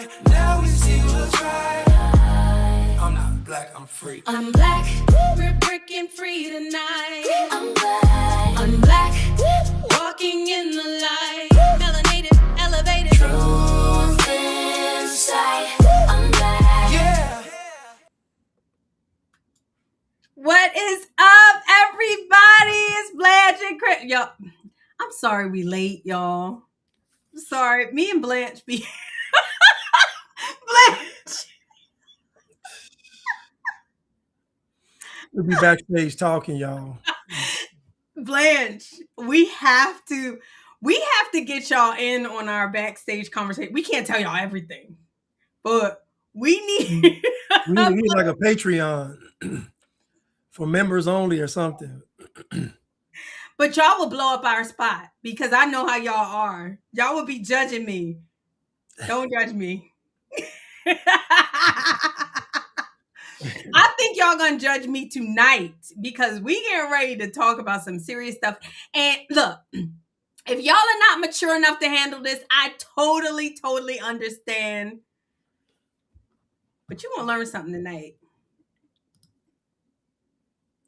mind. Now we see what's right. I'm not black, I'm free. I'm black, we're breaking free tonight. I'm black, I'm black, walking in the light. Melanated, elevated, truth inside. I'm black. Yeah. What is up, everybody? It's Blanche and Chris. Yo, I'm sorry we late, y'all. I'm sorry. Me and Blanche be... Blanche! We'll be backstage talking, y'all. Blanche, we have to get y'all in on our backstage conversation. We can't tell y'all everything, but we need... We need like a Patreon for members only or something. But y'all will blow up our spot because I know how y'all are. Y'all will be judging me. Don't judge me. I think y'all gonna judge me tonight because we getting ready to talk about some serious stuff. And look, if y'all are not mature enough to handle this, I totally understand. But you're gonna learn something tonight.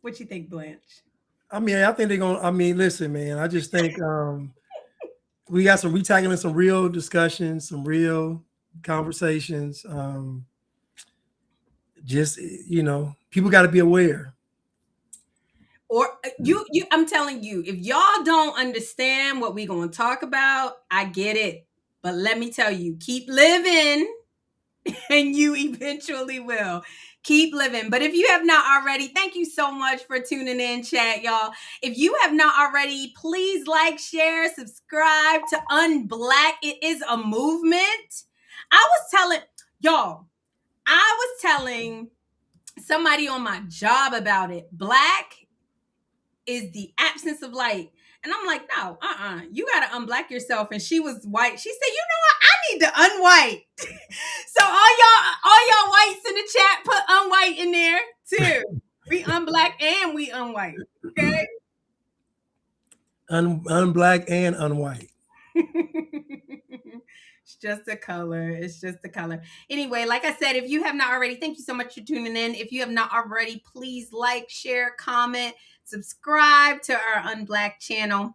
What you think, Blanche? I mean, I think they're gonna. I mean, listen, man. I just think we tackling some real discussions, some real conversations. Just people got to be aware. Or you, I'm telling you, if y'all don't understand what we're gonna talk about, I get it. But let me tell you, keep living, and you eventually will. Keep living. But if you have not already, thank you so much for tuning in, chat, y'all. If you have not already, please like, share, subscribe to Unblack. It is a movement. I was telling somebody on my job about it. Black is the absence of light. And I'm like, no, you got to unblack yourself. And she was white. She said, you know what? I need to unwhite. So all y'all whites in the chat, put unwhite in there too. We unblack and we unwhite. Okay. Unblack and unwhite. It's just a color. It's just a color. Anyway, like I said, if you have not already, thank you so much for tuning in. If you have not already, please like, share, comment, subscribe to our Unblack channel.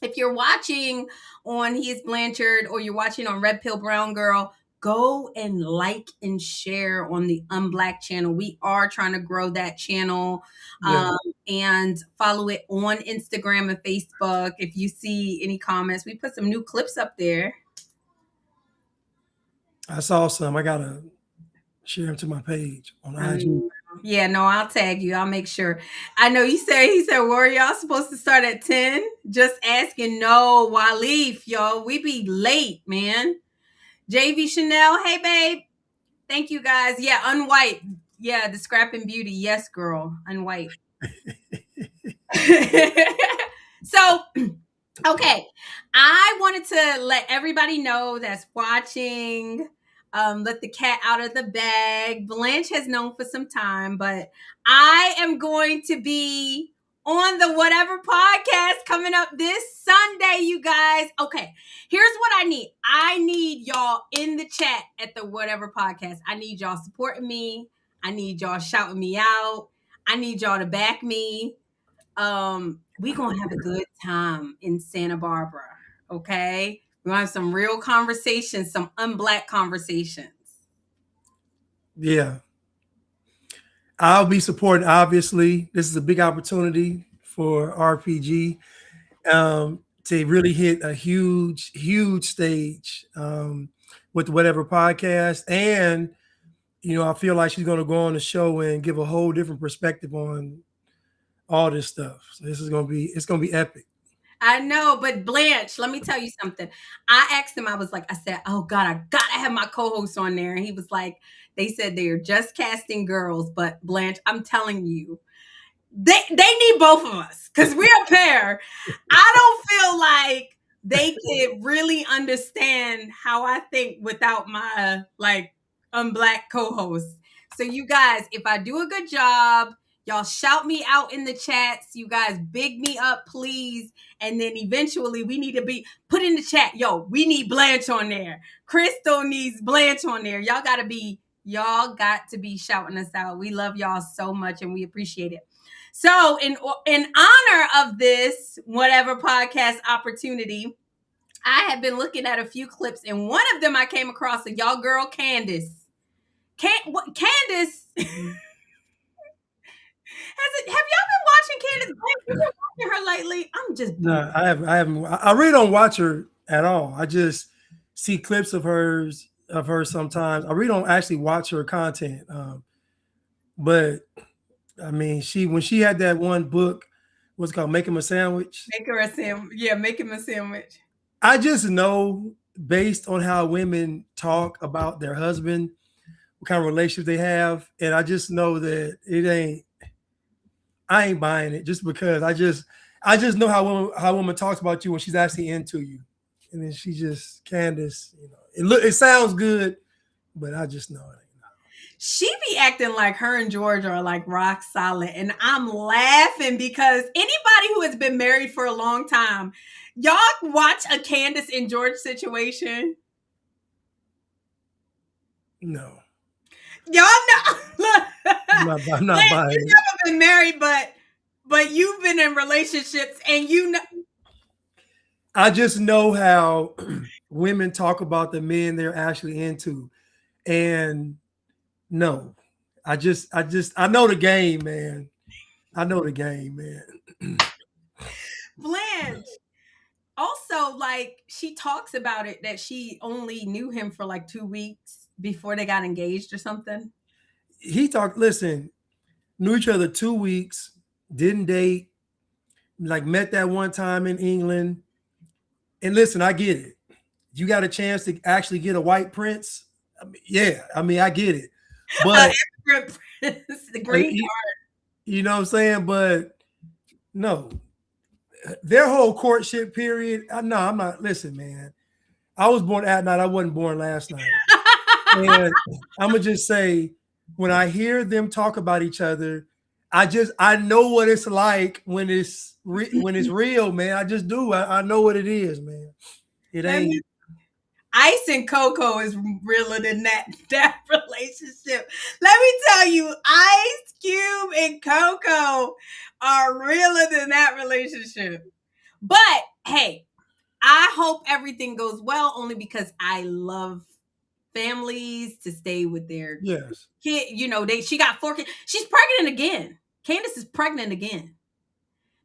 If you're watching on He is Blanchard or you're watching on Red Pill Brown Girl, go and like and share on the Unblack channel. We are trying to grow that channel. Yeah. And follow it on Instagram and Facebook. If you see any comments, we put some new clips up there. I saw some. I gotta share them to my page on IG. Yeah, no, I'll tag you. I'll make sure. I know he said, were y'all supposed to start at 10? Just asking. No, Walif, yo, we be late, man. JV Chanel, hey, babe. Thank you, guys. Yeah, unwhite. Yeah, the Scrapping Beauty. Yes, girl, unwhite. So, okay. I wanted to let everybody know that's watching, let the cat out of the bag. Blanche has known for some time, but I am going to be on the Whatever podcast coming up this Sunday, you guys. Okay, here's what I need. I need y'all in the chat at the Whatever podcast. I need y'all supporting me. I need y'all shouting me out. I need y'all to back me. We gonna have a good time in Santa Barbara. Okay, we're gonna have some real conversations, some unblack conversations. Yeah, I'll be supporting. Obviously, this is a big opportunity for RPG to really hit a huge stage with the Whatever podcast, and I feel like she's going to go on the show and give a whole different perspective on all this stuff. So it's gonna be epic. I know, but Blanche, let me tell you something. I asked him, I said, oh God, I gotta have my co-host on there. And he was like, they said they are just casting girls, but Blanche, I'm telling you, they need both of us because we're a pair. I don't feel like they could really understand how I think without my unblack co-host. So you guys, if I do a good job, Y'all shout me out in the chats. You guys big me up, please. And then eventually we need to be put in the chat. Yo, we need Blanche on there. Crystal needs Blanche on there. Y'all got to be shouting us out. We love y'all so much and we appreciate it. So in honor of this whatever podcast opportunity, I have been looking at a few clips, and one of them I came across of y'all girl Candace. Candace, have y'all been watching Candace? Have you been watching her lately? I'm just No, I haven't. I really don't watch her at all. I just see clips of her sometimes. I really don't actually watch her content. But I mean, when she had that one book, what's it called, Make Him a Sandwich. make her a sandwich. Yeah, make him a sandwich. I just know based on how women talk about their husband, what kind of relationship they have, and I just know that I ain't buying it just because I just know how woman talks about you when she's actually into you, and then she just Candace, it sounds good, but I just know it. She be acting like her and George are like rock solid. And I'm laughing because anybody who has been married for a long time, y'all watch a Candace and George situation? No. Y'all know. Look, I'm not buying you've it. never been married, but you've been in relationships and you know. I just know how women talk about the men they're actually into. And no, I know the game, man. I know the game, man. Blanche. Also, like, she talks about it that she only knew him for like 2 weeks before they got engaged or something. Listen, knew each other 2 weeks, didn't date, like met that one time in England. And listen, I get it. You got a chance to actually get a white prince. I get it. But the green card. You know what I'm saying? But no, their whole courtship period. No, I'm not. Listen, man. I was born at night. I wasn't born last night. And I'm gonna just say, when I hear them talk about each other, I know what it's like when it's real, man. I just do. I know what it is, man. It ain't. Ice and Coco is realer than that relationship. Let me tell you, Ice Cube and Coco are realer than that relationship. But hey, I hope everything goes well only because I love families to stay with their Yes. kid. She got 4 kids. She's pregnant again. Candace is pregnant again.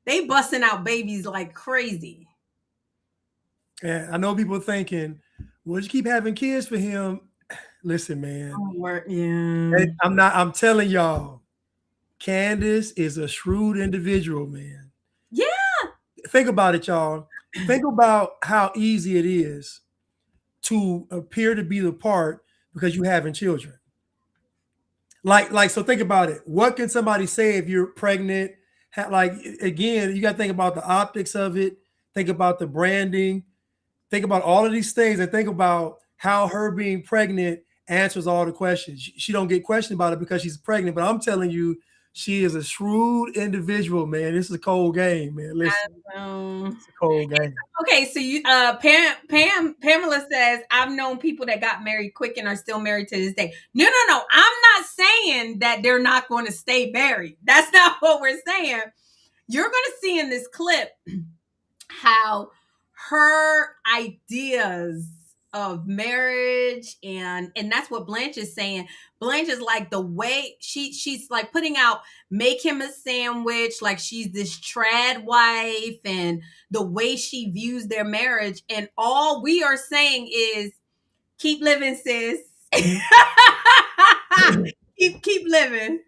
They busting out babies like crazy. And I know people thinking, well, you keep having kids for him. Listen, man. Yeah. I'm telling y'all, Candace is a shrewd individual, man. Yeah. Think about it, y'all. Think about how easy it is to appear to be the part because you having children. So think about it. What can somebody say if you're pregnant? Again, you got to think about the optics of it. Think about the branding. Think about all of these things and think about how her being pregnant answers all the questions. She don't get questioned about it because she's pregnant, but I'm telling you, she is a shrewd individual, man. This is a cold game, man. Listen, it's a cold game. Okay, so you, Pamela says, I've known people that got married quick and are still married to this day. No. I'm not saying that they're not going to stay married. That's not what we're saying. You're going to see in this clip how her ideas of marriage and that's what Blanche is saying. Blanche is like the way she's like putting out make him a sandwich, like she's this trad wife, and the way she views their marriage. And all we are saying is keep living, sis. keep living.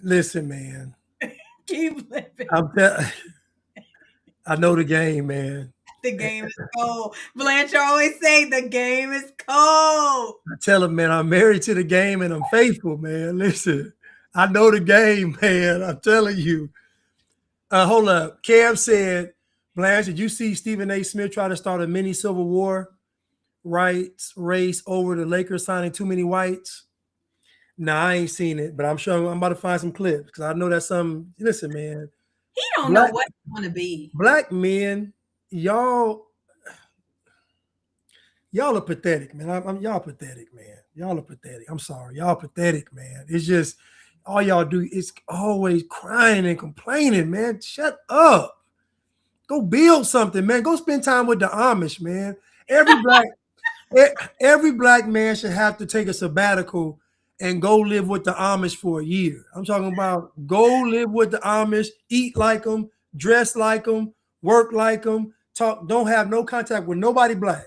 Listen, man. Keep living. I know the game, man. The game is cold. Blanche always say the game is cold. I tell him, man, I'm married to the game and I'm faithful, man. Listen, I know the game, man. I'm telling you. Hold up. Cam said, Blanche, did you see Stephen A. Smith try to start a mini Civil War rights race over the Lakers signing too many whites? Nah, I ain't seen it, but I'm sure I'm about to find some clips because I know that's some. Listen, man, He don't know black what he want to be. black men, y'all y'all are pathetic, man. Y'all pathetic, man. Y'all are pathetic. I'm sorry, y'all pathetic, man. It's just all y'all do is always crying and complaining, man. Shut up. Go build something, man. Go spend time with the Amish, man. Every black every black man should have to take a sabbatical and go live with the Amish for a year. I'm talking about go live with the Amish, eat like them, dress like them, work like them, talk, don't have no contact with nobody black.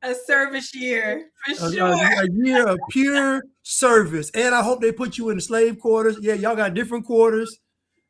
A service year for A, sure. a year of pure service. And I hope they put you in the slave quarters. Yeah, y'all got different quarters.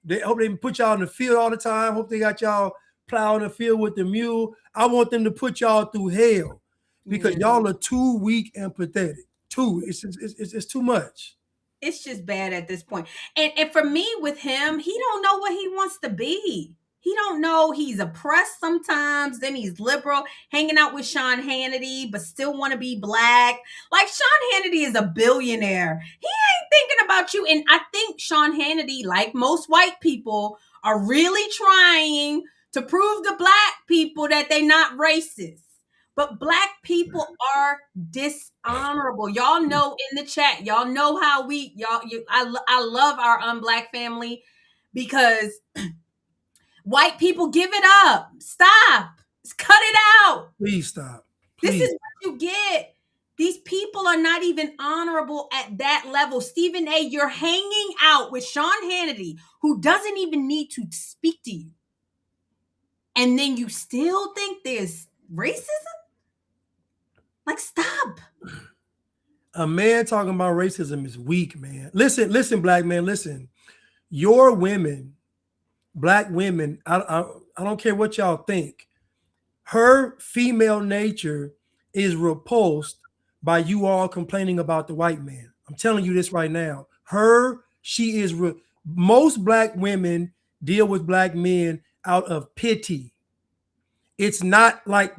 They hope they put y'all in the field all the time. Hope they got y'all plowing the field with the mule. I want them to put y'all through hell because Yeah. y'all are too weak and pathetic. It's too much. It's just bad at this point. And for me with him, he don't know what he wants to be. He don't know he's oppressed sometimes, then he's liberal, hanging out with Sean Hannity, but still want to be black. Like Sean Hannity is a billionaire. He ain't thinking about you. And I think Sean Hannity, like most white people, are really trying to prove to black people that they're not racist. But black people are dishonorable. Y'all know in the chat, y'all know how I love our Unblack family because white people give it up. Stop. Cut it out. Please stop. This Please. is what you get. These people are not even honorable at that level. Stephen A., you're hanging out with Sean Hannity, who doesn't even need to speak to you. And then you still think there's racism? Like, stop. A man talking about racism is weak, man. Listen, black man, listen. Your women, black women, I don't care what y'all think. Her female nature is repulsed by you all complaining about the white man. I'm telling you this right now. Most black women deal with black men out of pity. It's not like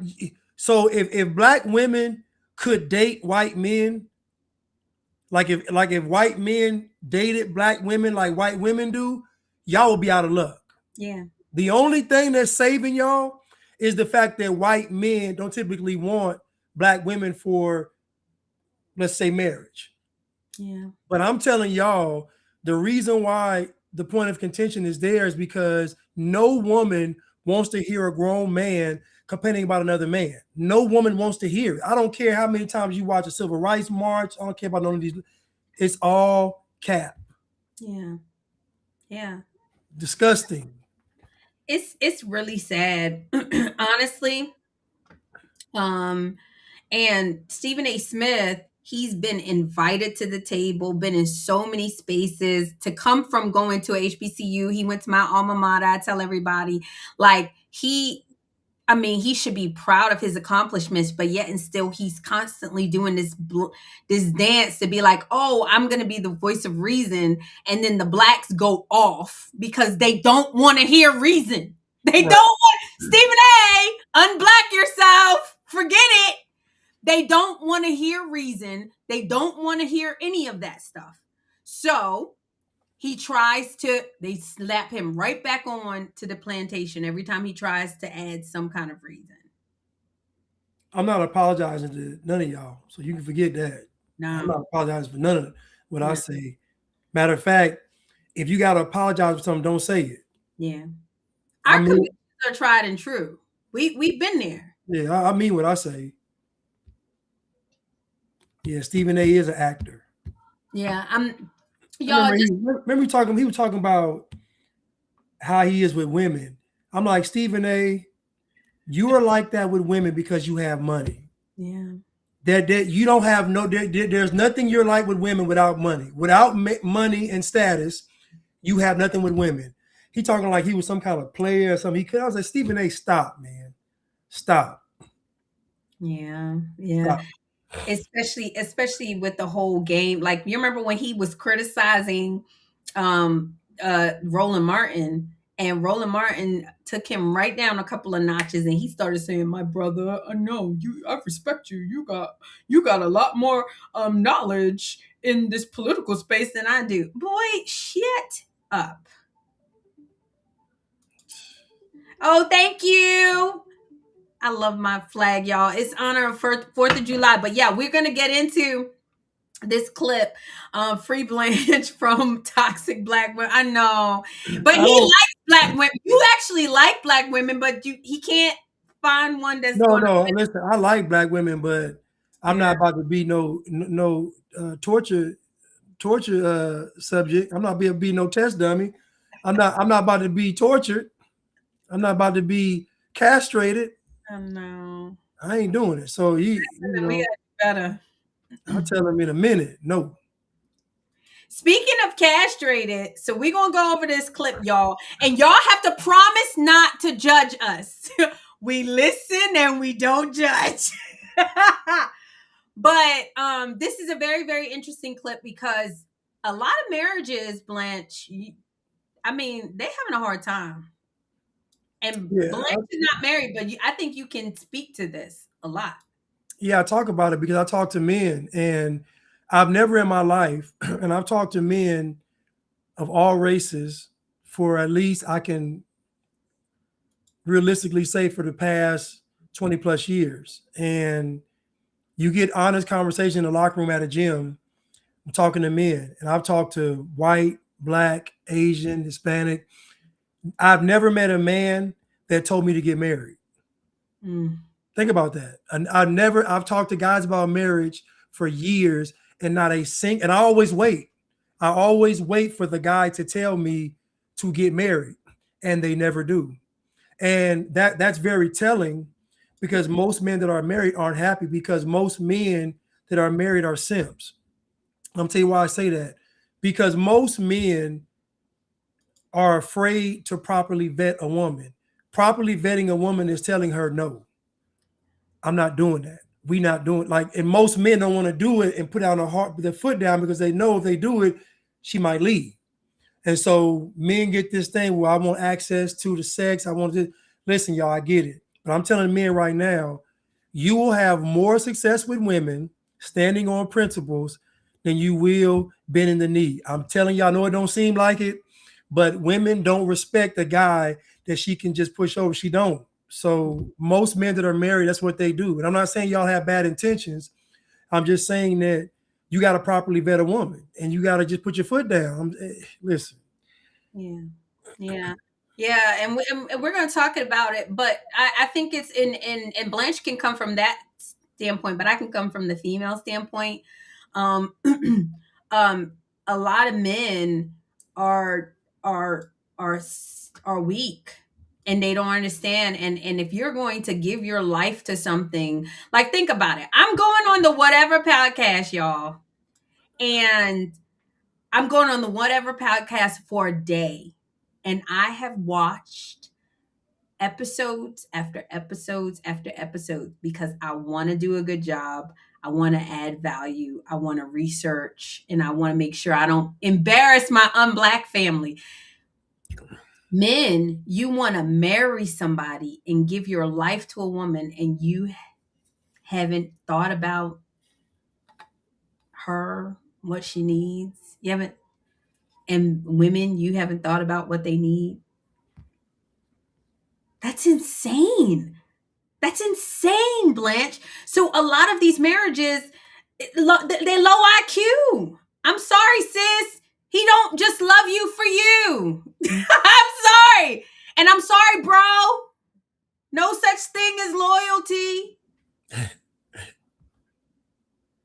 so if black women could date white men, like if white men dated black women like white women do, y'all will be out of luck. Yeah. The only thing that's saving y'all is the fact that white men don't typically want black women for, let's say, marriage. Yeah. But I'm telling y'all, the reason why the point of contention is there is because no woman wants to hear a grown man complaining about another man. No woman wants to hear it. I don't care how many times you watch a civil rights march. I don't care about none of these. It's all cap. Yeah. Yeah. Disgusting. It's really sad, honestly. And Stephen A. Smith, he's been invited to the table, been in so many spaces to come from going to a HBCU. He went to my alma mater. I tell everybody, like he should be proud of his accomplishments, but yet and still he's constantly doing this dance to be like, oh, I'm going to be the voice of reason. And then the blacks go off because they don't want to hear reason. They don't want Stephen A., unblack yourself. Forget it. They don't want to hear reason. They don't want to hear any of that stuff. So they slap him right back on to the plantation every time he tries to add some kind of reason. I'm not apologizing to none of y'all, so you can forget that. No. I'm not apologizing for none of what I say. Matter of fact, if you got to apologize for something, don't say it. Yeah. Our convictions are tried and true. We've been there. Yeah, I mean what I say. Yeah, Stephen A. is an actor. Yeah, Remember he was talking about how he is with women. I'm like, Stephen A., you are like that with women because you have money. Yeah. That you don't have there's nothing you're like with women without money. Without money and status, you have nothing with women. He talking like he was some kind of player or something. I was like, Stephen A., stop, man. Stop. Yeah. Yeah. Stop. Especially with the whole game. Like, you remember when he was criticizing Roland Martin And Roland Martin took him right down a couple of notches, and he started saying, "My brother, I know you. I respect you. You got a lot more knowledge in this political space than I do." Boy, shit up. Oh, thank you. I love my flag, y'all. It's honor of 4th of July. But yeah, we're gonna get into this clip. Free Blanche from Toxic Black Women. I know, but I he don't. likes black women. You actually like black women, but he can't find one that's No, gonna. no. Listen, I like black women, but I'm Yeah, not about to be no torture subject. I'm not be no test dummy. I'm not about to be tortured. I'm not about to be castrated. I know. I ain't doing it. So We got better. I'll tell him in a minute. No. Speaking of castrated, so we're gonna go over this clip, y'all, and y'all have to promise not to judge us. We listen and we don't judge. But this is a very, very interesting clip because a lot of marriages, Blanche, I mean, they having a hard time. And Yeah. Blanche is not married, but I think you can speak to this a lot. Yeah, I talk about it because I talk to men, and I've never in my life, and I've talked to men of all races for at least I can realistically say for the past 20 plus years. And you get honest conversation in the locker room at a gym. I'm talking to men, and I've talked to white, black, Asian, Hispanic. I've never met a man that told me to get married. Mm. Think about that. And I've talked to guys about marriage for years and not a sing. And I always wait. I always wait for the guy to tell me to get married, and they never do. And that's very telling because most men that are married aren't happy because most men that are married are simps. I'm tell you why I say that. Because most men are afraid to properly vet a woman. Properly vetting a woman is telling her no. I'm not doing that. We not doing like, and most men don't want to do it and put out their foot down because they know if they do it, she might leave. And so men get this thing where I want access to the sex. I want to listen, y'all. I get it, but I'm telling men right now, you will have more success with women standing on principles than you will bending the knee. I'm telling y'all. I know it don't seem like it, but women don't respect a guy that she can just push over. She don't. So most men that are married, that's what they do. And I'm not saying y'all have bad intentions. I'm just saying that you got to properly vet a woman and you got to just put your foot down. Listen. Yeah. Yeah. Yeah, and we're going to talk about it, but I think it's and Blanche can come from that standpoint, but I can come from the female standpoint. Um, um, a lot of men are are are are weak and they don't understand. And if you're going to give your life to something, like think about it. I'm going on the Whatever podcast, y'all, and I'm going on the Whatever podcast for a day, and I have watched episodes after episodes after episodes because I want to do a good job. I want to add value. I want to research, and I want to make sure I don't embarrass my Unblack family. Men, you want to marry somebody and give your life to a woman, and you haven't thought about her, what she needs. You haven't, and women, you haven't thought about what they need. That's insane. That's insane, Blanche. So a lot of these marriages, they low IQ. I'm sorry, sis. He don't just love you for you. I'm sorry. And I'm sorry, bro. No such thing as loyalty.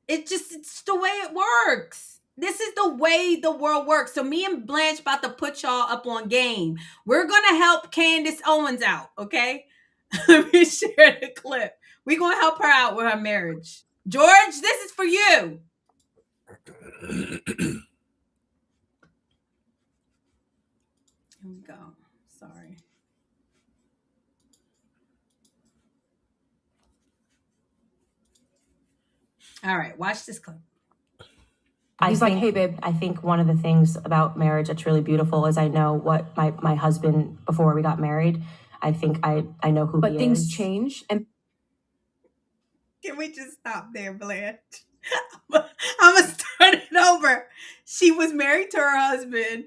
It's the way it works. This is the way the world works. So me and Blanche about to put y'all up on game. We're gonna help Candace Owens out, okay? Let me share the clip. We're gonna help her out with her marriage. George, this is for you. Here we go. Sorry. All right, watch this clip. He's like, hey, babe, I think one of the things about marriage that's really beautiful is I know what my husband, before we got married, I think I know who he is. But things change. And Can we just stop there, Blanche? I'm going to start it over. She was married to her husband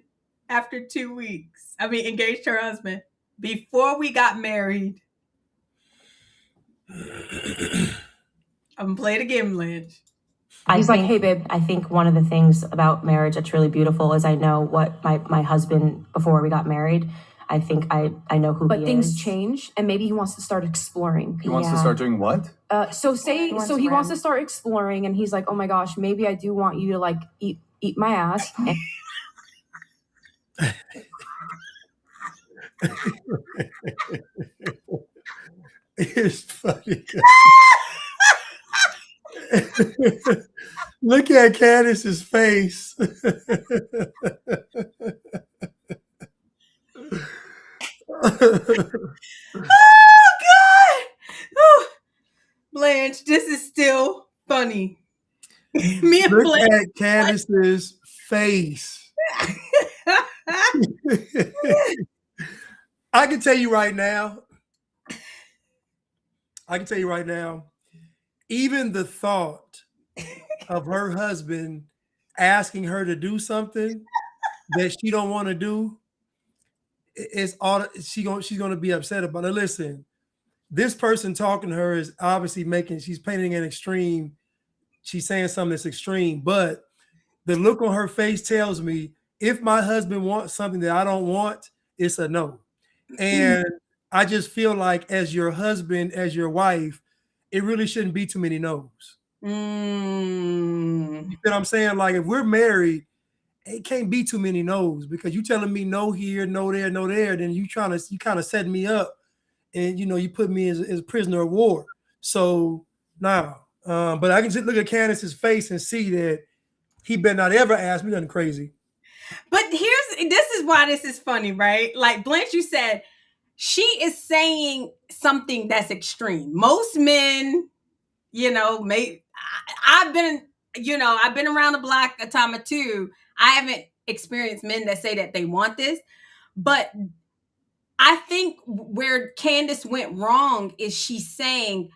after 2 weeks. I mean, engaged to her husband before we got married. I'm going to play it again, Blanche. He's like, hey, babe, I think one of the things about marriage that's really beautiful is I know what my husband, before we got married, I think I know who he is. But things change, and maybe he wants to start exploring. He wants to start doing what? He wants to start exploring, and he's like, oh my gosh, maybe I do want you to like eat my ass. It's funny. Look at Candace's face. Oh, God. Oh. Blanche, this is still funny. Me and Look Blanche. at Candace's face. I can tell you right now, even the thought of her husband asking her to do something that she don't want to do, she's going to be upset about it. Listen, this person talking to her is obviously she's painting an extreme. She's saying something that's extreme, but the look on her face tells me if my husband wants something that I don't want, it's a no. And I just feel like as your husband, as your wife, it really shouldn't be too many no's. You know what I'm saying? Like if we're married, it can't be too many no's, because you telling me no here, no there, no there, then you kind of set me up, and you put me as a prisoner of war. So now, but I can just look at Candace's face and see that he better not ever ask me nothing crazy. But this is why this is funny, right? Like Blanche, you said, she is saying something that's extreme. Most men, I've been around the block a time or two. I haven't experienced men that say that they want this, but I think where Candace went wrong is she's saying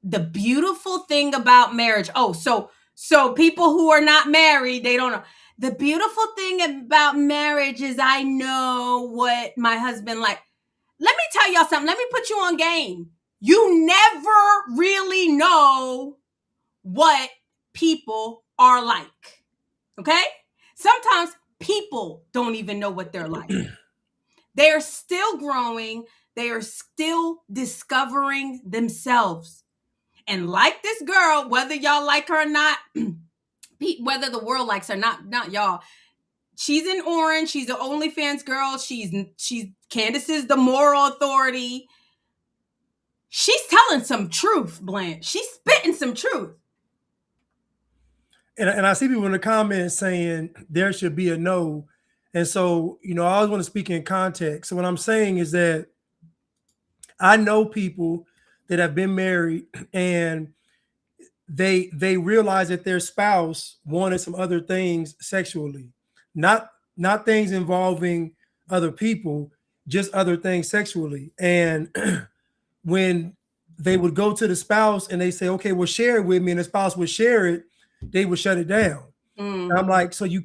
the beautiful thing about marriage. Oh, so people who are not married, they don't know. The beautiful thing about marriage is I know what my husband like. Let me tell y'all something. Let me put you on game. You never really know what people are like. Okay? Sometimes people don't even know what they're like. They are still growing. They are still discovering themselves. And like this girl, whether y'all like her or not, whether the world likes her, not y'all. She's in orange. She's an OnlyFans girl. She's Candace is the moral authority. She's telling some truth, Blanche. She's spitting some truth. And I see people in the comments saying there should be a no. And so, I always want to speak in context. So what I'm saying is that I know people that have been married and they realize that their spouse wanted some other things sexually, not things involving other people, just other things sexually. And when they would go to the spouse and they say, okay, well, share it with me, and the spouse would share it, they would shut it down. And I'm like, so you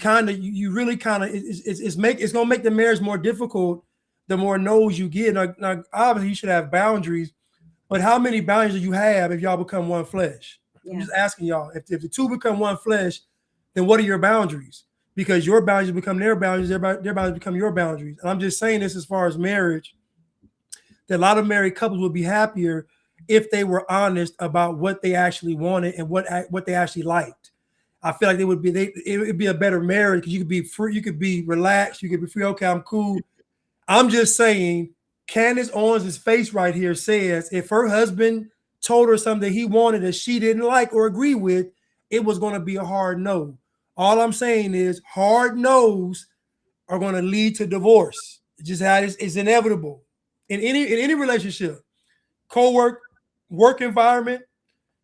really it's gonna make the marriage more difficult the more no's you get. Now obviously you should have boundaries, but how many boundaries do you have if y'all become one flesh? Yeah. I'm just asking y'all, if the two become one flesh, then what are your boundaries? Because your boundaries become their boundaries, their boundaries become your boundaries. And I'm just saying this as far as marriage, that a lot of married couples would be happier if they were honest about what they actually wanted and what they actually liked. I feel like it would be a better marriage because you could be free, you could be relaxed, you could be free. Okay, I'm cool. I'm just saying, Candace Owens' face right here says if her husband told her something that he wanted that she didn't like or agree with, it was going to be a hard no. All I'm saying is hard no's are going to lead to divorce. It's just how it's inevitable in any relationship, work environment,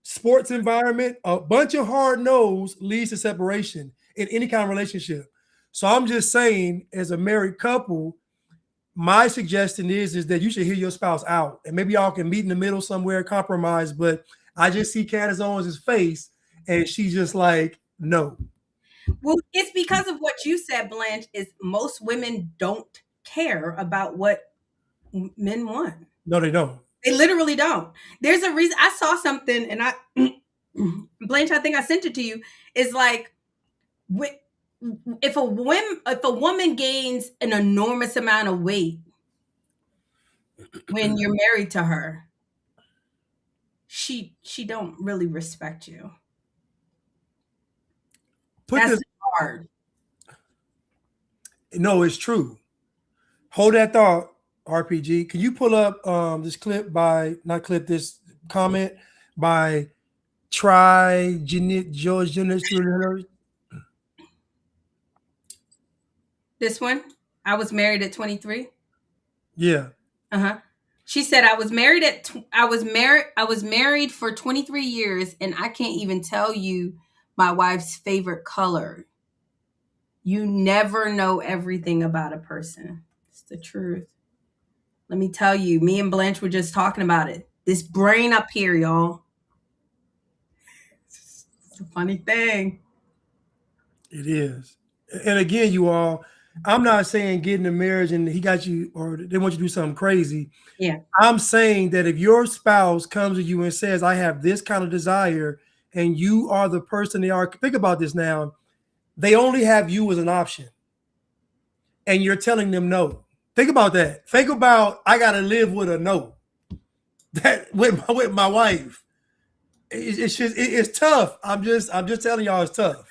sports environment. A bunch of hard no's leads to separation. in any kind of relationship. So I'm just saying, as a married couple, my suggestion is that you should hear your spouse out, and maybe y'all can meet in the middle somewhere, compromise. But I just see Candace Owens' face, and she's just like, no. Well, it's because of what you said, Blanche, is most women don't care about what men want. No, they don't. They literally don't. There's a reason. I saw something, and Blanche, I think I sent it to you. Is like, if a woman gains an enormous amount of weight when you're married to her, she don't really respect you. That's hard. No, it's true. Hold that thought, RPG. Can you pull up this this comment by George. This one, I was married at 23. Yeah. She said I was married for 23 years, and I can't even tell you my wife's favorite color. You never know everything about a person. It's the truth. Let me tell you, me and Blanche were just talking about it. This brain up here, y'all. It's a funny thing. It is. And again, you all, I'm not saying get in a marriage and he got you, or they want you to do something crazy. Yeah. I'm saying that if your spouse comes to you and says, I have this kind of desire, and you are the person they are, think about this now. They only have you as an option, and you're telling them no. Think about that. Think about, I got to live with a no. That with my wife. It's tough. I'm just telling y'all it's tough.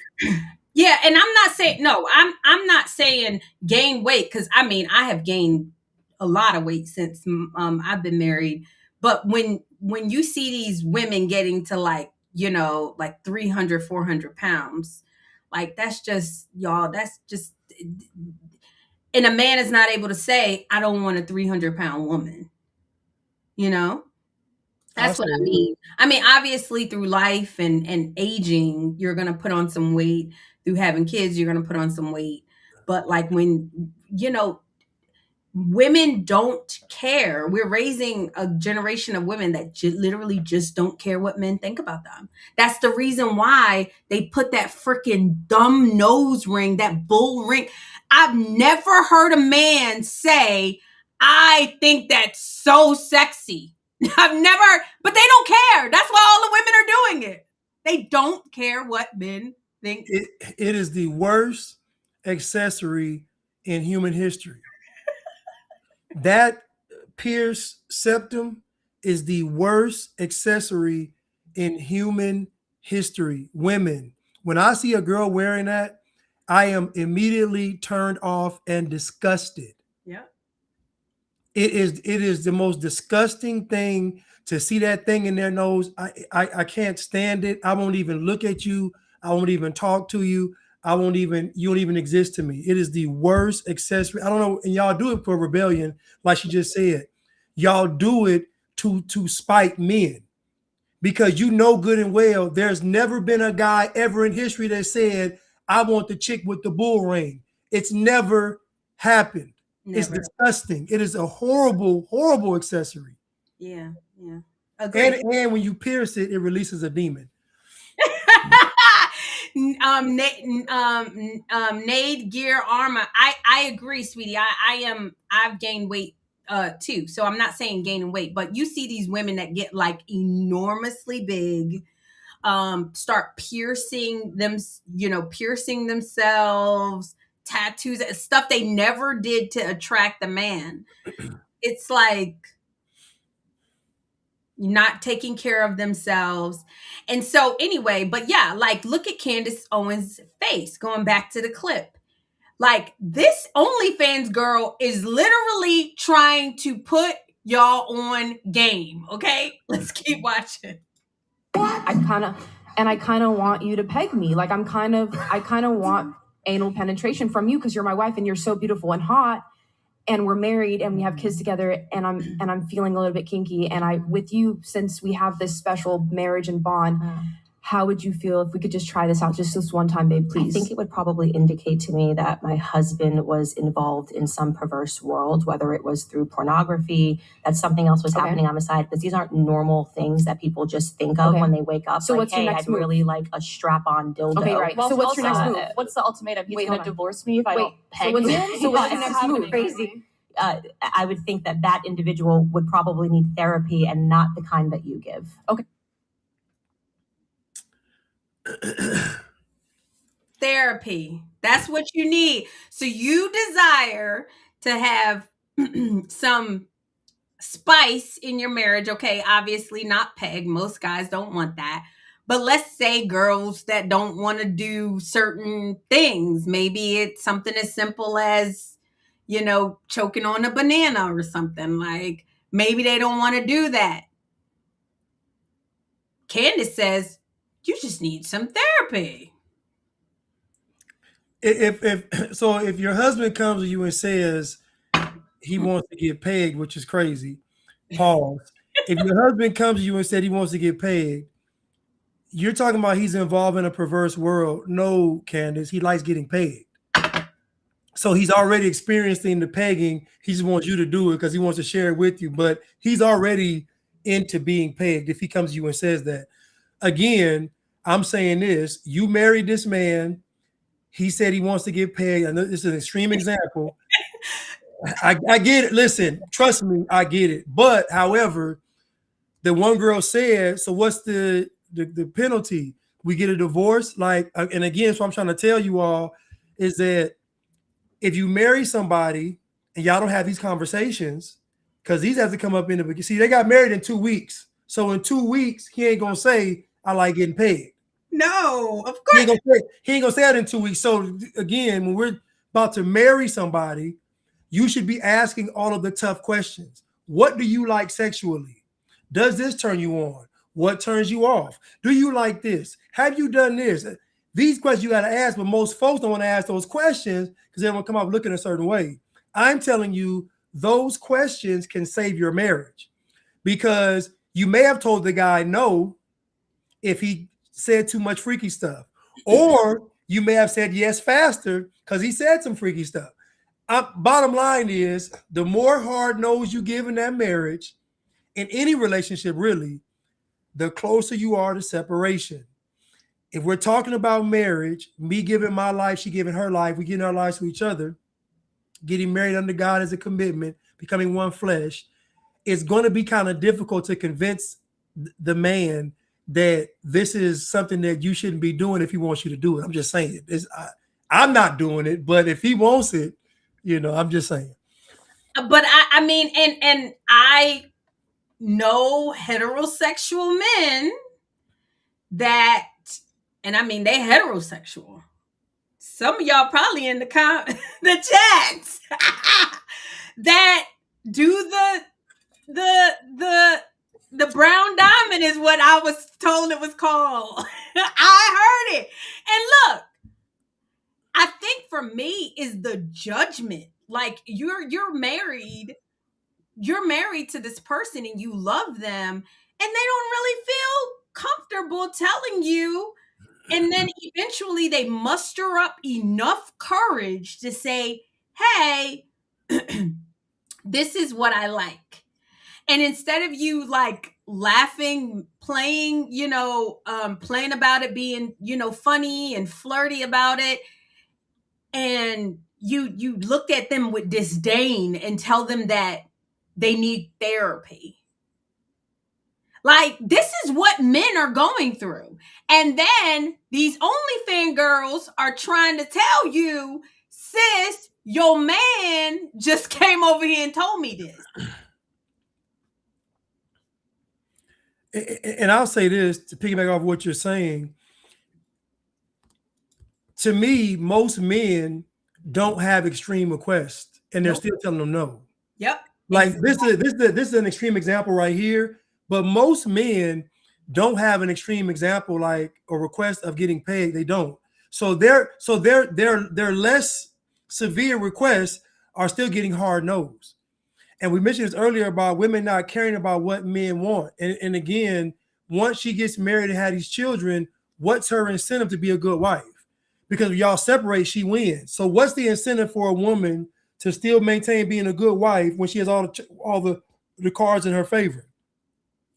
Yeah, and I'm not saying I'm not saying gain weight, because I mean I have gained a lot of weight since I've been married. But when you see these women getting to like 300, 400 pounds, like that's just, and a man is not able to say, I don't want a 300-pound woman. That's what I mean. I mean, obviously through life and aging, you're going to put on some weight. Through having kids, you're going to put on some weight. But like when, women don't care. We're raising a generation of women that literally just don't care what men think about them. That's the reason why they put that freaking dumb nose ring, that bull ring. I've never heard a man say, I think that's so sexy. I've never, but they don't care. That's why all the women are doing it. They don't care what men think. It is the worst accessory in human history. That pierced septum is the worst accessory in human history. Women, when I see a girl wearing that, I am immediately turned off and disgusted. Yeah. It is the most disgusting thing to see that thing in their nose. I can't stand it. I won't even look at you. I won't even talk to you. You don't even exist to me. It is the worst accessory. I don't know. And y'all do it for rebellion, like she just said. Y'all do it to spite men, because you know good and well there's never been a guy ever in history that said, I want the chick with the bull ring. It's never happened. Never. It's disgusting. It is a horrible, horrible accessory. Yeah. And when you pierce it, it releases a demon. Nade Gear Armor. I agree, sweetie. I've gained weight too. So I'm not saying gaining weight, but you see these women that get like enormously big, start piercing themselves, tattoos, stuff they never did to attract the man. It's like not taking care of themselves. And so anyway, but yeah, like look at Candace Owens' face, going back to the clip. Like this OnlyFans girl is literally trying to put y'all on game. Okay, let's keep watching. I kind of want you to peg me. Like I kind of want anal penetration from you because you're my wife and you're so beautiful and hot. And we're married and we have kids together, and I'm feeling a little bit kinky. And with you, since we have this special marriage and bond, how would you feel if we could just try this out just this one time, babe, please? I think it would probably indicate to me that my husband was involved in some perverse world, whether it was through pornography, that something else was happening on the side, because these aren't normal things that people just think of when they wake up. So like, what's your next move? Really like a strap-on dildo. Okay, right. Well, so what's your next move? What's the ultimatum? He's going to divorce me if I don't peg him. So what's your next move? Crazy. I would think that individual would probably need therapy and not the kind that you give. Okay. Therapy. That's what you need. So you desire to have some spice in your marriage. Okay, obviously not peg. Most guys don't want that. But let's say girls that don't want to do certain things. Maybe it's something as simple as, choking on a banana or something. Like maybe they don't want to do that. Candace says, you just need some therapy. If your husband comes to you and says he wants to get pegged, which is crazy, pause. If your husband comes to you and said he wants to get pegged, you're talking about he's involved in a perverse world. No, Candace, he likes getting pegged. So he's already experiencing the pegging. He just wants you to do it because he wants to share it with you. But he's already into being pegged if he comes to you and says that. Again, I'm saying this. You married this man. He said he wants to get pegged. I know this is an extreme example. I get it. Listen, trust me, I get it. But however, the one girl said, so what's the penalty? We get a divorce? And again, so I'm trying to tell you all is that if you marry somebody and y'all don't have these conversations, because these have to come up in the beginning. See, they got married in 2 weeks. So in 2 weeks, he ain't gonna say, I like getting paid. No, of course. He ain't gonna say that in 2 weeks. So again, when we're about to marry somebody, you should be asking all of the tough questions. What do you like sexually? Does this turn you on? What turns you off? Do you like this? Have you done this? These questions you got to ask, but most folks don't want to ask those questions because they don't come up looking a certain way. I'm telling you, those questions can save your marriage because you may have told the guy no if he said too much freaky stuff, or you may have said yes faster because he said some freaky stuff. Bottom line is, the more hard no's you give in that marriage, in any relationship really, the closer you are to separation. If we're talking about marriage, me giving my life, she giving her life, we giving our lives to each other, getting married under God as a commitment, becoming one flesh, it's going to be kind of difficult to convince the man that this is something that you shouldn't be doing if he wants you to do it. I'm just saying. I'm not doing it, but if he wants it, I'm just saying. But I mean, and I know heterosexual men that, and I mean, they heterosexual. Some of y'all probably in the chats that do the brown diamond is what I was told it was called. I heard it. And look, I think for me is the judgment. Like you're married to this person and you love them and they don't really feel comfortable telling you. And then eventually they muster up enough courage to say, hey, this is what I like. And instead of you like laughing, playing, playing about it, being, funny and flirty about it, and you look at them with disdain and tell them that they need therapy. Like, this is what men are going through. And then these OnlyFans girls are trying to tell you, sis, your man just came over here and told me this. And I'll say this to piggyback off what you're saying. To me, most men don't have extreme requests, and they're still telling them no. Yep. Like this is an extreme example right here. But most men don't have an extreme example like a request of getting paid. They don't. So their less severe requests are still getting hard no's. And we mentioned this earlier about women not caring about what men want. And again, once she gets married and had these children, what's her incentive to be a good wife? Because if y'all separate, she wins. So what's the incentive for a woman to still maintain being a good wife when she has all the cards in her favor?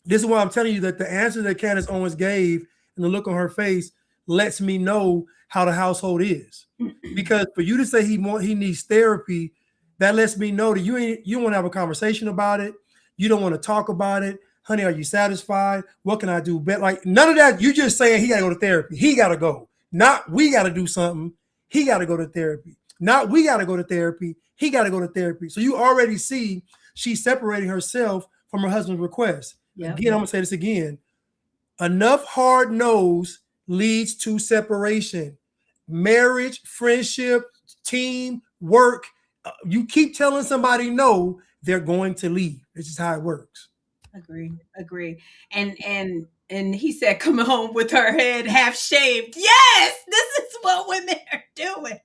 This is why I'm telling you that the answer that Candace Owens gave and the look on her face lets me know how the household is. Because for you to say he needs therapy, that lets me know that you don't want to have a conversation about it. You don't want to talk about it. Honey, are you satisfied? What can I do better? Like none of that. You just saying he got to go to therapy. He got to go. Not we got to do something. He got to go to therapy. Not we got to go to therapy. He got to go to therapy. So you already see she's separating herself from her husband's request. Yep. Again, I'm going to say this again. Enough hard no's leads to separation. Marriage, friendship, team, work. You keep telling somebody no, they're going to leave. This is how it works. Agree. And he said, come home with her head half shaved. Yes, this is what women are doing.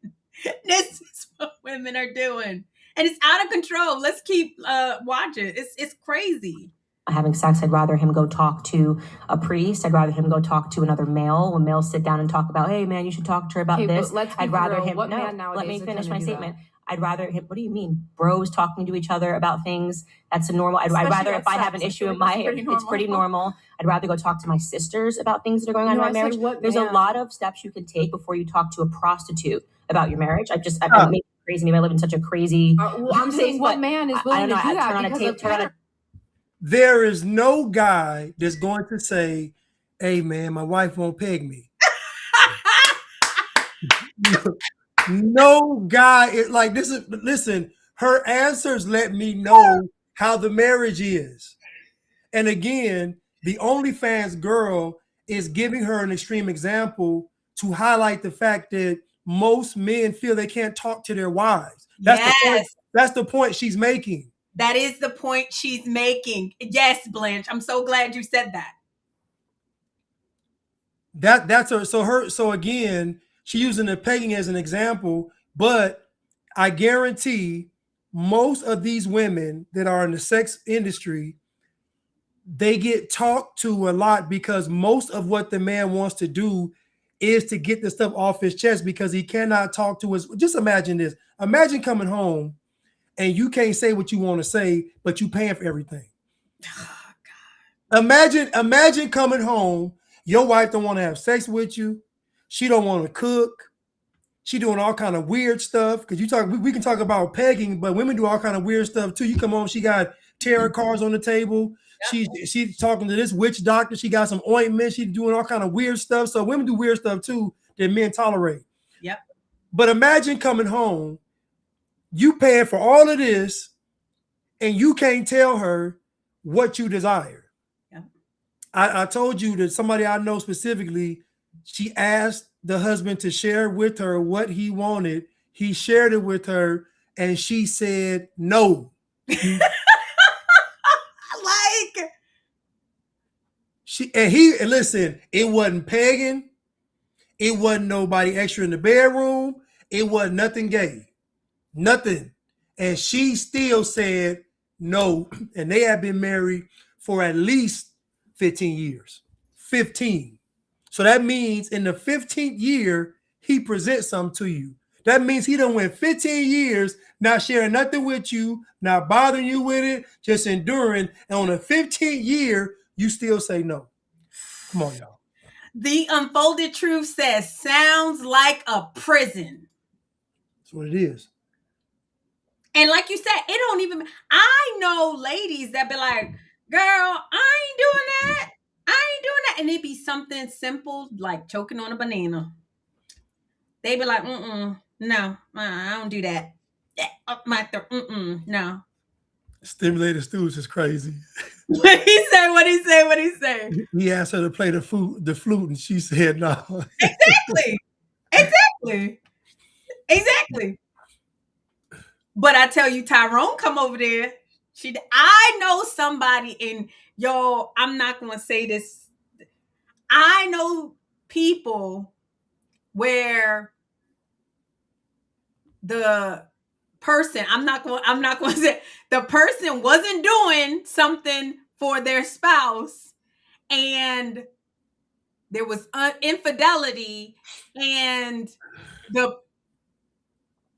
This is what women are doing. And it's out of control. Let's keep watching. It's crazy. Having sex, I'd rather him go talk to a priest. I'd rather him go talk to another male. When males sit down and talk about, hey man, you should talk to her about this. I'd rather him. No, let me finish my statement. I'd rather him. What do you mean, bros talking to each other about things? That's a normal. I'd rather if I have an issue in my, it's pretty normal. I'd rather go talk to my sisters about things that are going on in my marriage. There's a lot of steps you can take before you talk to a prostitute about your marriage. I've been crazy. Maybe I live in such a crazy. Well, I'm saying, what man is willing to do that? There is no guy that's going to say, hey man, my wife won't peg me. No guy is like this. Listen, her answers let me know how the marriage is. And again, the OnlyFans girl is giving her an extreme example to highlight the fact that most men feel they can't talk to their wives. That's the point she's making. That is the point she's making. Yes, Blanche. I'm so glad you said that. That's her. So again, she's using the pegging as an example, but I guarantee most of these women that are in the sex industry, they get talked to a lot because most of what the man wants to do is to get the stuff off his chest because he cannot talk to his. Just imagine this. Imagine coming home and you can't say what you want to say, but you paying for everything. Oh, God. Imagine coming home, your wife don't want to have sex with you. She don't want to cook. She doing all kind of weird stuff. Because we can talk about pegging, but women do all kind of weird stuff too. You come home, she got tarot cards on the table. Yep. She's talking to this witch doctor. She got some ointment. She's doing all kind of weird stuff. So women do weird stuff too that men tolerate. Yep. But imagine coming home, you paying for all of this, and you can't tell her what you desire. Yeah. I told you that somebody I know specifically, she asked the husband to share with her what he wanted. He shared it with her, and she said no. Listen, it wasn't pegging. It wasn't nobody extra in the bedroom. It wasn't nothing gay. Nothing. And she still said no. And they have been married for at least 15 years. 15. So that means in the 15th year, he presents something to you. That means he done went 15 years not sharing nothing with you, not bothering you with it, just enduring. And on the 15th year, you still say no. Come on, y'all. The Unfolded Truth says, sounds like a prison. That's what it is. And like you said, it don't even, I know ladies that be like, girl, I ain't doing that. And it be something simple like choking on a banana. They be like, no, I don't do that. No. Stimulated stools is crazy. What he say? He asked her to play the flute, and she said no. Exactly. But I tell you, Tyrone come over there. I know somebody, and yo, I'm not gonna say this. I know people where the person, I'm not going to say the person wasn't doing something for their spouse, and there was infidelity, and the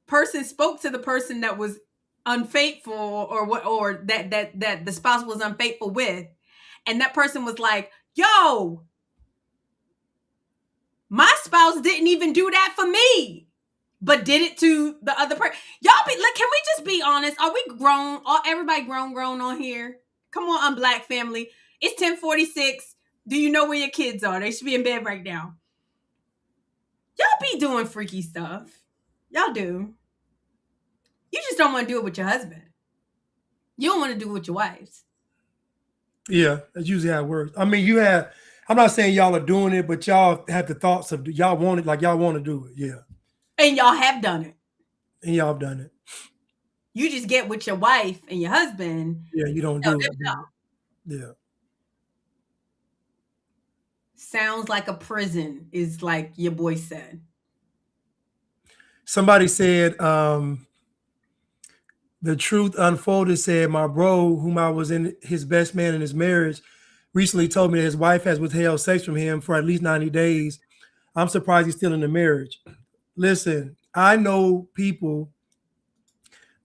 person spoke to the person that was unfaithful, or what, or that the spouse was unfaithful with, and that person was like, yo, my spouse didn't even do that for me, but did it to the other person. Y'all be like, can we just be honest? Are we grown? Everybody grown on here? Come on, Unblack family. It's 10:46. Do you know where your kids are? They should be in bed right now. Y'all be doing freaky stuff. Y'all do. You just don't want to do it with your husband. You don't want to do it with your wives. Yeah, that's usually how it works. I mean, I'm not saying y'all are doing it, but y'all have the thoughts of y'all want it, like y'all want to do it. Yeah. And y'all have done it. And y'all have done it. You just get with your wife and your husband. Yeah, you don't do it. No. Yeah. Sounds like a prison, is like your boy said. Somebody said, the truth unfolded, said, my bro, whom I was in his best man in his marriage, recently told me that his wife has withheld sex from him for at least 90 days. I'm surprised he's still in the marriage. Listen, I know people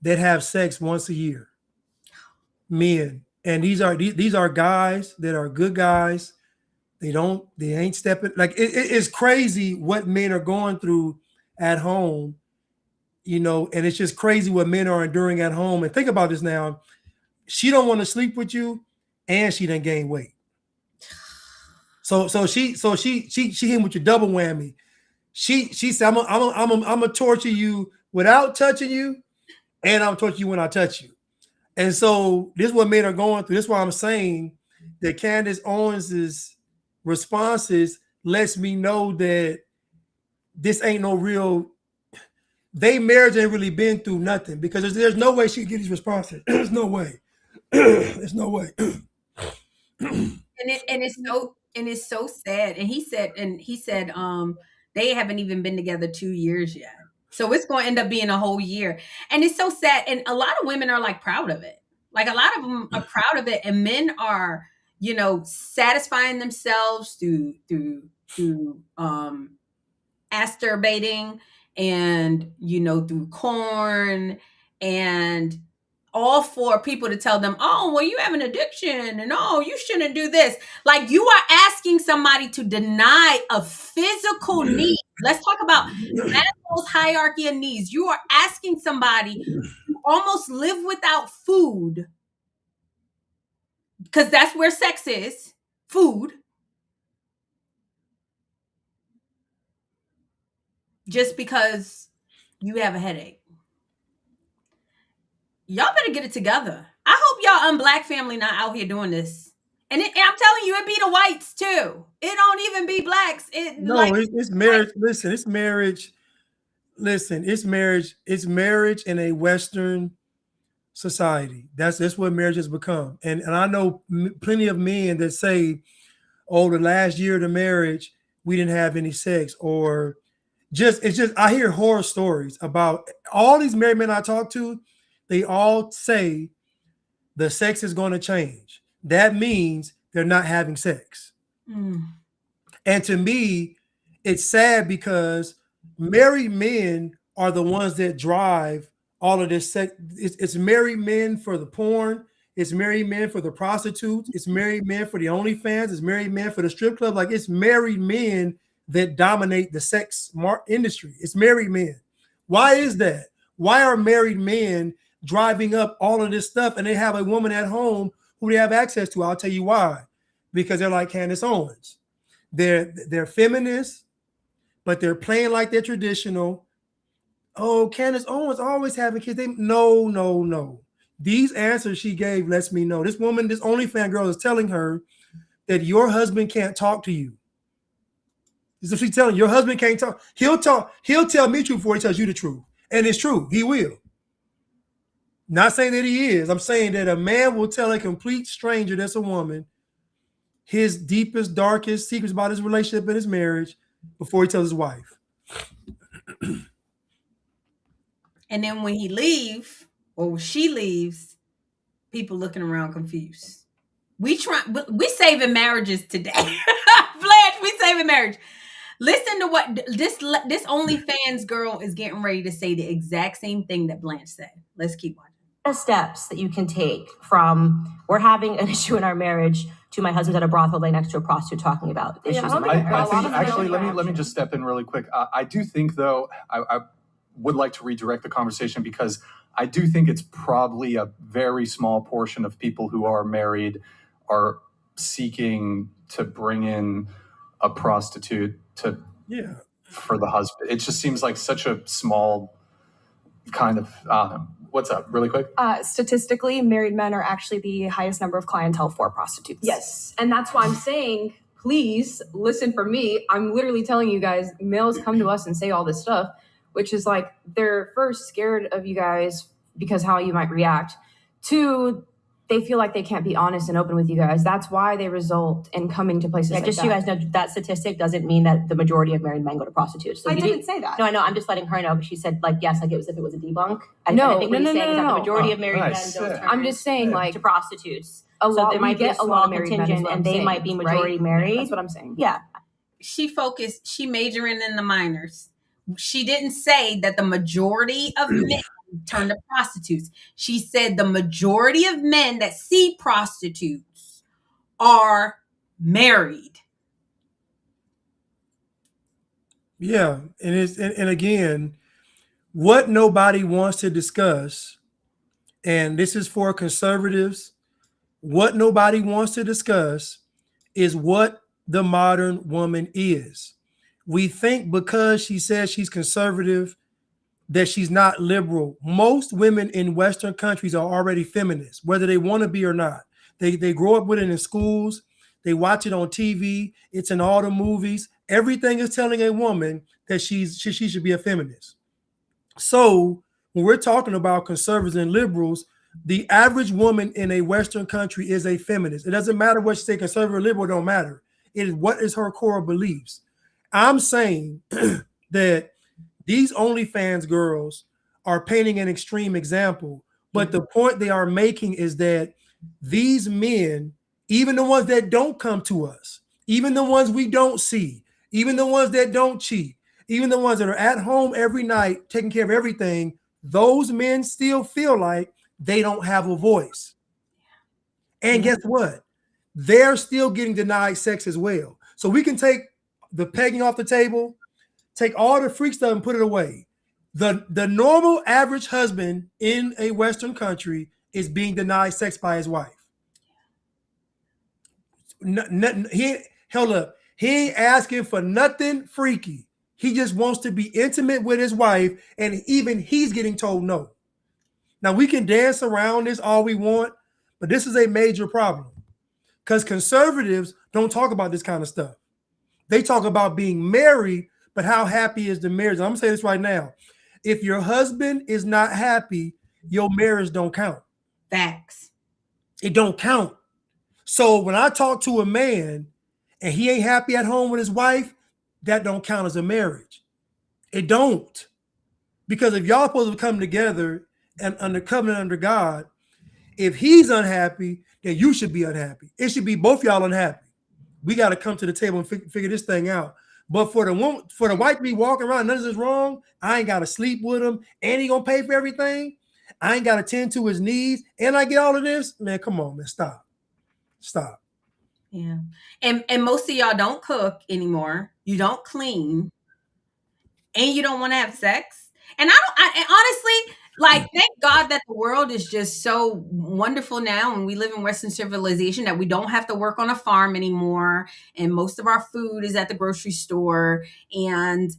that have sex once a year, men, and these are guys that are good guys. They ain't stepping, like it's crazy what men are going through at home, and it's just crazy what men are enduring at home. And think about this now. She don't want to sleep with you, and she done gain weight. So she hit with your double whammy. She said, I'm gonna torture you without touching you, and I'm torture you when I touch you. And so this is what men are going through. This is why I'm saying that Candace Owens's responses lets me know that this ain't no real. They marriage ain't really been through nothing, because there's no way she could get these responses. There's no way. There's no way. And it's so sad. And he said they haven't even been together 2 years yet. So it's going to end up being a whole year. And it's so sad. And a lot of women are like proud of it. Like a lot of them are proud of it. And men are, satisfying themselves through masturbating and, through corn, and all for people to tell them, oh, well, you have an addiction, and oh, you shouldn't do this. Like, you are asking somebody to deny a physical need. Let's talk about Maslow's hierarchy of needs. You are asking somebody to almost live without food, because that's where sex is, food, just because you have a headache. Y'all better get it together. I hope y'all Unblack family not out here doing this. And I'm telling you, it be the whites too. It don't even be blacks. It's marriage. Listen, it's marriage. Listen, it's marriage. It's marriage in a Western society. That's what marriage has become. And I know plenty of men that say, oh, the last year of the marriage, we didn't have any sex, or I hear horror stories about all these married men I talk to. They all say the sex is going to change. That means they're not having sex. And to me, it's sad, because married men are the ones that drive all of this sex. It's married men for the porn. It's married men for the prostitutes. It's married men for the OnlyFans. It's married men for the strip club. Like, it's married men that dominate the sex industry. It's married men. Why is that? Why are married men driving up all of this stuff, and they have a woman at home who they have access to? I'll tell you why. Because they're like Candace Owens. They're feminists, but they're playing like they're traditional. Oh, Candace Owens always having kids. No. These answers she gave lets me know this woman, this OnlyFans girl, is telling her that your husband can't talk to you. This is what she's telling you. Your husband can't talk. He'll tell me truth before he tells you the truth. And it's true. He will. Not saying that he is. I'm saying that a man will tell a complete stranger that's a woman his deepest, darkest secrets about his relationship and his marriage before he tells his wife. And then when he leaves, or she leaves, people looking around confused. We saving marriages today. Blanche, we saving marriage. Listen to what this OnlyFans girl is getting ready to say, the exact same thing that Blanche said. Let's keep watching. Steps that you can take from we're having an issue in our marriage to my husband's at a brothel right next to a prostitute talking about issues. I think actually, let me just step in really quick. I do think, though, I would like to redirect the conversation, because I do think it's probably a very small portion of people who are married are seeking to bring in a prostitute for the husband. It just seems like such a small kind of what's up, really quick? Statistically, married men are actually the highest number of clientele for prostitutes. Yes. And that's why I'm saying, please listen for me. I'm literally telling you guys, males come to us and say all this stuff, which is like, they're first scared of you guys because how you might react. Two, they feel like they can't be honest and open with you guys. That's why they result in coming to places like just that. so you guys know, that statistic doesn't mean that the majority of married men go to prostitutes. So I didn't say that. No, I know. I'm just letting her know. But she said, like, yes, like it was if it was a debunk. I think what no, he's saying is that the majority of married men Nice. don't turn I'm just saying, like, to prostitutes. a So lot, there might be a small married men, is contingent, what I'm and they saying, might be majority right? married. That's what I'm saying. Yeah. She majoring in the minors. She didn't say that the majority of men turn to prostitutes. She said the majority of men that see prostitutes are married. Yeah, and again, what nobody wants to discuss, and this is for conservatives, what nobody wants to discuss is what the modern woman is. We think because she says she's conservative that she's not liberal. Most women in Western countries are already feminists, whether they want to be or not. They grow up with it in schools. They watch it on TV. It's in all the movies. Everything is telling a woman that she should be a feminist. So when we're talking about conservatives and liberals, the average woman in a Western country is a feminist. It doesn't matter what she say, conservative or liberal, don't matter. It is what is her core beliefs. I'm saying that these OnlyFans girls are painting an extreme example, but the point they are making is that these men, even the ones that don't come to us, even the ones we don't see, even the ones that don't cheat, even the ones that are at home every night taking care of everything, those men still feel like they don't have a voice. And guess what? They're still getting denied sex as well. So we can take the pegging off the table, take all the freak stuff and put it away. The normal average husband in a Western country is being denied sex by his wife. Hold up. He ain't asking for nothing freaky. He just wants to be intimate with his wife, and even he's getting told no. Now, we can dance around this all we want, but this is a major problem because conservatives don't talk about this kind of stuff. They talk about being married, but how happy is the marriage? I'm going to say this right now. If your husband is not happy, your marriage don't count. Facts. It don't count. So when I talk to a man and he ain't happy at home with his wife, that don't count as a marriage. It don't. Because if y'all supposed to come together and under covenant under God, if he's unhappy, then you should be unhappy. It should be both y'all unhappy. We got to come to the table and figure this thing out. But for the woman, for the wife to be walking around, none of this is wrong. I ain't got to sleep with him, and he gonna pay for everything. I ain't got to tend to his needs, and I get all of this. Man, come on, man, stop. Yeah, and most of y'all don't cook anymore. You don't clean, and you don't want to have sex. And I honestly, like, thank God that the world is just so wonderful now, and we live in Western civilization that we don't have to work on a farm anymore, and most of our food is at the grocery store, and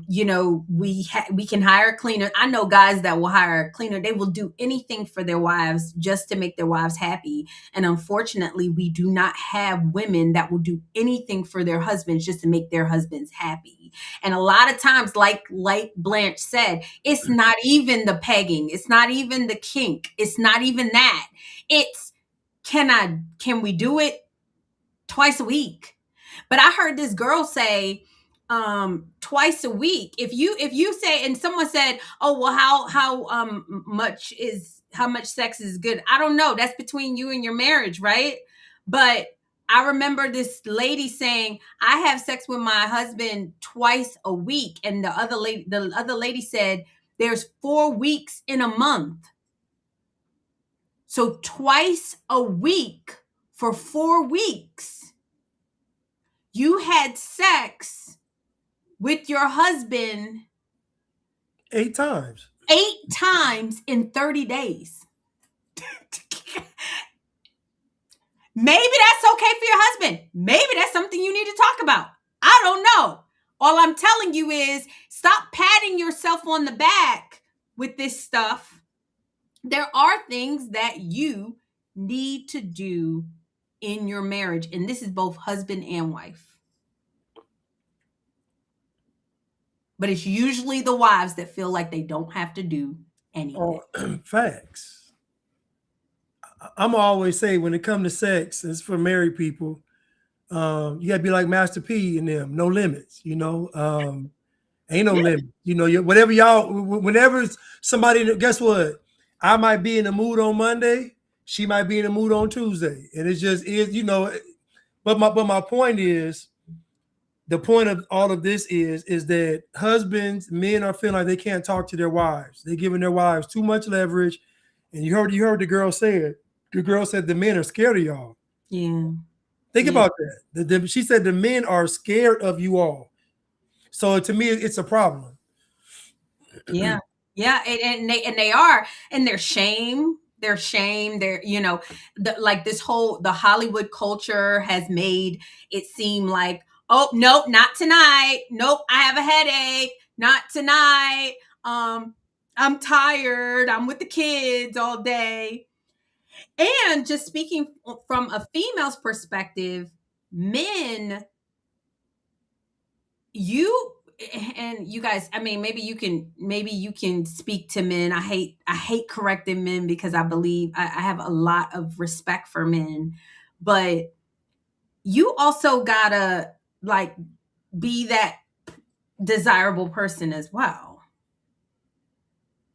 you know, we can hire a cleaner. I know guys that will hire a cleaner. They will do anything for their wives just to make their wives happy. And unfortunately, we do not have women that will do anything for their husbands just to make their husbands happy. And a lot of times, like Blanche said, it's not even the pegging. It's not even the kink. It's not even that. It's, can we do it twice a week? But I heard this girl say, twice a week. If you say, and someone said, oh, well, how much is sex is good. I don't know. That's between you and your marriage, right? But I remember this lady saying, I have sex with my husband twice a week. And the other lady said, there's 4 weeks in a month. So twice a week for 4 weeks, you had sex with your husband 8 times. 8 times in 30 days. Maybe that's okay for your husband. Maybe that's something you need to talk about. I don't know. All I'm telling you is stop patting yourself on the back with this stuff. There are things that you need to do in your marriage, and this is both husband and wife. But it's usually the wives that feel like they don't have to do anything. Facts. I'm always say when it comes to sex, it's for married people. You gotta be like Master P and them, no limits. You know, ain't no limit. You know, whatever y'all. Whenever somebody, guess what? I might be in the mood on Monday. She might be in the mood on Tuesday, and it just is. You know, but my point is, the point of all of this is that husbands, men are feeling like they can't talk to their wives. They're giving their wives too much leverage, and you heard the girl say it. The girl said the men are scared of y'all. Yeah. Think about that. She said the men are scared of you all. So to me, it's a problem. Yeah. Yeah. And they are, and their shame, they're, you know, like the Hollywood culture has made it seem like, oh, nope, not tonight. Nope, I have a headache. Not tonight. I'm tired. I'm with the kids all day. And just speaking from a female's perspective, men, you guys, I mean, maybe you can speak to men. I hate correcting men because I believe I have a lot of respect for men, but you also gotta like be that desirable person as well.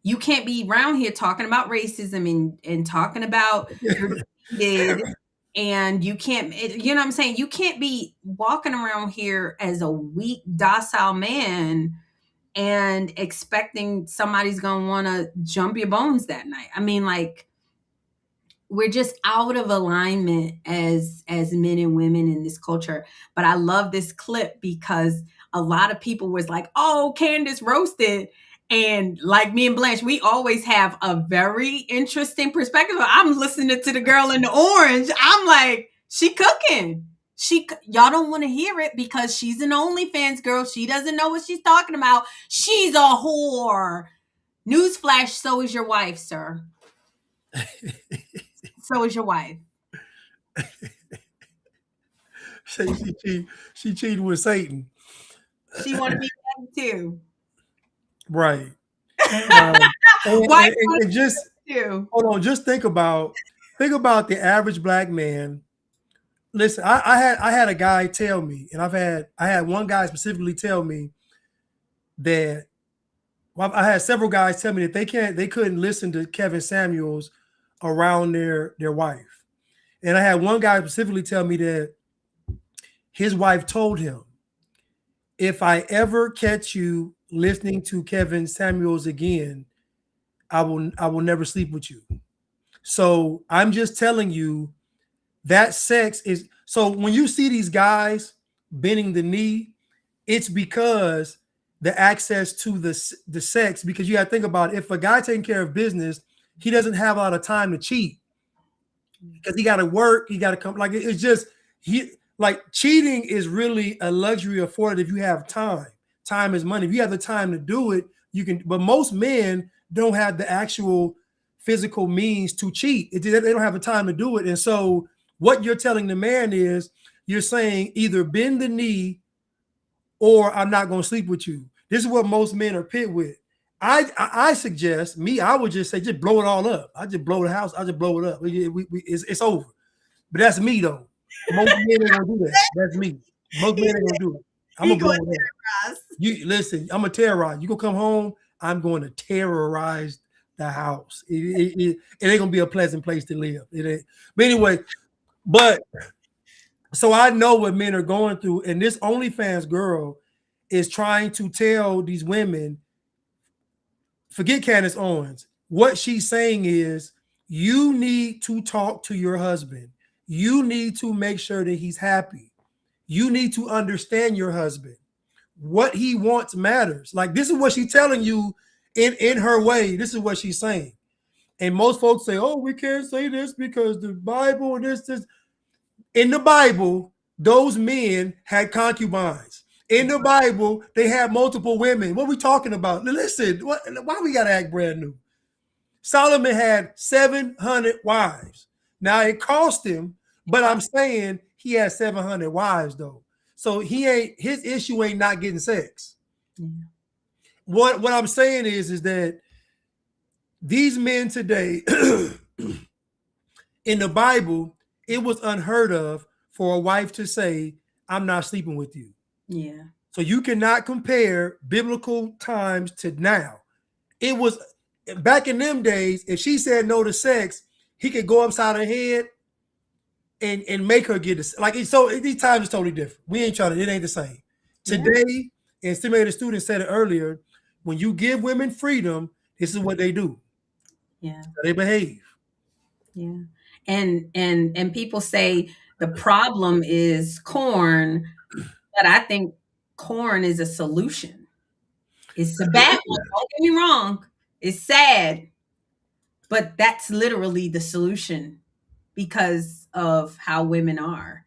You can't be around here talking about racism and talking about your kid, and you can't, you know what I'm saying? You can't be walking around here as a weak, docile man and expecting somebody's gonna want to jump your bones that night. I mean, like, we're just out of alignment as men and women in this culture. But I love this clip because a lot of people was like, oh, Candace roasted. And like me and Blanche, we always have a very interesting perspective. I'm listening to the girl in the orange. I'm like, she cooking. Y'all don't want to hear it because she's an OnlyFans girl. She doesn't know what she's talking about. She's a whore. Newsflash, so is your wife, sir. So is your wife. She cheated with Satan. She want to be married too. Right. Why? And just hold on. Just think about the average black man. Listen, I had a guy tell me, and I had one guy specifically tell me that. Well, I had several guys tell me that they couldn't listen to Kevin Samuels around their wife, and I had one guy specifically tell me that his wife told him, if I ever catch you listening to Kevin Samuels again, I will never sleep with you. So I'm just telling you that sex is, so when you see these guys bending the knee, it's because the access to the sex, because you got to think about it, if a guy taking care of business, he doesn't have a lot of time to cheat because he got to work, he got to come, like it's just like cheating is really a luxury afforded if you have time. Time is money. If you have the time to do it, you can. But most men don't have the actual physical means to cheat. They don't have the time to do it. And so what you're telling the man is, you're saying either bend the knee or I'm not going to sleep with you. This is what most men are pit with. I suggest, I would just say, just blow it all up. I just blow the house. I just blow it up. It's over. But that's me though. Most men ain't gonna do that. That's me. Most men ain't gonna do it. I'm gonna blow it up. You listen, I'm gonna terrorize. You gonna come home, I'm going to terrorize the house. It ain't gonna be a pleasant place to live. It ain't. But anyway, so I know what men are going through, and this OnlyFans girl is trying to tell these women, forget Candace Owens. What she's saying is, you need to talk to your husband. You need to make sure that he's happy. You need to understand your husband. What he wants matters. Like, this is what she's telling you in her way. This is what she's saying. And most folks say, oh, we can't say this because the Bible and this. In the Bible, those men had concubines. In the Bible, they had multiple women. What are we talking about? Listen, why we got to act brand new? Solomon had 700 wives. Now, it cost him, but I'm saying he had 700 wives, though. So his issue ain't not getting sex. Mm-hmm. What I'm saying is that these men today, in the Bible, it was unheard of for a wife to say, I'm not sleeping with you. Yeah. So you cannot compare biblical times to now. It was back in them days, if she said no to sex, he could go upside her head and make her get it. Like, so these times is totally different. We ain't trying to, it ain't the same. Yeah. Today, and Stimulated Student said it earlier, when you give women freedom, this is what they do. Yeah. They behave. Yeah. And people say the problem is corn, but I think corn is a solution. It's a bad one. Don't get me wrong. It's sad, but that's literally the solution because of how women are.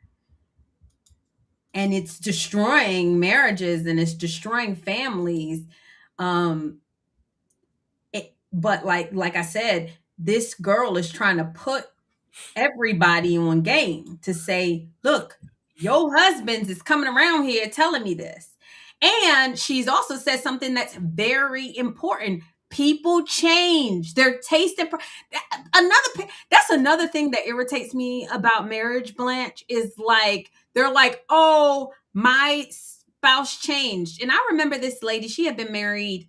And it's destroying marriages and it's destroying families. But like I said, this girl is trying to put everybody on game to say, look, your husband's is coming around here telling me this. And she's also said something that's very important. People change their taste and that's another thing that irritates me about marriage, Blanche, is like they're like, oh, my spouse changed. And I remember this lady, she had been married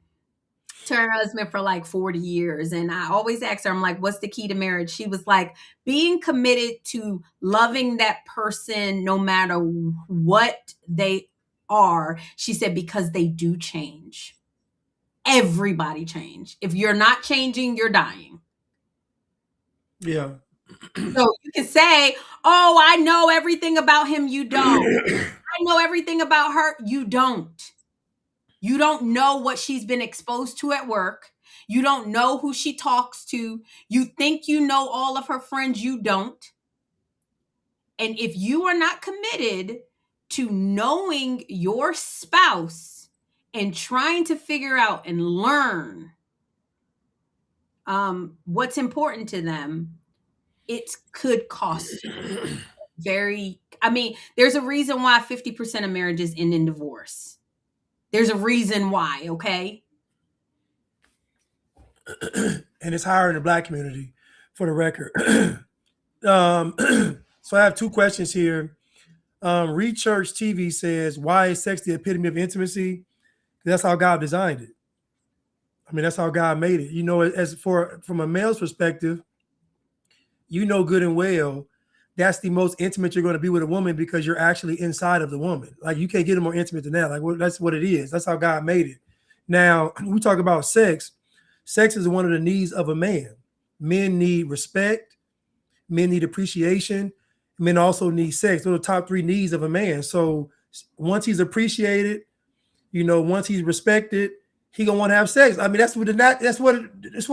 to her husband for like 40 years. And I always ask her, I'm like, what's the key to marriage? She was like, being committed to loving that person no matter what they are. She said, because they do change. Everybody change. If you're not changing, you're dying. Yeah. So you can say, oh, I know everything about him. You don't. I know everything about her. You don't. You don't know what she's been exposed to at work. You don't know who she talks to. You think you know all of her friends. You don't. And if you are not committed to knowing your spouse and trying to figure out and learn what's important to them, it could cost you. There's a reason why 50% of marriages end in divorce. There's a reason why, okay? And it's higher in the Black community, for the record. So I have two questions here. Reed Church TV says, why is sex the epitome of intimacy? That's how God designed it. I mean, that's how God made it. You know, from a male's perspective, you know good and well that's the most intimate you're going to be with a woman because you're actually inside of the woman. Like, you can't get more intimate than that. Like, well, that's what it is. That's how God made it. Now, we talk about sex. Sex is one of the needs of a man. Men need respect. Men need appreciation. Men also need sex. Those are the top three needs of a man. So once he's appreciated, you know, once he's respected, he gonna want to have sex. I mean, that's what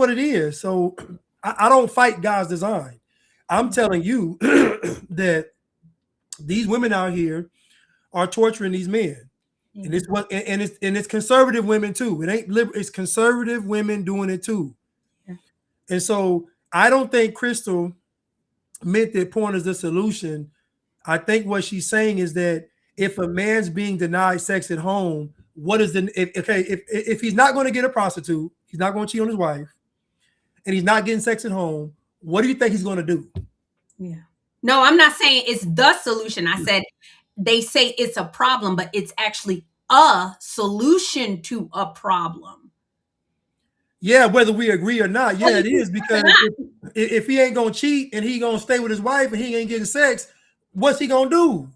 it is. So I don't fight God's design. I'm telling you that these women out here are torturing these men. And it's conservative women too. It ain't liberal, it's conservative women doing it too. Yeah. And so I don't think Crystal meant that porn is the solution. I think what she's saying is that if a man's being denied sex at home, what is if he's not going to get a prostitute, he's not going to cheat on his wife, and he's not getting sex at home, what do you think he's going to do? Yeah. No, I'm not saying it's the solution. I said they say it's a problem, but it's actually a solution to a problem. Yeah, whether we agree or not. Yeah, it is, Or because not. if he ain't gonna cheat and he gonna stay with his wife and he ain't getting sex, what's he gonna do?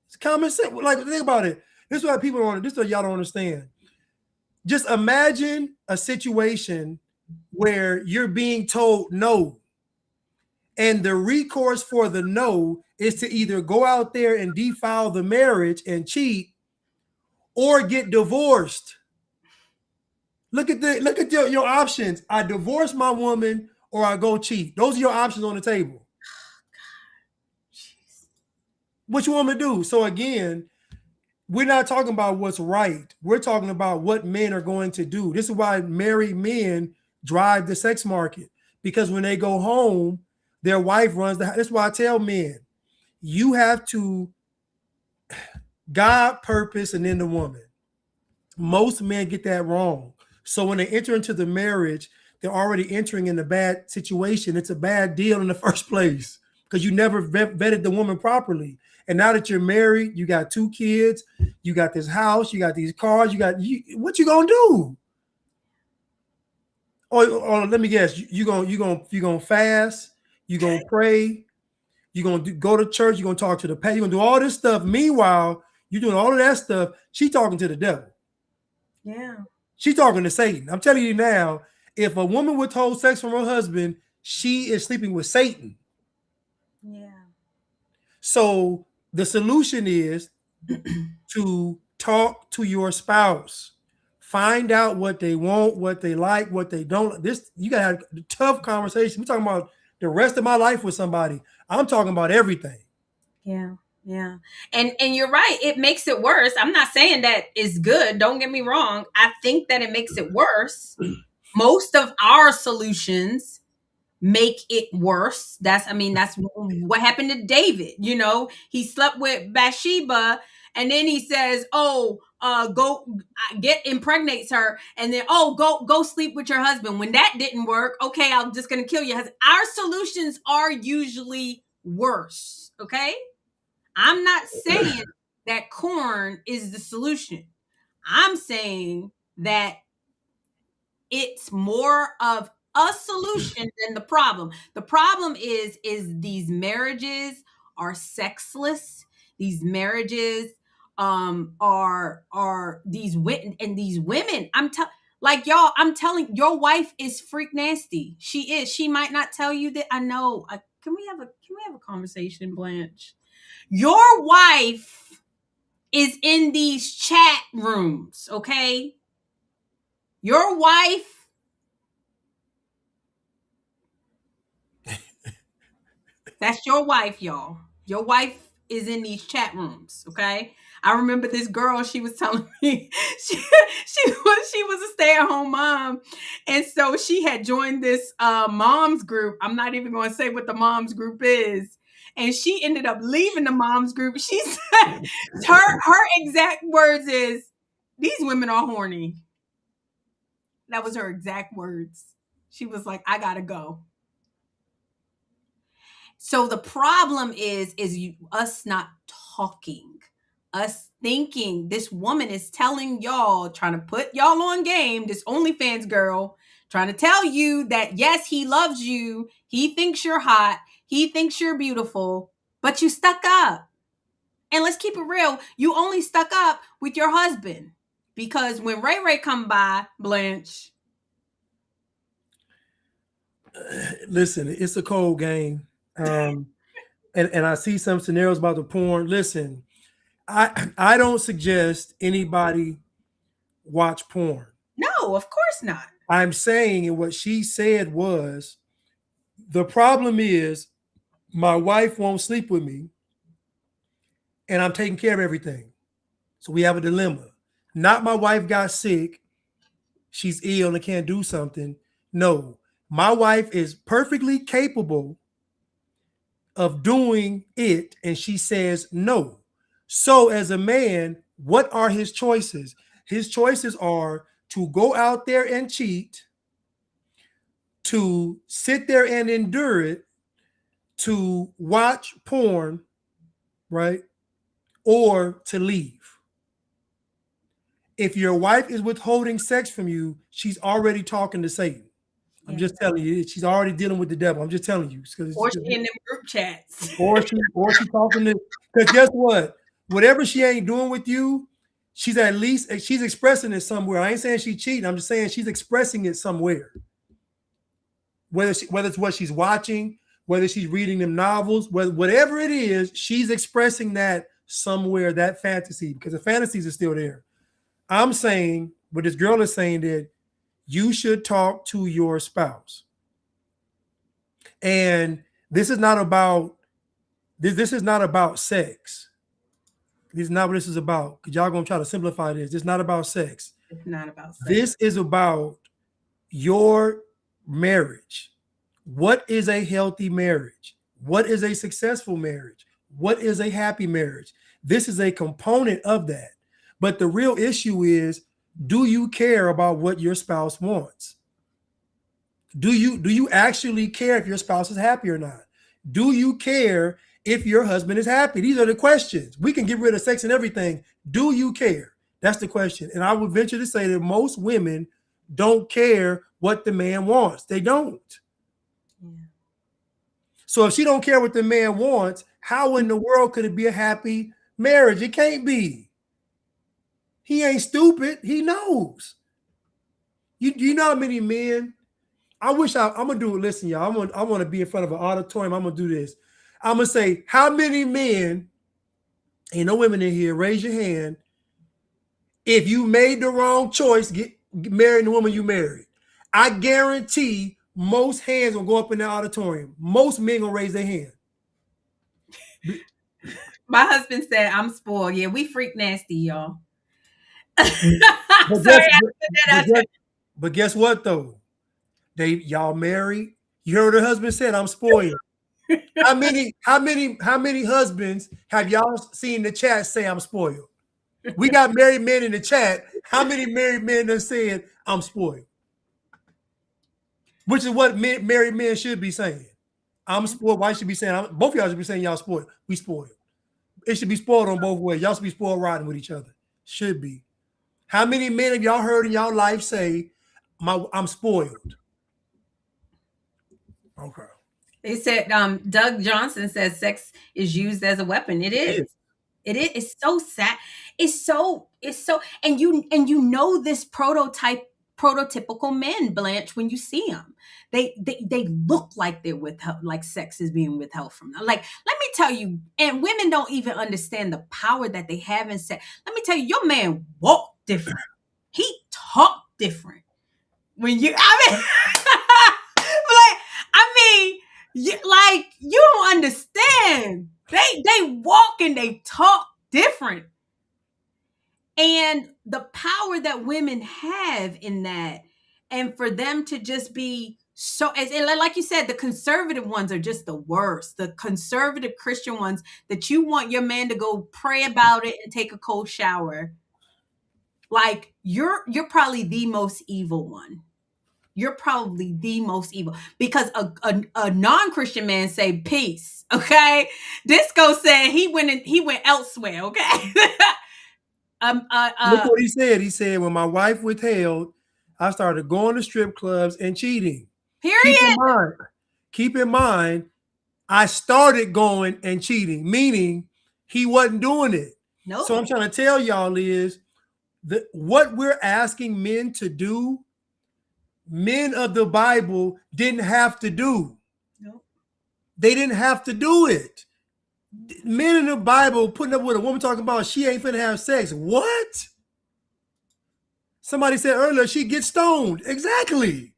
It's common sense. Like, think about it. This is what people don't. This is what y'all don't understand. Just imagine a situation where you're being told no, and the recourse for the no is to either go out there and defile the marriage and cheat, or get divorced. Look at your options. I divorce my woman or I go cheat. Those are your options on the table. What you want me to do? So again, we're not talking about what's right. We're talking about what men are going to do. This is why married men drive the sex market, because when they go home, their wife runs the house. That's why I tell men, you have to God, purpose, and then the woman. Most men get that wrong. So when they enter into the marriage, they're already entering in a bad situation. It's a bad deal in the first place because you never vetted the woman properly. And now that you're married, you got 2 kids, you got this house, you got these cars, what you gonna do? Or let me guess, you gonna fast, you gonna pray, you're gonna go to church, you're gonna talk to the pastor, you're gonna do all this stuff. Meanwhile, you're doing all of that stuff. She talking to the devil. Yeah. She's talking to Satan. I'm telling you now, if a woman withholds sex from her husband, she is sleeping with Satan. Yeah. So the solution is to talk to your spouse. Find out what they want, what they like, what they don't. This, you gotta have a tough conversation. We're talking about the rest of my life with somebody. I'm talking about everything. Yeah. Yeah. And you're right. It makes it worse. I'm not saying that is good. Don't get me wrong. I think that it makes it worse. Most of our solutions make it worse. That's what happened to David. You know, he slept with Bathsheba and then he says, "Oh, go impregnates her, and then go sleep with your husband." When that didn't work, okay, I'm just gonna kill your husband. Our solutions are usually worse. Okay. I'm not saying that corn is the solution. I'm saying that it's more of a solution than the problem. The problem is these marriages are sexless. These marriages are these women. Like y'all, I'm telling, your wife is freak nasty. She is. She might not tell you that. I know. Can we have a conversation, Blanche? Your wife is in these chat rooms, okay? Your wife, that's your wife, y'all. Your wife is in these chat rooms, okay? I remember this girl, she was telling me she was a stay-at-home mom. And so she had joined this moms group. I'm not even going to say what the moms group is. And she ended up leaving the moms group. She said her exact words is, "These women are horny." That was her exact words. She was like, "I gotta go." So the problem is us not talking, us thinking. This woman is telling y'all, trying to put y'all on game. This OnlyFans girl trying to tell you that yes, he loves you. He thinks you're hot. He thinks you're beautiful, but you stuck up. And let's keep it real. You only stuck up with your husband because when Ray Ray come by, Blanche. Listen, it's a cold game. And I see some scenarios about the porn. Listen, I don't suggest anybody watch porn. No, of course not. I'm saying, and what she said was, the problem is my wife won't sleep with me and I'm taking care of everything. So we have a dilemma. Not my wife got sick, she's ill and can't do something. No, my wife is perfectly capable of doing it and she says no. So as a man, what are his choices? His choices are to go out there and cheat, to sit there and endure it, to watch porn, right? Or to leave. if your wife is withholding sex from you, she's already talking to Satan. I'm just telling you, she's already dealing with the devil. I'm just telling you. Or she in them group chats. Or she talking to, because guess what? Whatever she ain't doing with you, she's expressing it somewhere. I ain't saying she's cheating. I'm just saying she's expressing it somewhere. Whether it's what she's watching, whether she's reading them novels, whatever it is, she's expressing that somewhere, that fantasy, because the fantasies are still there. I'm saying, but this girl is saying that you should talk to your spouse. And this is not about this is not about sex. This is not what this is about. Because y'all gonna try to simplify this. It's not about sex. It's not about sex. This is about your marriage. What is a healthy marriage? What is a successful marriage? What is a happy marriage? This is a component of that. But the real issue is, do you care about what your spouse wants? Do you actually care if your spouse is happy or not? Do you care if your husband is happy? These are the questions. We can get rid of sex and everything. Do you care? That's the question. And I would venture to say that most women don't care what the man wants. They don't. Yeah. So if she don't care what the man wants, how in the world could it be a happy marriage? It can't be. He ain't stupid. He knows. You know how many men? I'm gonna do it. Listen, y'all. I want to be in front of an auditorium. I'm gonna do this. I'm gonna say, how many men? Ain't no women in here. Raise your hand. If you made the wrong choice, get married the woman you married. I guarantee most hands will go up in the auditorium. Most men gonna raise their hand. My husband said, "I'm spoiled." Yeah, we freak nasty, y'all. But guess what though? Y'all married. You heard her husband said, "I'm spoiled." How many husbands have y'all seen the chat say I'm spoiled? We got married men in the chat. How many married men have said I'm spoiled? Which is what married men should be saying. I'm spoiled. Why should be saying both of y'all should be saying y'all spoiled? We spoiled. It should be spoiled on both ways. Y'all should be spoiled riding with each other. Should be. How many men have y'all heard in y'all life say, I'm spoiled? Okay. They said, Doug Johnson says sex is used as a weapon. It is. It is. It's so sad. It's so, and you know this prototypical men, Blanche, when you see them. They look like they're withheld, like sex is being withheld from them. Like, let me tell you, and women don't even understand the power that they have in sex. Let me tell you, your man walked different. He talked different. When you, you don't understand. They walk and they talk different. And the power that women have in that, and for them to just be so, and like you said, the conservative ones are just the worst. The conservative Christian ones that you want your man to go pray about it and take a cold shower. Like you're probably the most evil one. You're probably the most evil, because a non-Christian man say peace. Okay, Disco said he went elsewhere. Okay. Look what he said. He said, when my wife withheld, I started going to strip clubs and cheating. Period. Keep in mind, I started going and cheating, meaning he wasn't doing it. Nope. So I'm trying to tell y'all is that what we're asking men to do, men of the Bible didn't have to do. Nope. They didn't have to do it. Men in the Bible putting up with a woman talking about she ain't finna have sex. What? Somebody said earlier she gets stoned. Exactly.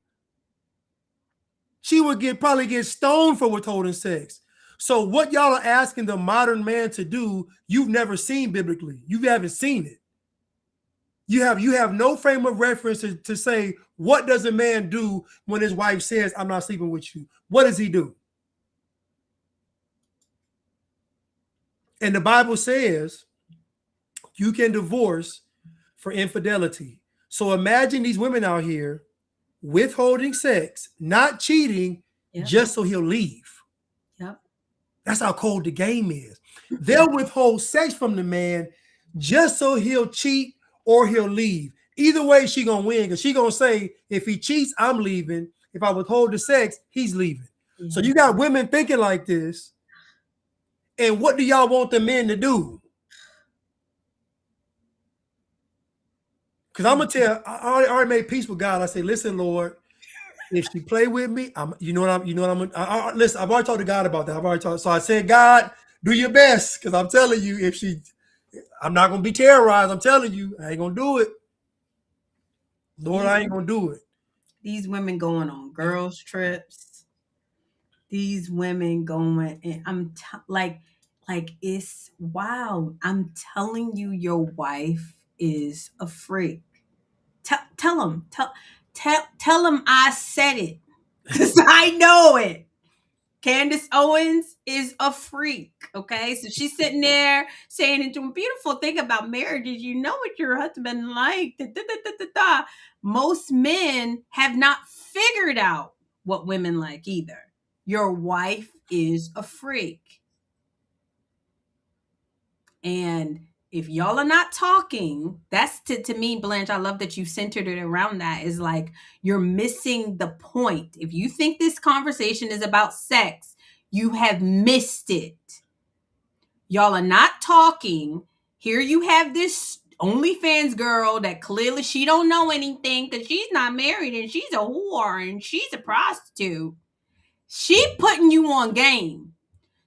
She would probably get stoned for withholding sex. So what y'all are asking the modern man to do, you've never seen biblically. You haven't seen it. You have no frame of reference to say, what does a man do when his wife says, I'm not sleeping with you? What does he do? And the Bible says you can divorce for infidelity. So imagine these women out here withholding sex, not cheating, just so he'll leave. Yep. That's how cold the game is. They'll withhold sex from the man just so he'll cheat or he'll leave. Either way, she gonna win because she gonna say, if he cheats, I'm leaving. If I withhold the sex, he's leaving. Yeah. So you got women thinking like this. And what do y'all want the men to do? Because I'm gonna tell, I already made peace with God. I say, listen, Lord, if she play with me, listen, I've already talked to God about that. So I said, God, do your best. Because I'm telling you, I'm not gonna be terrorized. I'm telling you, I ain't gonna do it. Lord, I ain't gonna do it. These women going on girls' trips. These women going, and like it's wow. I'm telling you, your wife is a freak. Tell him I said it because I know it. Candace Owens is a freak. Okay, so she's sitting there saying into a beautiful thing about marriages. You know what your husband like. Da, da, da, da, da, da. Most men have not figured out what women like either. Your wife is a freak. And if y'all are not talking, that's to me, Blanche, I love that you centered it around that, is like you're missing the point. If you think this conversation is about sex, you have missed it. Y'all are not talking. Here you have this OnlyFans girl that clearly she don't know anything because she's not married and she's a whore and she's a prostitute. She putting you on game.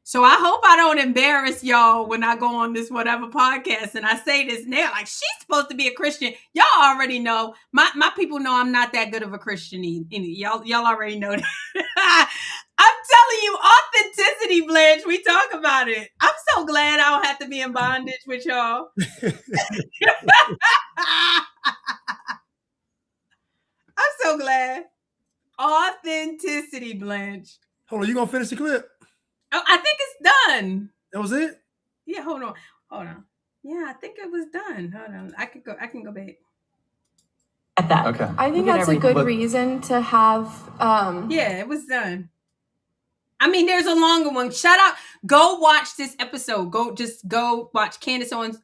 So I hope I don't embarrass y'all when I go on this whatever podcast and I say this now. Like, she's supposed to be a Christian. Y'all already know. My people know I'm not that good of a Christian. Y'all already know that. I'm telling you, authenticity, Blanche. We talk about it. I'm so glad I don't have to be in bondage with y'all. I'm so glad. Authenticity, Blanche. Hold on, you gonna finish the clip? Oh, I think it's done. That was it? Yeah, hold on. Yeah, I think it was done. Hold on. I can go back. At that. Okay. I think that's a good reason to have. Yeah, it was done. I mean, there's a longer one. Shout out. Go watch this episode. Go watch Candace Owens'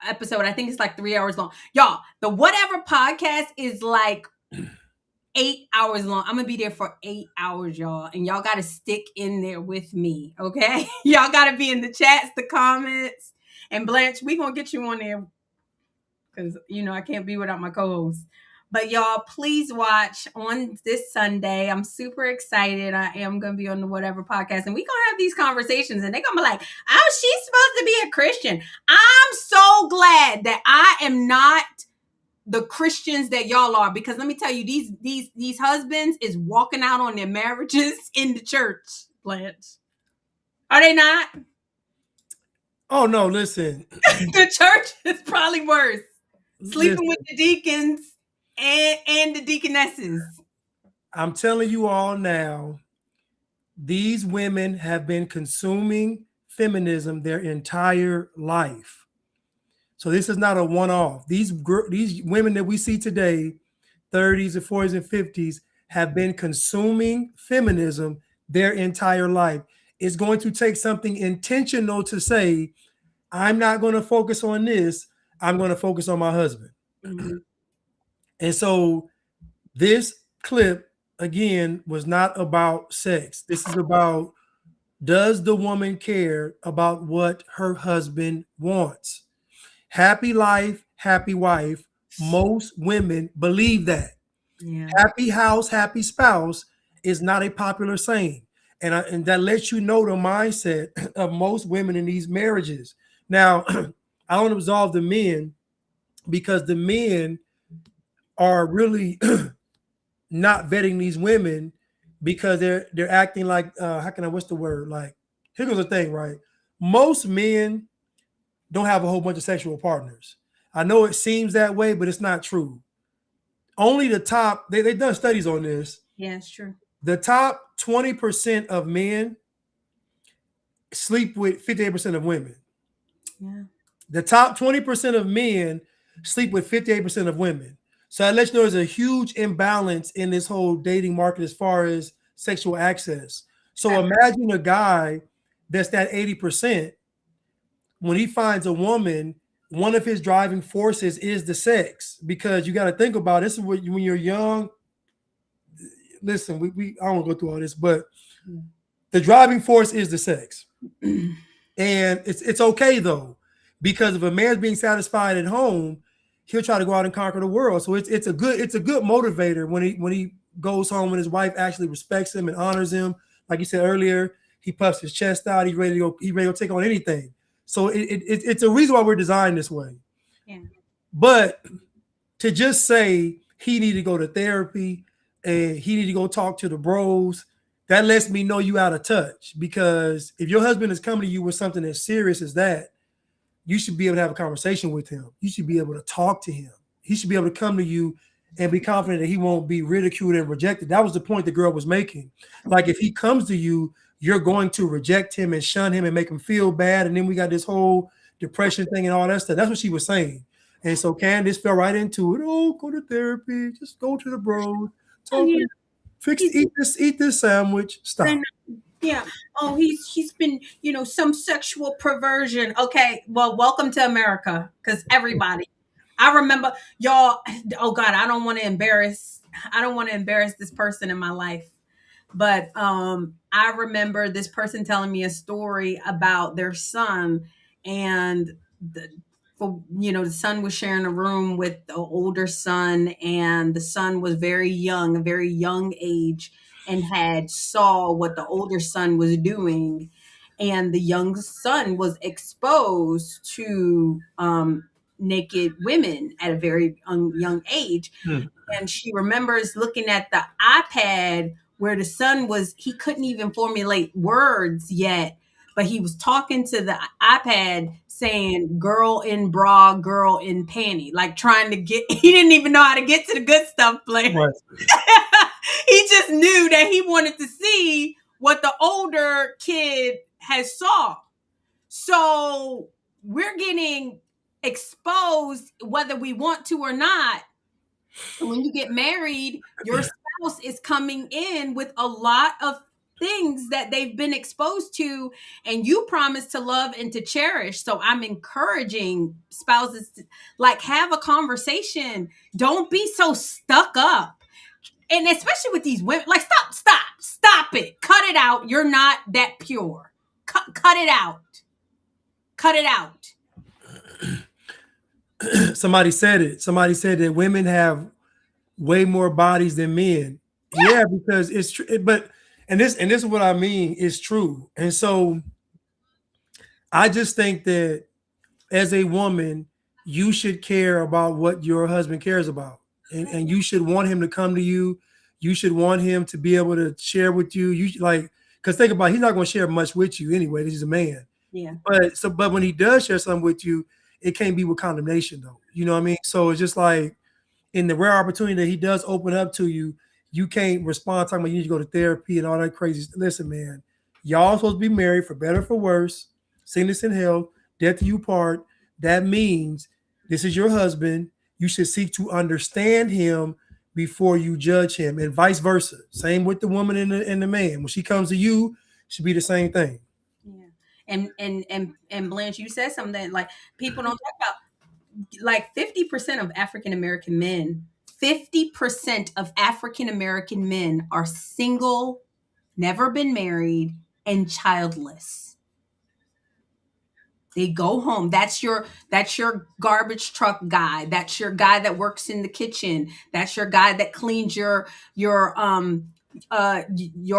episode. I think it's like 3 hours long. Y'all, the Whatever podcast is like 8 hours long. I'm gonna be there for 8 hours, y'all. And y'all gotta stick in there with me, okay? Y'all gotta be in the chats, the comments. And Blanche, we gonna get you on there because I can't be without my co-host. But y'all, please watch on this Sunday. I'm super excited. I am gonna be on the Whatever podcast, and we gonna have these conversations, and they're gonna be like, "Oh, she's supposed to be a Christian." I'm so glad that I am not the Christians that y'all are, because let me tell you, these husbands is walking out on their marriages in the church, Blanche. Are they not? Oh no, listen. The church is probably worse. Sleeping with the deacons and the deaconesses. I'm telling you all now, these women have been consuming feminism their entire life. So this is not a one-off. These women that we see today, 30s and 40s and 50s, have been consuming feminism their entire life. It's going to take something intentional to say, I'm not going to focus on this. I'm going to focus on my husband. Mm-hmm. And so this clip, again, was not about sex. This is about, does the woman care about what her husband wants? Happy life, happy wife. Most women believe that. Yeah. Happy house, happy spouse is not a popular saying. And that lets you know the mindset of most women in these marriages. Now, I don't absolve the men, because the men are really not vetting these women, because they're acting like, what's the word? Like, here goes the thing, right? Most men don't have a whole bunch of sexual partners. I know it seems that way, but it's not true. Only the top, they've done studies on this. Yeah, it's true. The top 20% of men sleep with 58% of women. Yeah. The top 20% of men sleep with 58% of women. So that lets you know there's a huge imbalance in this whole dating market as far as sexual access. So imagine a guy that's that 80%. When he finds a woman one of his driving forces is the sex, because you got to think about this is when you're young. Listen, we I don't go through all this, but the driving force is the sex. And it's okay though, because if a man's being satisfied at home, he'll try to go out and conquer the world. So it's a good motivator when he goes home, when his wife actually respects him and honors him. Like you said earlier, he puffs his chest out. He's ready to take on anything. So it's a reason why we're designed this way. Yeah. But to just say he need to go to therapy and he need to go talk to the bros, that lets me know you out of touch. Because if your husband is coming to you with something as serious as that, you should be able to have a conversation with him. You should be able to talk to him. He should be able to come to you and be confident that he won't be ridiculed and rejected. That was the point the girl was making. Like, if he comes to you, you're going to reject him and shun him and make him feel bad. And then we got this whole depression thing and all that stuff. That's what she was saying. And so Candace fell right into it. Oh, go to therapy. Just go to the bros. Talk to eat this sandwich. Stop. Yeah. Oh, he's been, some sexual perversion. Okay. Well, welcome to America, because everybody. I remember, y'all. Oh God, I don't want to embarrass this person in my life. But I remember this person telling me a story about their son, and the son was sharing a room with the older son, and the son was very young, a very young age, and had saw what the older son was doing, and the young son was exposed to naked women at a very young age. And she remembers looking at the iPad where the son he couldn't even formulate words yet, but he was talking to the iPad saying girl in bra, girl in panty, like trying to he didn't even know how to get to the good stuff, Blair. Right. He just knew that he wanted to see what the older kid has saw. So we're getting exposed whether we want to or not. When you get married, your spouse is coming in with a lot of things that they've been exposed to, and you promise to love and to cherish. So I'm encouraging spouses to have a conversation. Don't be so stuck up. And especially with these women, stop it. Cut it out. You're not that pure. Cut it out. Cut it out. Somebody said it. Somebody said that women have way more bodies than men. Yeah, because it's true. And this is what I mean. It's true. And so I just think that as a woman, you should care about what your husband cares about, and you should want him to come to you. You should want him to be able to share with you. Because think about it, he's not going to share much with you anyway. He's a man. Yeah. But when he does share something with you, it can't be with condemnation though. You know what I mean? So it's just like, in the rare opportunity that he does open up to you, you can't respond talking about you need to go to therapy and all that crazy. Listen, man, y'all supposed to be married for better, for worse, sickness and health, death do you part. That means this is your husband. You should seek to understand him before you judge him, and vice versa. Same with the woman and the man. When she comes to you, it should be the same thing. Yeah. And Blanche, you said something like people don't talk about. Like 50% of African American men, 50% of African American men are single, never been married, and childless. They go home. That's your garbage truck guy. That's your guy that works in the kitchen. That's your guy that cleans your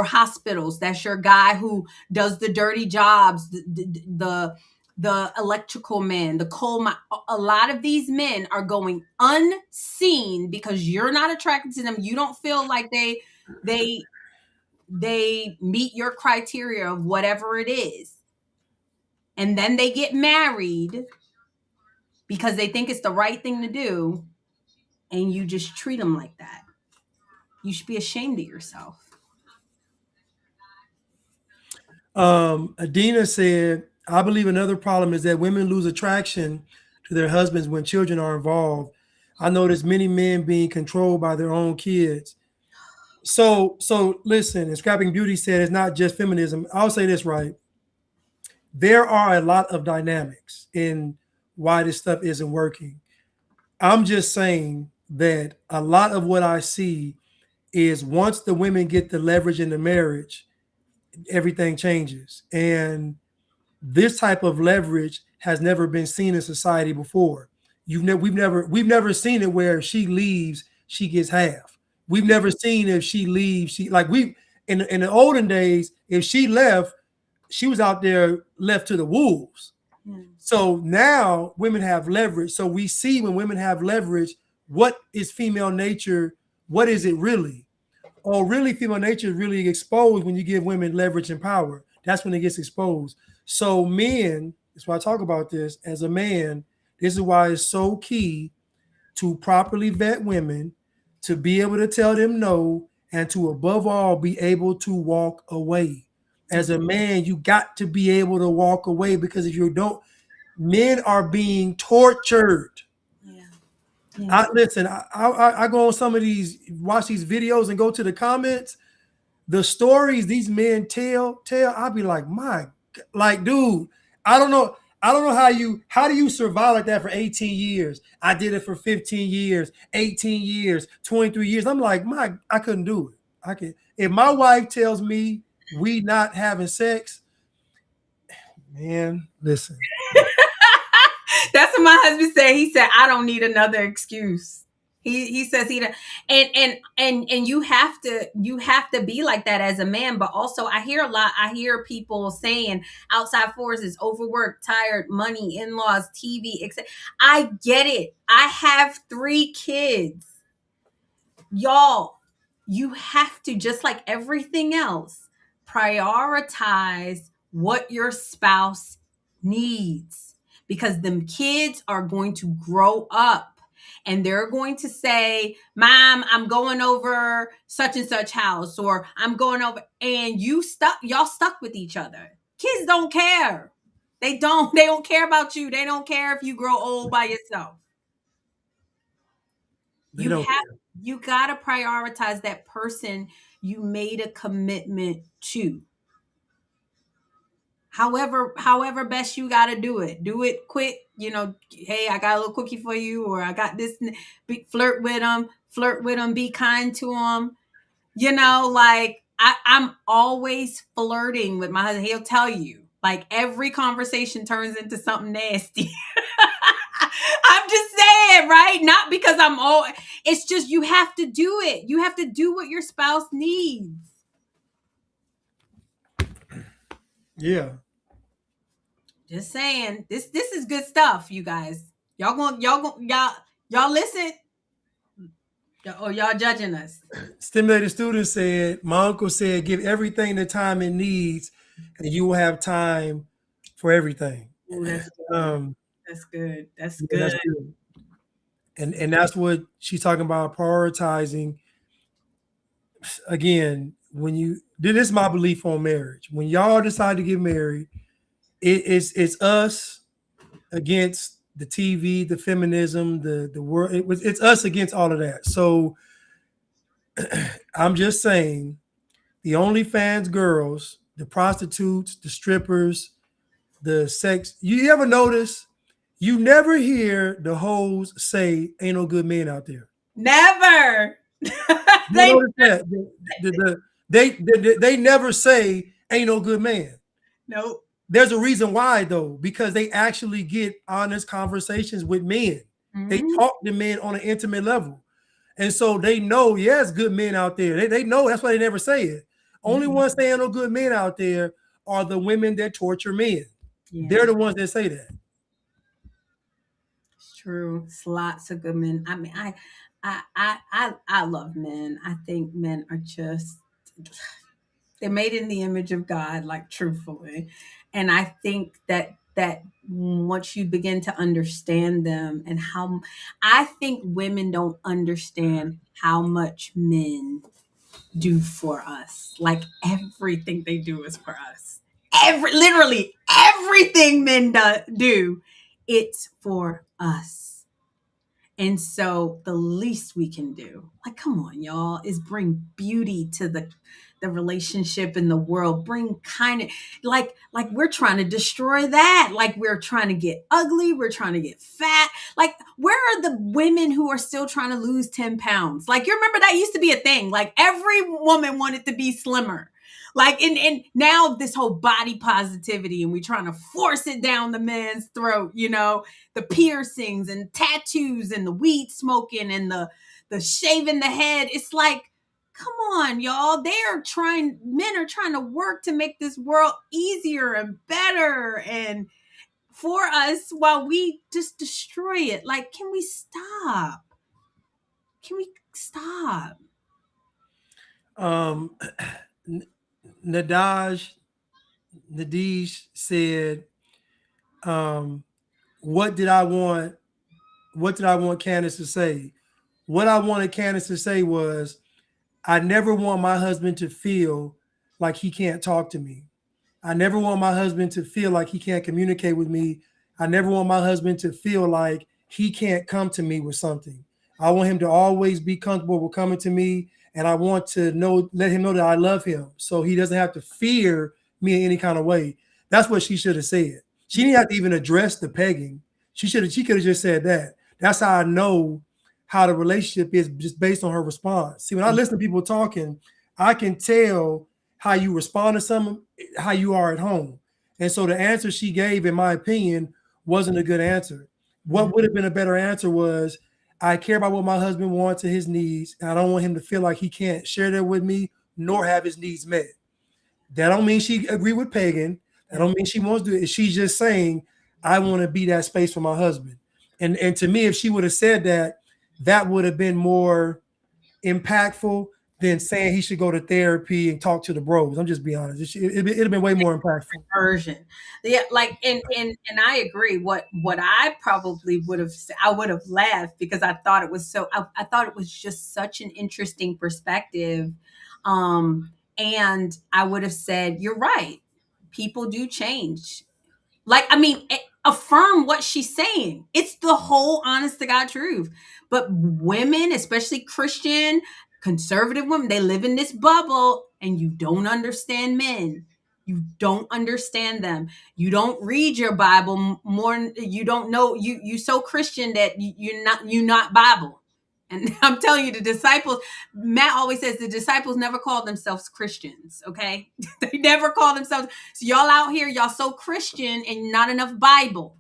hospitals. That's your guy who does the dirty jobs, the electrical man, the coal mine. A lot of these men are going unseen because you're not attracted to them. You don't feel like they meet your criteria of whatever it is. And then they get married because they think it's the right thing to do. And you just treat them like that. You should be ashamed of yourself. Adina said, I believe another problem is that women lose attraction to their husbands when children are involved. I notice many men being controlled by their own kids. So listen, and Scrapping Beauty said it's not just feminism. I'll say this, right? There are a lot of dynamics in why this stuff isn't working. I'm just saying that a lot of what I see is once the women get the leverage in the marriage, everything changes. And this type of leverage has never been seen in society before. We've never seen it where if she leaves, she gets half. We've never seen if she leaves, she like we in the olden days, if she left, she was out there left to the wolves. So now women have leverage. So we see when women have leverage, what is female nature? What is it really? Oh, really, female nature is really exposed when you give women leverage and power. That's when it gets exposed. So men, that's why I talk about this as a man. This is why it's so key to properly vet women, to be able to tell them no, and to above all be able to walk away. As a man, you got to be able to walk away, because if you don't, men are being tortured. Yeah. I go on some of these, watch these videos and go to the comments. The stories these men tell, I'll be like, like, dude, I don't know how do you survive like that for 18 years? I did it for 15 years, 18 years, 23 years. I'm like, I couldn't do it. I can. If my wife tells me we not having sex, man, listen. That's what my husband said. He said, I don't need another excuse. He says he don't, and you have to be like that as a man. But also I hear people saying outside forces, overworked, tired, money, in-laws, TV, etc. I get it. I have 3 kids. Y'all, you have to, just like everything else, prioritize what your spouse needs, because them kids are going to grow up and they're going to say, Mom, I'm going over such and such house, or I'm going over, and y'all stuck with each other. Kids don't care. They don't care about you. They don't care if you grow old by yourself. You gotta prioritize that person you made a commitment to. However best you gotta do it. Do it quick. Hey, I got a little cookie for you, or I got this. Flirt with them. Be kind to them. Like I'm always flirting with my husband. He'll tell you, like, every conversation turns into something nasty. I'm just saying, right? Not because I'm old. It's just you have to do it. You have to do what your spouse needs. Yeah. Just saying. This is good stuff, you guys. Y'all listen. Or y'all judging us. Stimulated Student said, my uncle said, give everything the time it needs, and you will have time for everything. Ooh, that's good. That's good. That's good. That's good. And that's what she's talking about, prioritizing. Again, this is my belief on marriage. When y'all decide to get married, it's us against the TV, the feminism, the world. It's us against all of that. So I'm just saying, the OnlyFans girls, the prostitutes, the strippers, the sex. You ever notice? You never hear the hoes say, "Ain't no good men out there." Never. They never say, "Ain't no good man." Nope. There's a reason why, though, because they actually get honest conversations with men. Mm-hmm. They talk to men on an intimate level. And so they know, yes, good men out there. They know, that's why they never say it. Only ones saying no good men out there are the women that torture men. Yeah. They're the ones that say that. It's true. It's lots of good men. I mean, I love men. I think men are just, they're made in the image of God, like, truthfully. And I think that once you begin to understand them, and I think women don't understand how much men do for us. Like, everything they do is for us. Literally everything men do, it's for us. And so the least we can do, like, come on, y'all, is bring beauty to the the relationship in the world, bring kind of like we're trying to destroy that. Like we're trying to get ugly, we're trying to get fat. Like where are the women who are still trying to lose 10 pounds? Like you remember that used to be a thing. Like every woman wanted to be slimmer. Like and now this whole body positivity, and we're trying to force it down the man's throat, you know, the piercings and tattoos and the weed smoking and the shaving the head. It's like, come on, y'all. Men are trying to work to make this world easier and better and for us while we just destroy it. Like, can we stop? Can we stop? Nadej said, what did I want Candace to say? What I wanted Candace to say was, I never want my husband to feel like he can't talk to me. I never want my husband to feel like he can't communicate with me. I never want my husband to feel like he can't come to me with something. I want him to always be comfortable with coming to me, and I want to let him know that I love him, so he doesn't have to fear me in any kind of way. That's what she should have said. She didn't have to even address the pegging. She could have just said that. That's how I know how the relationship is, just based on her response. See, when I listen to people talking, I can tell how you respond to something, how you are at home. And so the answer she gave, in my opinion, wasn't a good answer. What would have been a better answer was, I care about what my husband wants and his needs, and I don't want him to feel like he can't share that with me, nor have his needs met. That don't mean she agree with Pagan. That don't mean she wants to do it. She's just saying, I want to be that space for my husband. And to me, if she would have said that, that would have been more impactful than saying he should go to therapy and talk to the bros. I'm just being honest. It'd have been way more impactful. Version. Yeah, like and I agree. What I probably would have laughed because I thought it was I thought it was just such an interesting perspective. And I would have said, you're right. People do change. Like, I mean, affirm what she's saying. It's the whole honest to God truth. But women, especially Christian, conservative women, they live in this bubble, and you don't understand men. You don't understand them. You don't read your Bible more. You don't know. You so Christian that you're not Bible. And I'm telling you, the disciples, Matt always says the disciples never called themselves Christians, okay? They never called themselves. So y'all out here, y'all so Christian and not enough Bible.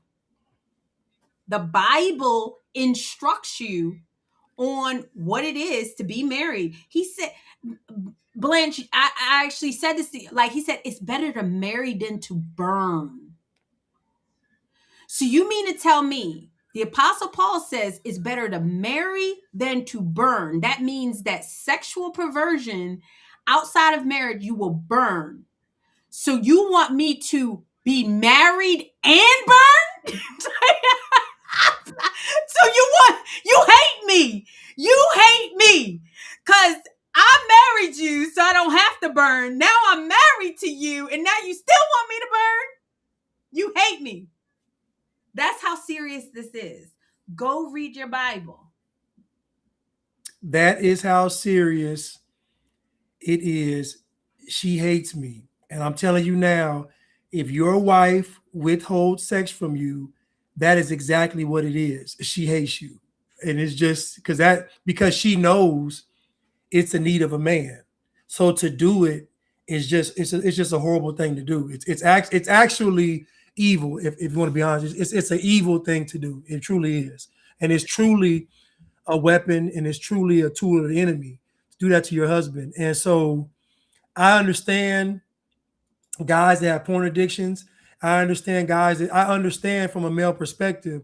The Bible instructs you on what it is to be married. He said, Blanche, I actually said this to you. Like he said, it's better to marry than to burn. So you mean to tell me the Apostle Paul says it's better to marry than to burn? That means that sexual perversion outside of marriage, you will burn. So you want me to be married and burn? So you hate me. You hate me. Because I married you so I don't have to burn. Now I'm married to you and now you still want me to burn? You hate me. That's how serious this is. Go read your Bible. That is how serious it is. She hates me. And I'm telling you now, if your wife withholds sex from you, that is exactly what it is. She hates you. And it's just because she knows it's a need of a man. So to do it is just a horrible thing to do. It's actually evil. If you want to be honest, it's an evil thing to do. It truly is. And it's truly a weapon, and it's truly a tool of the enemy to do that to your husband. And so I understand guys that have porn addictions. I understand from a male perspective,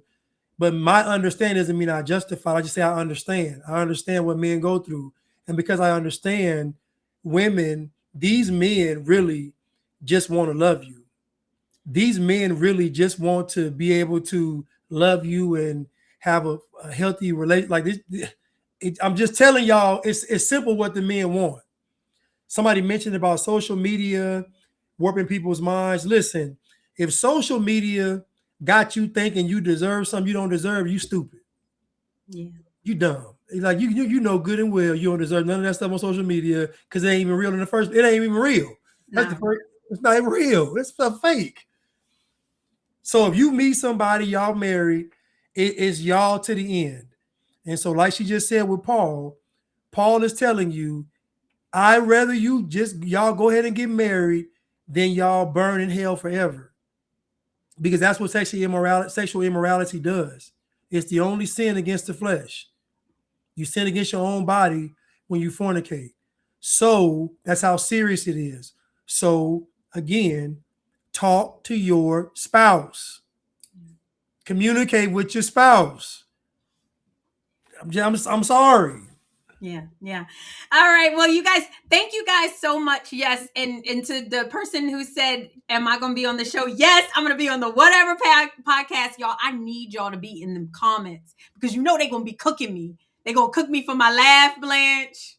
but my understanding doesn't mean I justify. I just say I understand. I understand what men go through. And because I understand women, these men really just want to love you. These men really just want to be able to love you and have a healthy relation. Like this, I'm just telling y'all, it's simple what the men want. Somebody mentioned about social media warping people's minds. Listen, if social media got you thinking you deserve something you don't deserve, you stupid. Yeah. You dumb. Like you know good and well you don't deserve none of that stuff on social media because it ain't even real in the first. It ain't even real. That's the first. It's not even real. It's stuff fake. So if you meet somebody, y'all married, it's y'all to the end. And so, like she just said with Paul is telling you, I'd rather y'all go ahead and get married than y'all burn in hell forever. Because that's what sexual immorality does. It's the only sin against the flesh. You sin against your own body when you fornicate. So that's how serious it is. So again, talk to your spouse. Communicate with your spouse. I'm sorry. Yeah. All right. Well, you guys, thank you guys so much. Yes. And to the person who said, am I going to be on the show? Yes, I'm going to be on the Whatever podcast, y'all. I need y'all to be in the comments because you know they're going to be cooking me. They're going to cook me for my laugh, Blanche.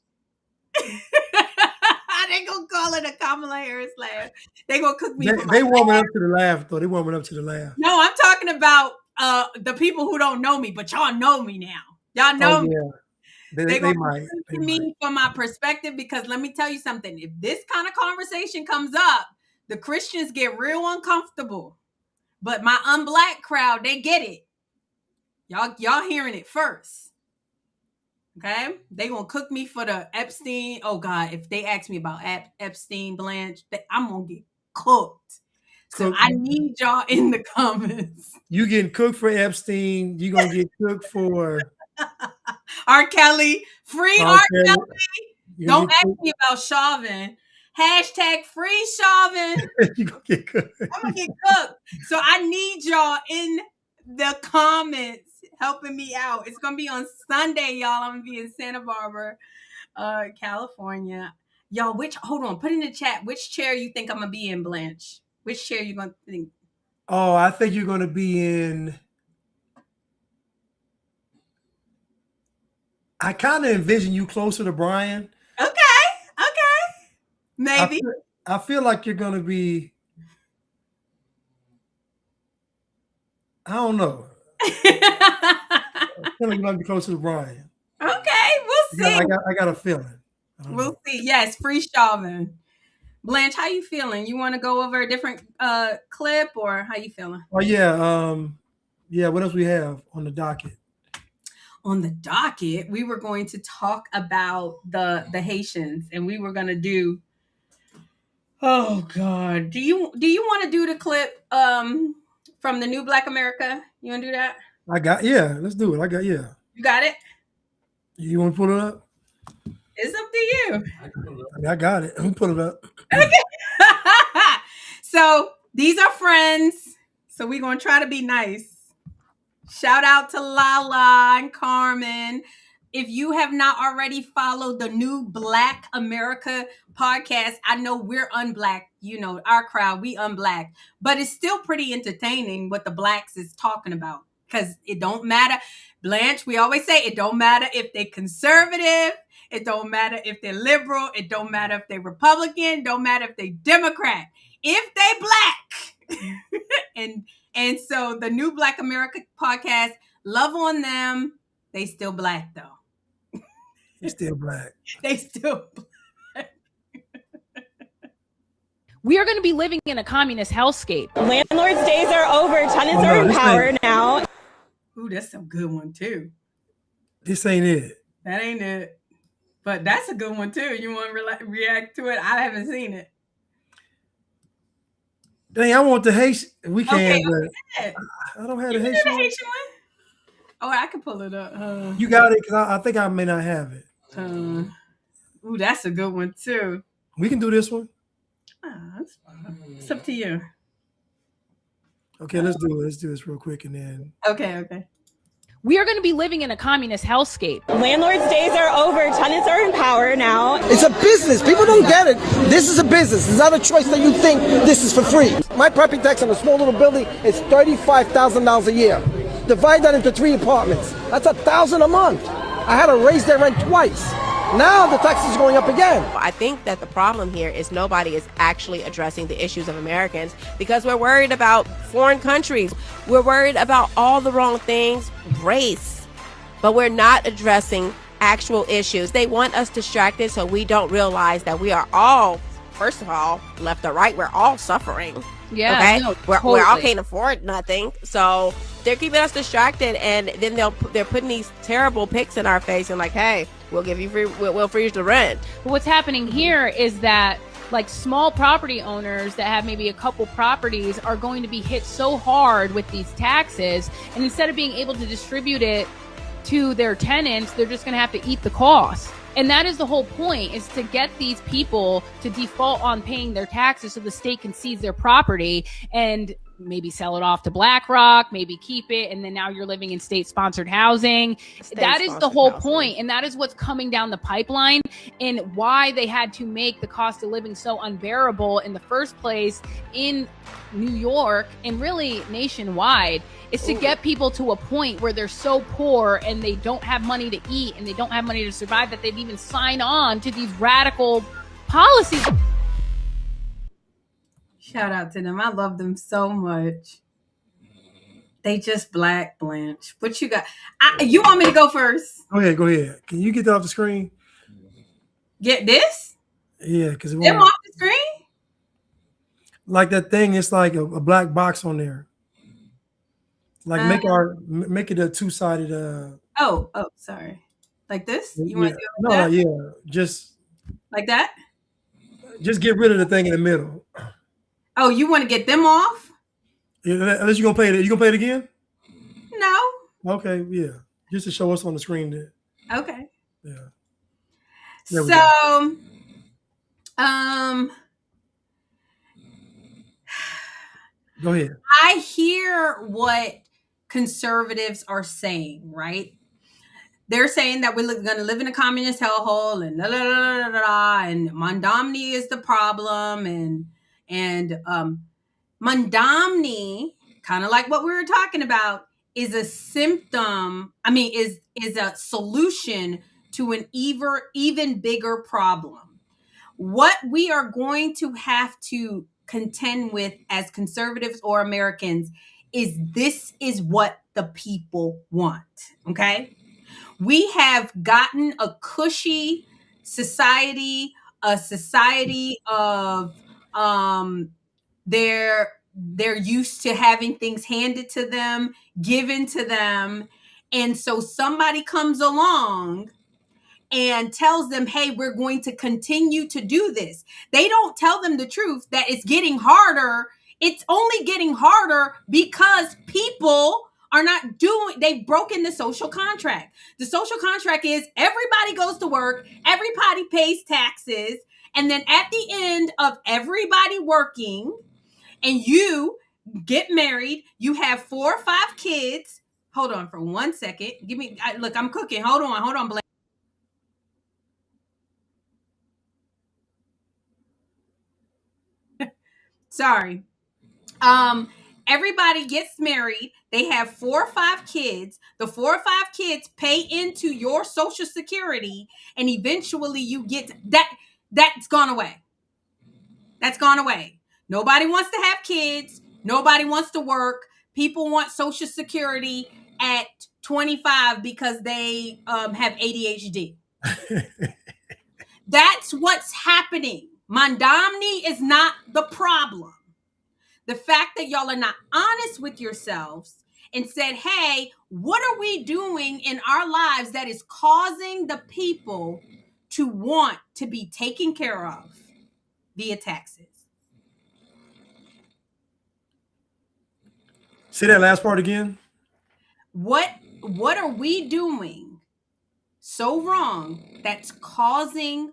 They going to call it a Kamala Harris laugh. They going to cook me for my They warming up to the laugh, though. They warming up to the laugh. No, I'm talking about the people who don't know me, but y'all know me now. Y'all know me. Yeah. They might. Me from my perspective, because let me tell you something. If this kind of conversation comes up, the Christians get real uncomfortable. But my Unblack crowd, they get it. Y'all hearing it first. Okay? They gonna cook me for the Epstein. Oh God, if they ask me about Epstein, Blanche, I'm gonna get cooked. So I need y'all in the comments. You getting cooked for Epstein. You gonna get cooked for R. Kelly. Free R. Kelly. Don't ask me about Chauvin. Hashtag free Chauvin. You gonna get cooked. I'm gonna get cooked. So I need y'all in the comments helping me out. It's gonna be on Sunday, y'all. I'm gonna be in Santa Barbara, California. Y'all, hold on, put in the chat which chair you think I'm gonna be in, Blanche. Which chair you gonna think? Oh, I think you're gonna be in. I kind of envision you closer to Brian. Okay. Maybe. I feel like you're gonna be. I don't know. I feel like you're gonna be closer to Brian. Okay, we'll see. I got a feeling. We'll see. Yes, free Chauvin. Blanche, how you feeling? You want to go over a different clip, or how you feeling? Oh yeah. What else we have on the docket? On the docket, we were going to talk about the Haitians, and we were going to do. Oh God, do you want to do the clip from the new Black America? You want to do that? Let's do it. You got it? You want to pull it up? It's up to you. I got it. Let me pull it up. Okay. So these are friends. So we're going to try to be nice. Shout out to Lala and Carmen. If you have not already followed the new Black America podcast, I know we're Unblack. You know, our crowd, we Unblack. But it's still pretty entertaining what the Blacks is talking about. Because it don't matter. Blanche, we always say it don't matter if they're conservative. It don't matter if they're liberal. It don't matter if they're Republican. Don't matter if they're Democrat. If they Black. And so the new Black America podcast, love on them. They still Black though. They're still Black. They still Black. We are going to be living in a communist hellscape. Landlords' days are over. Tenants are in power now. Ooh, that's a good one too. This ain't it. That ain't it. But that's a good one too. You want to react to it? I haven't seen it. Dang, I want the Haitian. We can't. Okay. I don't have the Haitian one. Oh, I can pull it up. You got it, because I think I may not have it. Ooh, that's a good one too. We can do this one. That's fine. It's up to you. Okay, let's do it. Let's do this real quick and then. Okay. We are going to be living in a communist hellscape. Landlords' days are over. Tenants are in power now. It's a business. People don't get it. This is a business. It's not a choice that you think this is for free. My property tax on a small little building is $35,000 a year. Divide that into 3 apartments. That's $1,000 a month. I had to raise their rent twice. Now the tax is going up again. I think that the problem here is nobody is actually addressing the issues of Americans because we're worried about foreign countries. We're worried about all the wrong things, race, but we're not addressing actual issues. They want us distracted so we don't realize that we are all, first of all, left or right, we're all suffering. Yeah, okay, no, we all totally. can't afford nothing, so they're keeping us distracted, and then they're putting these terrible pics in our face and like, hey, we'll give you free, we'll freeze the rent. But what's happening here is that like small property owners that have maybe a couple properties are going to be hit so hard with these taxes, and instead of being able to distribute it to their tenants, they're just going to have to eat the cost. And that is the whole point, is to get these people to default on paying their taxes so the state can seize their property and maybe sell it off to BlackRock, maybe keep it, and then now you're living in state-sponsored housing. That is the whole point, and that is what's coming down the pipeline, and why they had to make the cost of living so unbearable in the first place in New York and really nationwide, is to get people to a point where they're so poor and they don't have money to eat and they don't have money to survive that they've even signed on to these radical policies. Shout out to them. I love them so much. They just Black, Blanche. What you got? You want me to go first? Go ahead. Can you get that off the screen? Get this? Yeah, because them off the screen? Like that thing, it's like a black box on there. Like make it a two-sided. Oh, sorry. Like this? You want to do it like that? Yeah, just like that. Just get rid of the thing in the middle. Oh, you want to get them off? Yeah, unless you're gonna play it. You gonna play it again? No. Okay, yeah. Just to show us on the screen there. Okay. Yeah. So, go ahead. I hear what conservatives are saying, right? They're saying that we're going to live in a communist hellhole and and Mondomny is the problem, and Mondomny, kind of like what we were talking about, is a symptom. I mean, is a solution to an even bigger problem. What we are going to have to contend with as conservatives or Americans is this is what the people want. Okay. We have gotten a cushy society, a society of they're used to having things handed to them, given to them. And so somebody comes along and tells them, hey, we're going to continue to do this. They don't tell them the truth that it's getting harder. It's only getting harder because people are not doing, they've broken the social contract. The social contract is everybody goes to work, everybody pays taxes, and then at the end of everybody working and you get married, you have 4 or 5 kids. Hold on for 1 second. Look, I'm cooking. Hold on, Blake. Sorry. Everybody gets married. They have 4 or 5 kids. The 4 or 5 kids pay into your Social Security, and eventually you get that. That's gone away. That's gone away. Nobody wants to have kids. Nobody wants to work. People want Social Security at 25 because they have ADHD. That's what's happening. Mondomny is not the problem. The fact that y'all are not honest with yourselves and said, hey, what are we doing in our lives that is causing the people to want to be taken care of via taxes? Say that last part again. What are we doing so wrong that's causing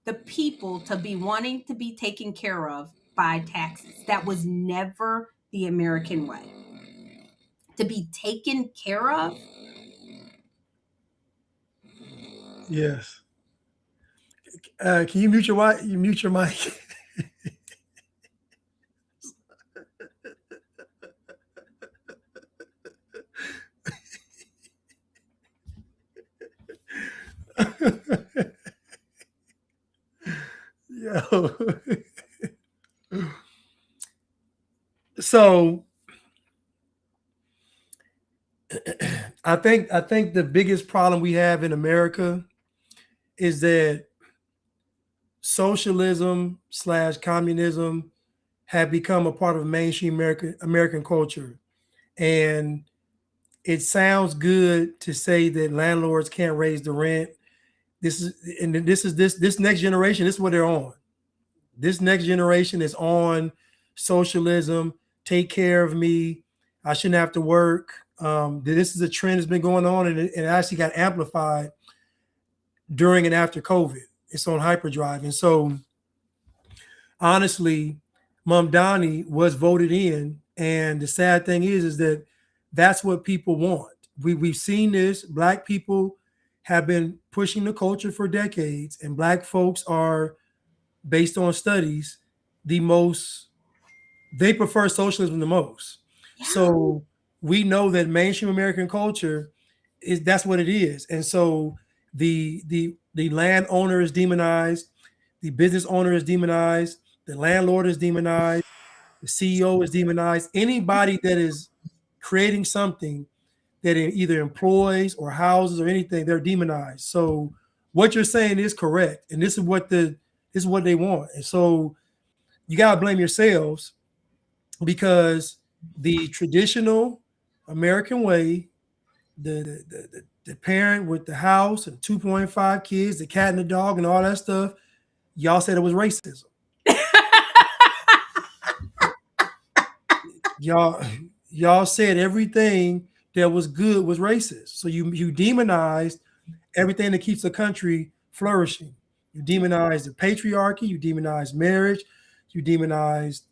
the people to be wanting to be taken care of by taxes? That was never the American way. To be taken care of? Yes. Can you mute your mic? You mute your mic. Yo. So I think the biggest problem we have in America is that socialism / communism have become a part of mainstream American culture. And it sounds good to say that landlords can't raise the rent. This next generation, this is what they're on. This next generation is on socialism. Take care of me. I shouldn't have to work. This is a trend that's been going on, and it actually got amplified during and after COVID. It's on hyperdrive. And so, honestly, Mom Donnie was voted in. And the sad thing is that that's what people want. We've seen this. Black people have been pushing the culture for decades, and Black folks are, based on studies, they prefer socialism the most. Yeah. So we know that mainstream American culture that's what it is. And so the landowner is demonized, the business owner is demonized, the landlord is demonized, the CEO is demonized. Anybody that is creating something that either employs or houses or anything, they're demonized. So what you're saying is correct, and this is what they want. And so you gotta blame yourselves, because the traditional American way, the parent with the house and 2.5 kids, the cat and the dog and all that stuff, y'all said it was racism. y'all said everything that was good was racist. So you demonized everything that keeps the country flourishing. You demonized the patriarchy, you demonized marriage, you demonized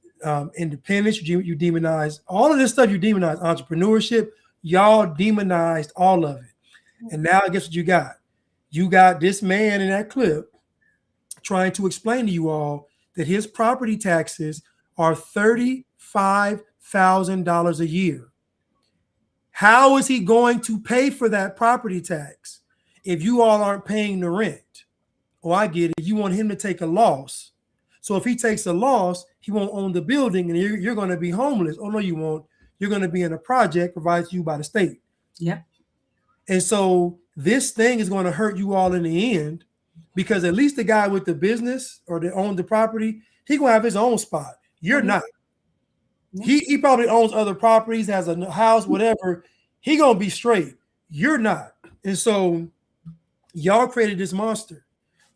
independence, you demonized all of this stuff, you demonized entrepreneurship, y'all demonized all of it. And now guess what you got? You got this man in that clip trying to explain to you all that his property taxes are $35,000 a year. How is he going to pay for that property tax if you all aren't paying the rent? Oh, I get it. You want him to take a loss. So if he takes a loss, he won't own the building, and you're going to be homeless. Oh, no, you won't. You're going to be in a project provided to you by the state. Yeah. And so this thing is going to hurt you all in the end, because at least the guy with the business or that owned the property, he going to have his own spot. You're not. He probably owns other properties, has a house, whatever. He going to be straight. You're not. And so y'all created this monster.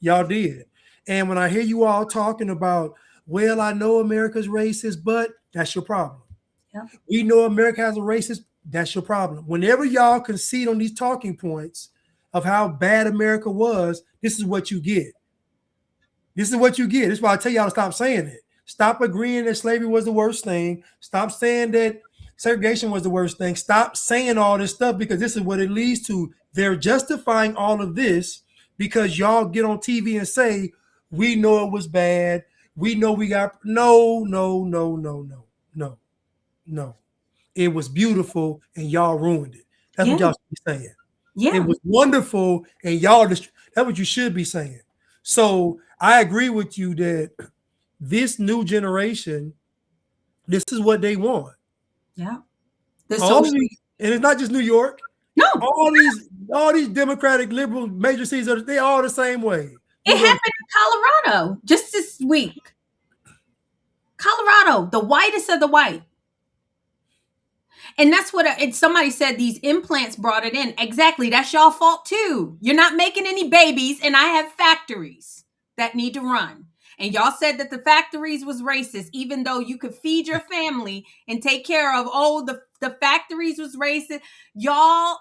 Y'all did. And when I hear you all talking about, well, I know America's racist, but that's your problem. Yeah. We know America has a racist, that's your problem. Whenever y'all concede on these talking points of how bad America was, this is what you get. This is what you get. This is why I tell y'all to stop saying it. Stop agreeing that slavery was the worst thing. Stop saying that segregation was the worst thing. Stop saying all this stuff, because this is what it leads to. They're justifying all of this because y'all get on TV and say, we know it was bad. We know we got no. It was beautiful and y'all ruined it. That's what y'all should be saying. Yeah. It was wonderful and y'all that's what you should be saying. So I agree with you that this new generation, this is what they want. Yeah. And it's not just New York. No. All these Democratic liberal major cities, they all the same way. It happened in Colorado just this week. Colorado, the whitest of the white. And that's what somebody said, these implants brought it in. Exactly. That's y'all fault too. You're not making any babies, and I have factories that need to run. And y'all said that the factories was racist, even though you could feed your family and take care of, the factories was racist. Y'all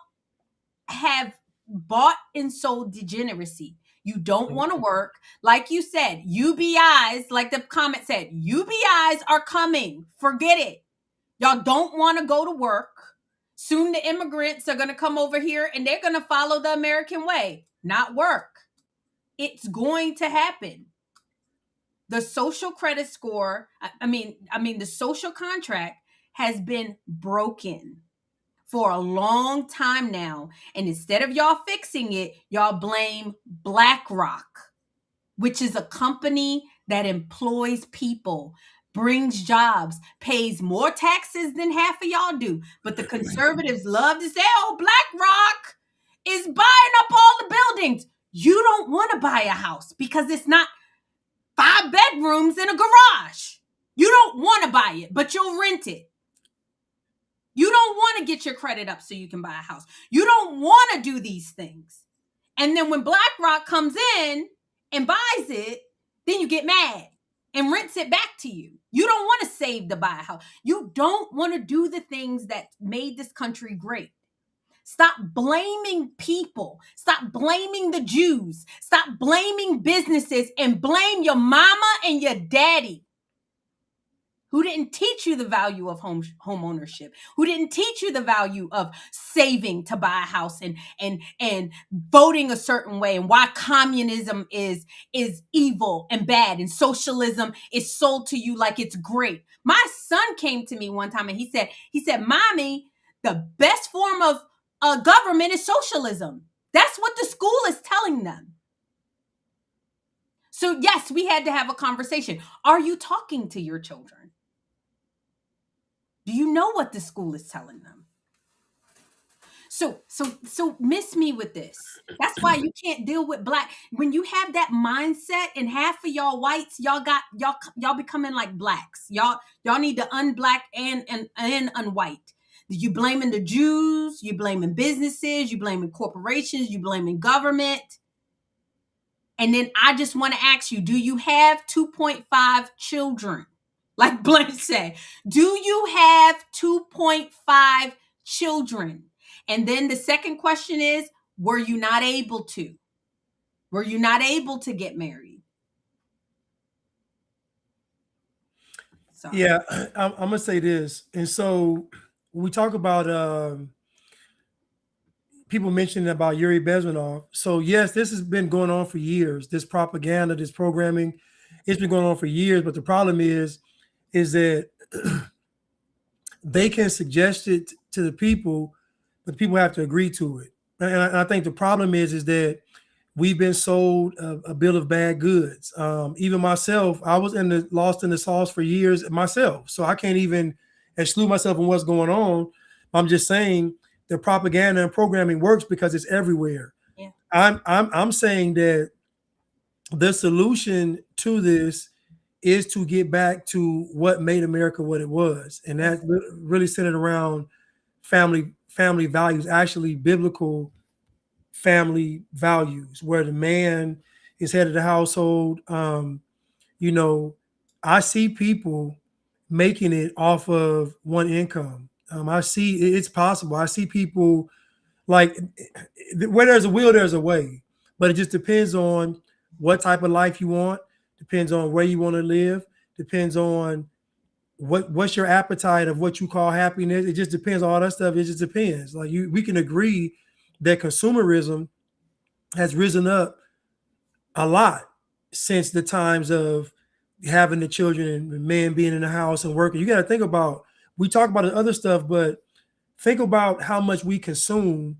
have bought and sold degeneracy. You don't want to work. Like you said, UBIs, like the comment said, UBIs are coming. Forget it. Y'all don't want to go to work. Soon the immigrants are going to come over here and they're going to follow the American way, not work. It's going to happen. The social credit score, the social contract has been broken for a long time now. And instead of y'all fixing it, y'all blame BlackRock, which is a company that employs people. brings jobs, pays more taxes than half of y'all do. But the conservatives love to say, oh, BlackRock is buying up all the buildings. You don't want to buy a house because it's not 5 bedrooms in a garage. You don't want to buy it, but you'll rent it. You don't want to get your credit up so you can buy a house. You don't want to do these things. And then when BlackRock comes in and buys it, then you get mad and rents it back to you. You don't want to save to buy a house. You don't want to do the things that made this country great. Stop blaming people. Stop blaming the Jews. Stop blaming businesses and blame your mama and your daddy who didn't teach you the value of home ownership, who didn't teach you the value of saving to buy a house and voting a certain way, and why communism is evil and bad and socialism is sold to you like it's great. My son came to me one time and he said, Mommy, the best form of government is socialism. That's what the school is telling them. So yes, we had to have a conversation. Are you talking to your children? Do you know what the school is telling them? So miss me with this. That's why you can't deal with black. When you have that mindset, and half of y'all whites, y'all becoming like blacks. Y'all need to unblack and unwhite. You blaming the Jews, you blaming businesses, you blaming corporations, you blaming government. And then I just want to ask you, do you have 2.5 children? Like Blanche said, do you have 2.5 children? And then the second question is, were you not able to? Were you not able to get married? Sorry. Yeah, I'm going to say this. And so when we talk about people mentioning about Yuri Bezmenov. So yes, this has been going on for years. This propaganda, this programming, it's been going on for years. But the problem is that they can suggest it to the people, but people have to agree to it. And I think the problem is that we've been sold a bill of bad goods. Even myself, I was lost in the sauce for years myself. So I can't even exclude myself from what's going on. I'm just saying the propaganda and programming works because it's everywhere. Yeah. I'm saying that the solution to this is to get back to what made America what it was. And that really centered around family values, actually biblical family values, where the man is head of the household. I see people making it off of one income. I see it's possible. I see people like where there's a will, there's a way, but it just depends on what type of life you want. Depends on where you want to live. Depends on what's your appetite of what you call happiness. It just depends on all that stuff. It just depends. Like we can agree that consumerism has risen up a lot since the times of having the children and men being in the house and working. You got to think about, we talk about the other stuff, but think about how much we consume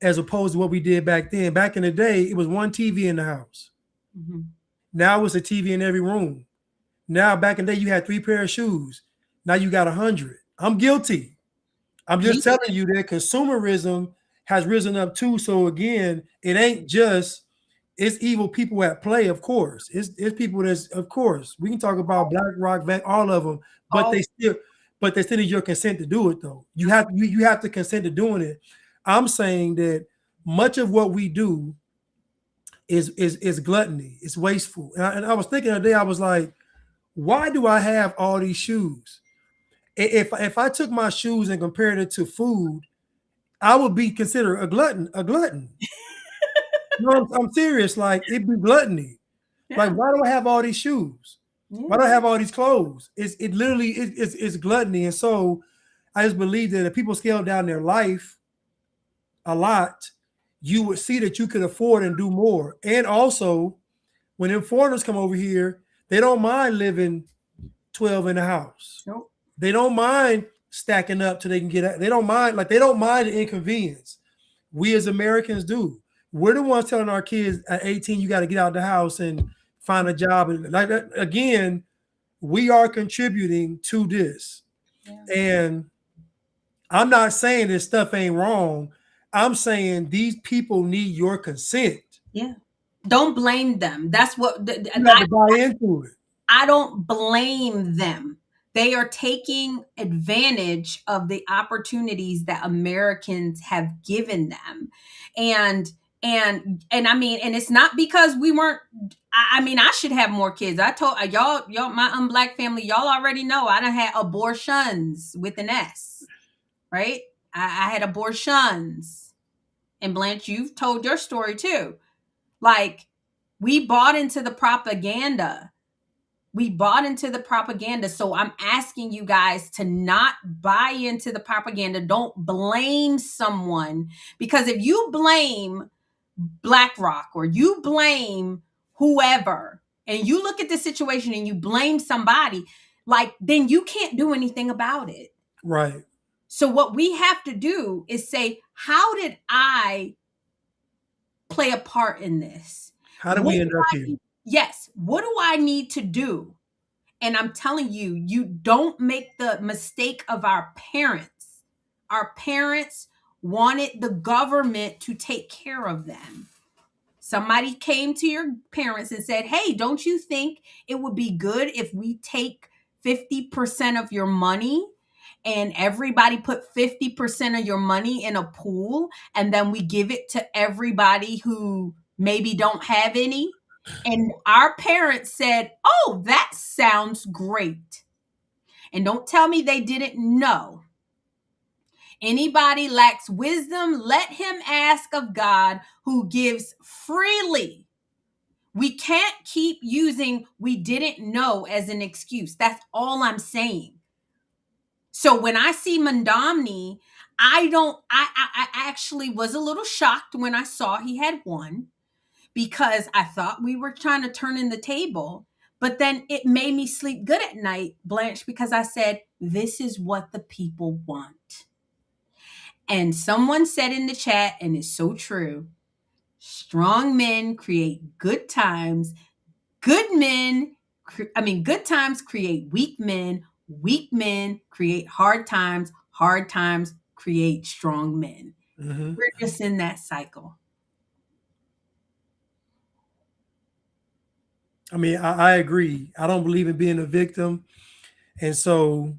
as opposed to what we did back then. Back in the day, it was one TV in the house. Mm-hmm. Now it's a TV in every room. Now, back in the day, you had 3 pairs of shoes. Now you got 100. I'm guilty. I'm just telling you that consumerism has risen up too. So again, it ain't just, it's evil people at play, of course. It's people that's, of course, we can talk about BlackRock, all of them, but they still need your consent to do it though. You have to consent to doing it. I'm saying that much of what we do is gluttony. It's wasteful. And I was thinking the other day, I was like, why do I have all these shoes? If I took my shoes and compared it to food, I would be considered a glutton. No, I'm serious. Like, it'd be gluttony. Yeah. Like, why do I have all these shoes? Yeah. Why do I have all these clothes? It literally is gluttony. And so I just believe that if people scale down their life a lot, you would see that you could afford and do more. And also, when them foreigners come over here, they don't mind living 12 in the house. Nope. They don't mind stacking up till they can get out. They don't mind the inconvenience. We as Americans do. We're the ones telling our kids at 18, you got to get out of the house and find a job. And like that, again, we are contributing to this. Yeah. And I'm not saying this stuff ain't wrong. I'm saying these people need your consent. Yeah. Don't blame them. That's what You have to buy into it. I don't blame them. They are taking advantage of the opportunities that Americans have given them. And I mean, and it's not because we weren't. I mean, I should have more kids. I told y'all, my Unblack family, y'all already know I done had abortions with an S, right? I had abortions. And Blanche, you've told your story too. Like, we bought into the propaganda. So I'm asking you guys to not buy into the propaganda. Don't blame someone, because if you blame BlackRock or you blame whoever and you look at the situation and you blame somebody, like, then you can't do anything about it. Right. So what we have to do is say, how did I play a part in this? How do we end up here? Yes. What do I need to do? And I'm telling you, you don't make the mistake of our parents. Our parents wanted the government to take care of them. Somebody came to your parents and said, hey, don't you think it would be good if we take 50% of your money and everybody put 50% of your money in a pool and then we give it to everybody who maybe don't have any? And our parents said, oh, that sounds great. And don't tell me they didn't know. Anybody lacks wisdom, let him ask of God, who gives freely. We can't keep using we didn't know as an excuse. That's all I'm saying. So when I see Mondomni, I actually was a little shocked when I saw he had won, because I thought we were trying to turn in the table. But then it made me sleep good at night, Blanche, because I said, this is what the people want. And someone said in the chat, and it's so true, strong men create good times. Good times create weak men. Weak men create hard times. Hard times create strong men. Mm-hmm. We're just in that cycle. I mean, I agree. I don't believe in being a victim. And so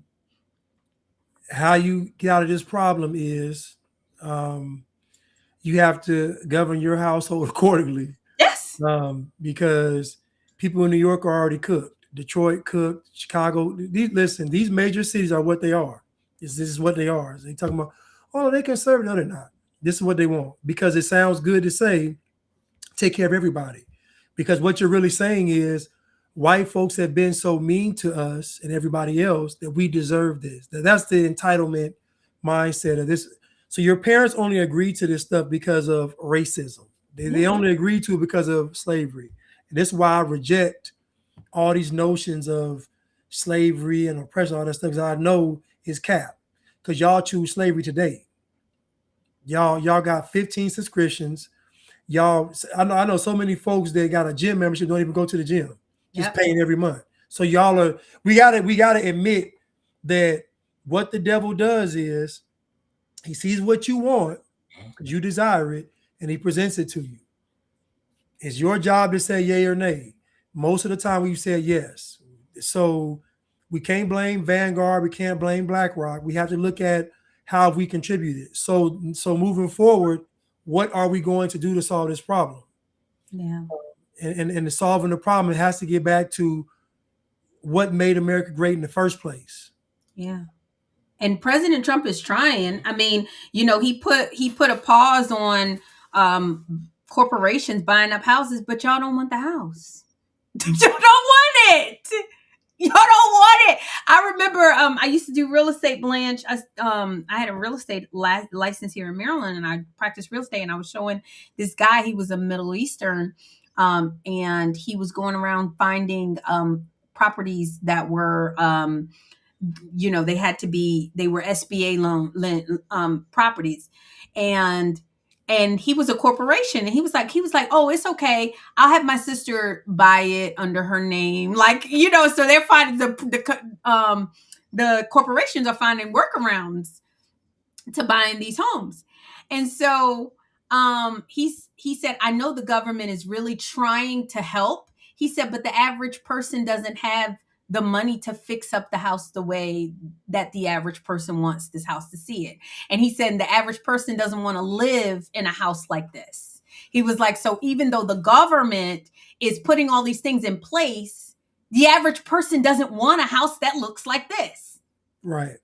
how you get out of this problem is you have to govern your household accordingly. Yes. Because people in New York are already cooked. Detroit cooked, Chicago. These major cities are what they are. This is what they are. They talking about, oh, they conservative. No, they're not. This is what they want, because it sounds good to say, take care of everybody. Because what you're really saying is, white folks have been so mean to us and everybody else that we deserve this. That's the entitlement mindset of this. So your parents only agreed to this stuff because of racism. They only agreed to it because of slavery. And this is why I reject all these notions of slavery and oppression, all that stuff, because I know is cap. Because y'all choose slavery today. Y'all got 15 subscriptions. Y'all, I know so many folks that got a gym membership don't even go to the gym, just paying every month. So y'all are, we gotta admit that what the devil does is he sees what you want because you desire it, and he presents it to you. It's your job to say yay or nay. Most of the time we've said yes. So we can't blame Vanguard, we can't blame BlackRock. We have to look at how we contributed. So moving forward, what are we going to do to solve this problem? Yeah. And solving the problem, it has to get back to what made America great in the first place. Yeah. And President Trump is trying. I mean, you know, he put a pause on corporations buying up houses, but y'all don't want the house. Y'all don't want it. Y'all don't want it. I remember I used to do real estate, Blanche. I had a real estate license here in Maryland, and I practiced real estate. And I was showing this guy. He was a Middle Eastern, and he was going around finding properties that were, you know, they were SBA loan properties, and and he was a corporation, and he was like, oh, it's okay, I'll have my sister buy it under her name, like, so they're finding the corporations are finding workarounds to buying these homes. And so he said, I know the government is really trying to help. He said, but the average person doesn't have the money to fix up the house the way that the average person wants this house to see it. And he said, the average person doesn't want to live in a house like this. He was like, so even though the government is putting all these things in place, the average person doesn't want a house that looks like this. Right.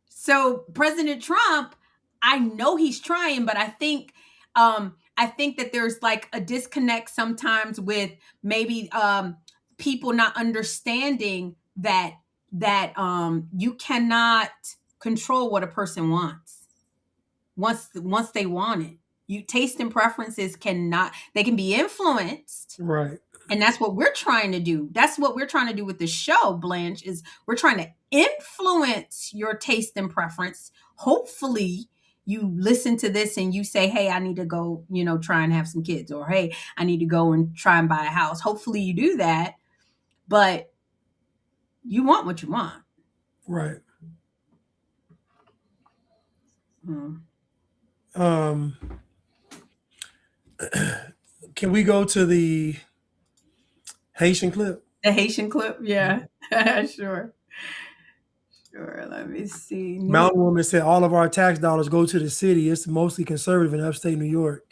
So President Trump, I know he's trying, but I think that there's like a disconnect sometimes with maybe people not understanding that you cannot control what a person wants once they want it. You taste and preferences they can be influenced. Right. And that's what we're trying to do. That's what we're trying to do with the show, Blanche, is we're trying to influence your taste and preference. Hopefully you listen to this and you say, hey, I need to go, try and have some kids, or, hey, I need to go and try and buy a house. Hopefully you do that, but you want what you want. Right. Can we go to the Haitian clip? The Haitian clip? Yeah. Sure. Let me see. Mountain Woman said all of our tax dollars go to the city. It's mostly conservative in upstate New York.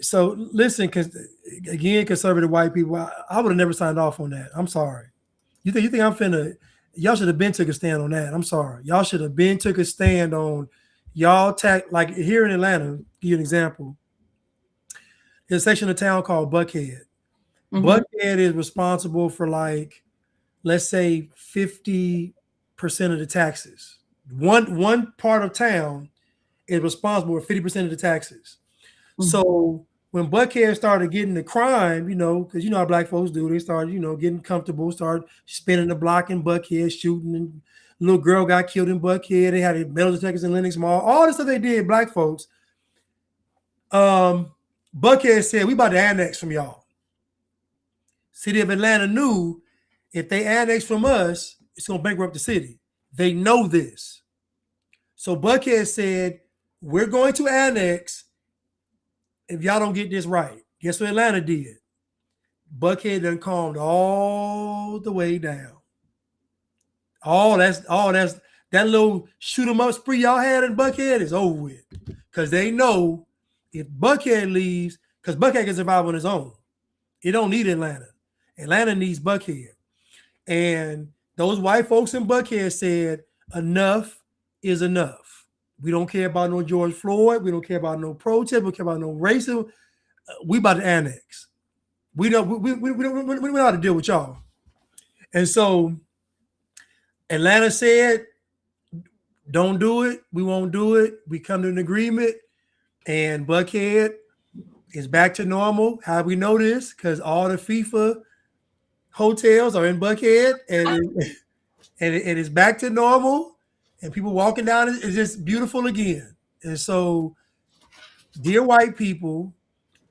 So listen, because again, conservative white people, I would have never signed off on that. I'm sorry. You think I'm finna? Y'all should have been took a stand on that. I'm sorry. Y'all should have been took a stand on y'all tax. Like here in Atlanta, give you an example. There's a section of town called Buckhead. Mm-hmm. Buckhead is responsible for, like, let's say 50% of the taxes. One part of town is responsible for 50% of the taxes. Mm-hmm. So when Buckhead started getting the crime, because how black folks do, they started, getting comfortable, started spinning the block in Buckhead, shooting, and a little girl got killed in Buckhead. They had metal detectors in Lenox Mall. All the stuff they did, black folks. Buckhead said, we about to annex from y'all. City of Atlanta knew if they annex from us, it's going to bankrupt the city. They know this. So Buckhead said, we're going to annex if y'all don't get this right. Guess what Atlanta did? Buckhead done calmed all the way down. That little shoot 'em up spree y'all had in Buckhead is over with. Because they know if Buckhead leaves, because Buckhead can survive on his own. It don't need Atlanta. Atlanta needs Buckhead. And those white folks in Buckhead said, enough is enough. We don't care about no George Floyd. We don't care about no protest. We don't care about no racism. We about to annex. We don't know how to deal with y'all. And so Atlanta said, don't do it. We won't do it. We come to an agreement. And Buckhead is back to normal. How we know this? Because all the FIFA hotels are in Buckhead, and it is back to normal. And people walking down is just beautiful again. And so, dear white people,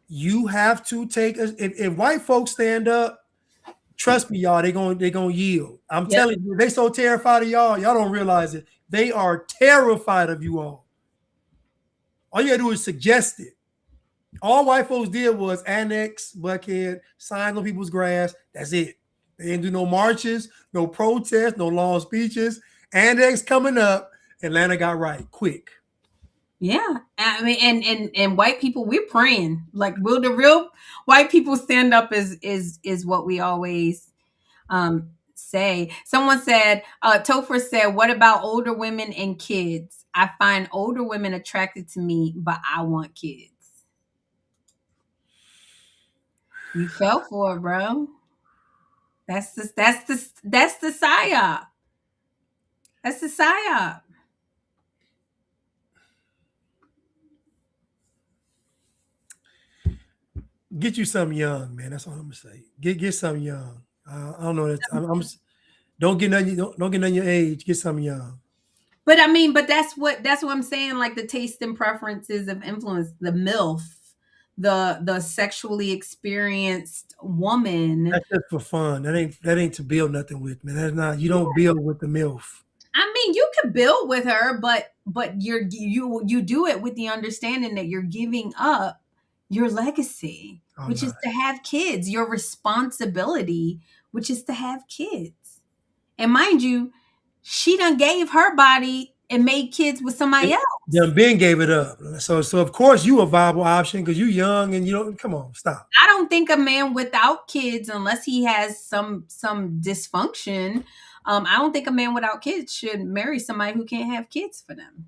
you have to take us. If white folks stand up, trust me, y'all, they're gonna yield. I'm telling you, they so terrified of y'all. Y'all don't realize it. They are terrified of you all. All you gotta do is suggest it. All white folks did was annex Buckhead, sign on people's grass. That's it. They didn't do no marches, no protests, no long speeches. Annex coming up. Atlanta got right quick. Yeah, I mean, and white people, we're praying. Like, will the real white people stand up? Is what we always say. Someone said, Topher said, what about older women and kids? I find older women attracted to me, but I want kids. You fell for it, bro. That's the psyop. That's the psyop. Get you something young, man. That's all I'm gonna say. Get something young. I don't know that. Don't get none your age. Get something young. But I mean, but that's what I'm saying. Like the taste and preferences of influence, the MILF, the sexually experienced woman. That's just for fun. That ain't to build nothing with, man. That's not. You don't build with the MILF. I mean, you could build with her, but you do it with the understanding that you're giving up your legacy, Oh, which no. is to have kids, your responsibility, which is to have kids. And mind you, she done gave her body and made kids with somebody else. Young Ben gave it up. So of course you a viable option because you young and you don't. Come on, stop. I don't think a man without kids, unless he has some dysfunction, I don't think a man without kids should marry somebody who can't have kids for them.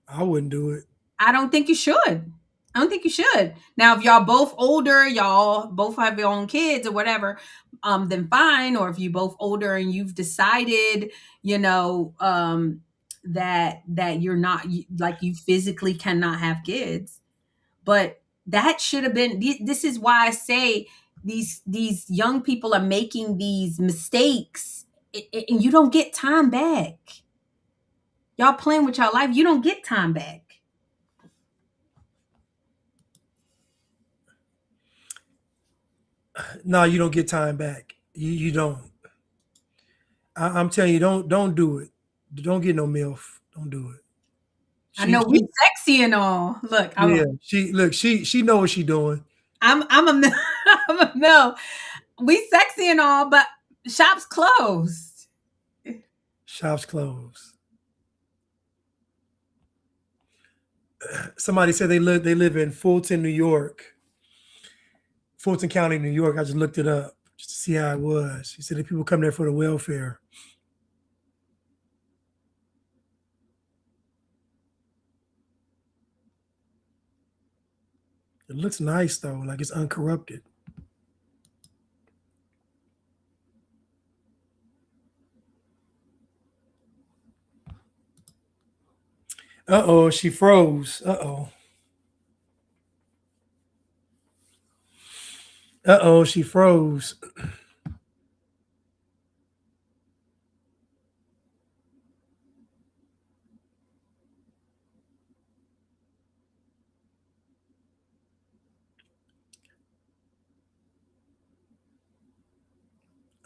I wouldn't do it. I don't think you should. I don't think you should. Now, if y'all both older, y'all both have your own kids or whatever, then fine. Or if you both older and you've decided, that you're not, like, you physically cannot have kids. But that should have been. This is why I say these young people are making these mistakes, and you don't get time back. Y'all playing with your life. You don't get time back. No, you don't get time back. You don't. I'm telling you, don't do it. Don't get no MILF. Don't do it. I know we sexy and all. Look, she know what she doing. I'm a I'm a no. We sexy and all, but shop's closed. Shop's closed. Somebody said they live in Fulton, New York. Fulton County, New York. I just looked it up just to see how it was. He said that people come there for the welfare. It looks nice though, like it's uncorrupted. Uh-oh, she froze. Uh-oh. Uh-oh, she froze.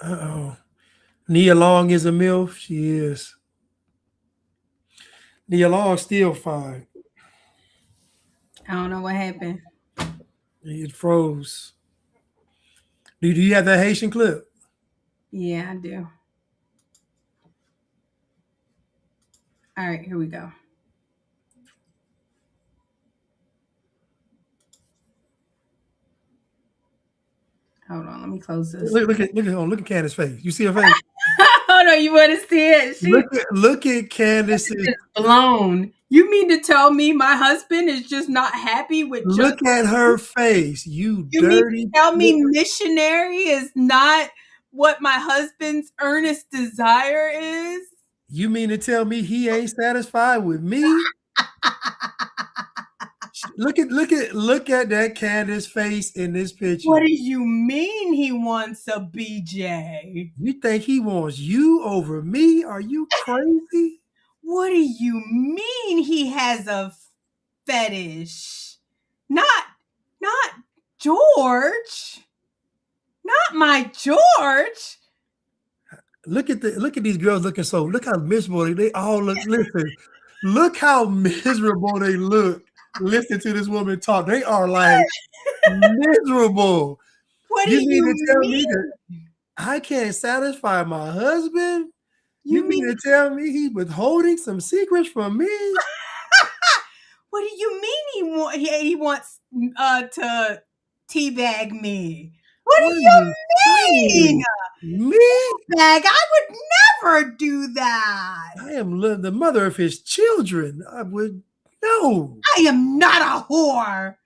Uh-oh. Nia Long is a MILF. She is. Nia Long still fine. I don't know what happened. It froze. Do you have that Haitian clip? Yeah, I do. All right, here we go. Hold on, let me close this. Look at Candace's face. You see her face? Hold on, you want to see it? Look at Candace's blown. You mean to tell me my husband is just not happy with just look at her face? You dirty. Mean to tell me missionary is not what my husband's earnest desire is? You mean to tell me he ain't satisfied with me? Look at that Candace face in this picture. What do you mean he wants a BJ? You think he wants you over me? Are you crazy? What do you mean he has a fetish? Not George. Not my George. Look at these girls looking so. Look how miserable they all look. Listen, look how miserable they look. Listen to this woman talk. They are like miserable. What do you mean to tell me that I can't satisfy my husband? You mean to tell me he's withholding some secrets from me? What do you mean he wants to teabag me? What do you mean? Me? Teabag? I would never do that. I am the mother of his children. I would no. I am not a whore.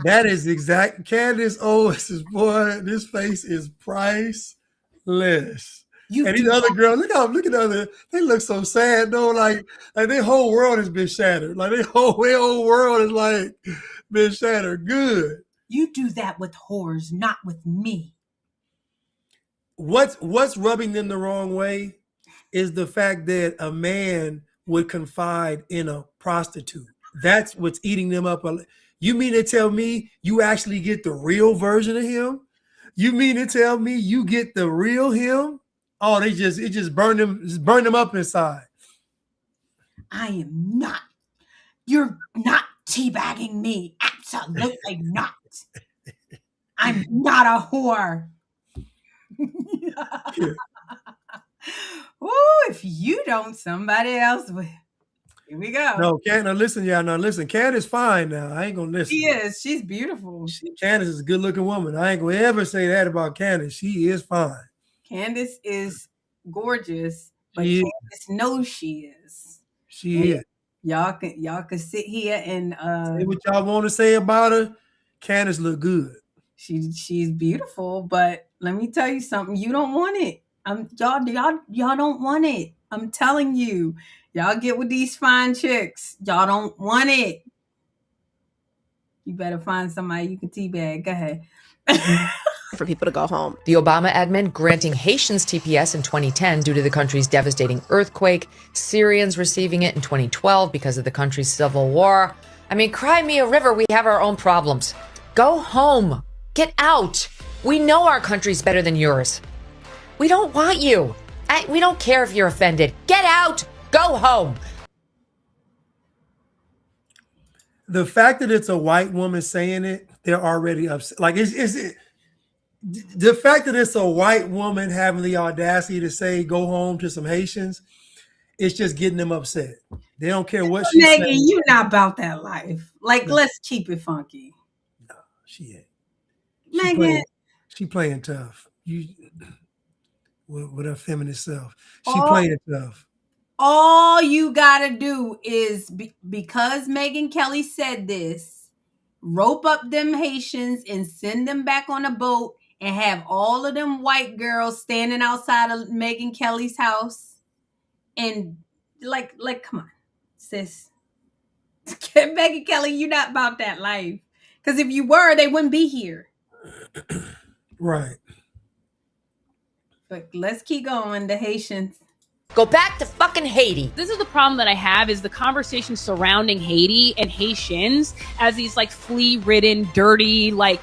That is exact. Candace Owens' boy. This face is priceless. And these other girls, look at the other. They look so sad though. Like their whole world has been shattered. Like their whole world is like been shattered. Good. You do that with whores, not with me. what's rubbing them the wrong way is the fact that a man would confide in a prostitute. That's what's eating them up. You mean to tell me you actually get the real version of him? You mean to tell me you get the real him? Oh, it just burn them up inside. I am not. You're not teabagging me. Absolutely not. I'm not a whore. Ooh, if you don't, somebody else will. Here we go. No, Candace, listen, y'all. Now listen, Candace fine now. I ain't gonna listen. She is. She's beautiful. Candace is a good looking woman. I ain't gonna ever say that about Candace. She is fine. Candace is gorgeous, but She is. Candace knows she is. She is. Y'all can sit here and say what y'all want to say about her. Candace look good. She's beautiful, but let me tell you something. You don't want it. Y'all don't want it. I'm telling you. Y'all get with these fine chicks. Y'all don't want it. You better find somebody you can teabag. Go ahead. For people to go home. The Obama admin granting Haitians TPS in 2010 due to the country's devastating earthquake, Syrians receiving it in 2012 because of the country's civil war. I mean, cry me a river, we have our own problems. Go home. Get out. We know our country's better than yours. We don't want you. We don't care if you're offended. Get out. Go home. The fact that it's a white woman saying it, they're already upset. Like the fact that it's a white woman having the audacity to say go home to some Haitians, it's just getting them upset. They don't care what she's Megan, saying. you're not about that life. Like, no. Let's keep it funky. No, she ain't. Megan, she playing tough. With her feminist self, she playing tough. All you gotta do is because Megyn Kelly said this, rope up them Haitians and send them back on a boat and have all of them white girls standing outside of Megyn Kelly's house. And like, come on, sis. Megyn Kelly, you're not about that life. Because if you were, they wouldn't be here. Right. But let's keep going. The Haitians. Go back to fucking Haiti. This is the problem that I have is the conversation surrounding Haiti and Haitians as these like flea-ridden, dirty, like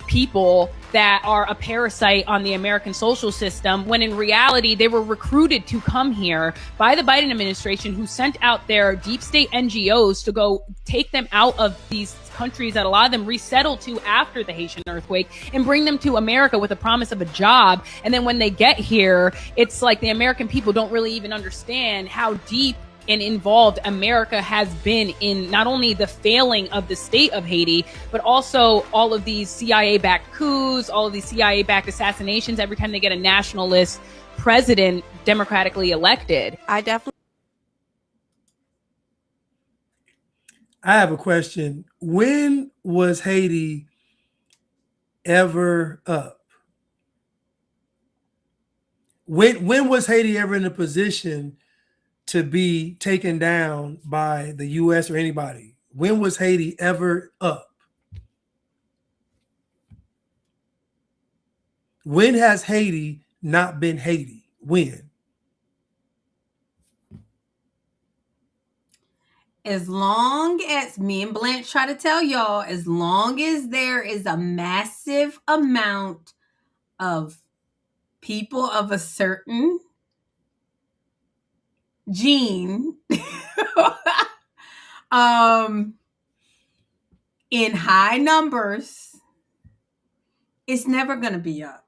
people that are a parasite on the American social system, when in reality, they were recruited to come here by the Biden administration, who sent out their deep state NGOs to go take them out of these countries that a lot of them resettled to after the Haitian earthquake and bring them to America with a promise of a job. And then when they get here, it's like the American people don't really even understand how deep and involved America has been in not only the failing of the state of Haiti, but also all of these CIA-backed coups, all of these CIA-backed assassinations every time they get a nationalist president democratically elected. I have a question. When was Haiti ever up? When was Haiti ever in a position to be taken down by the U.S. or anybody? When was Haiti ever up? When has Haiti not been Haiti? When? As long as me and Blanche try to tell y'all, as long as there is a massive amount of people of a certain gene in high numbers, it's never going to be up.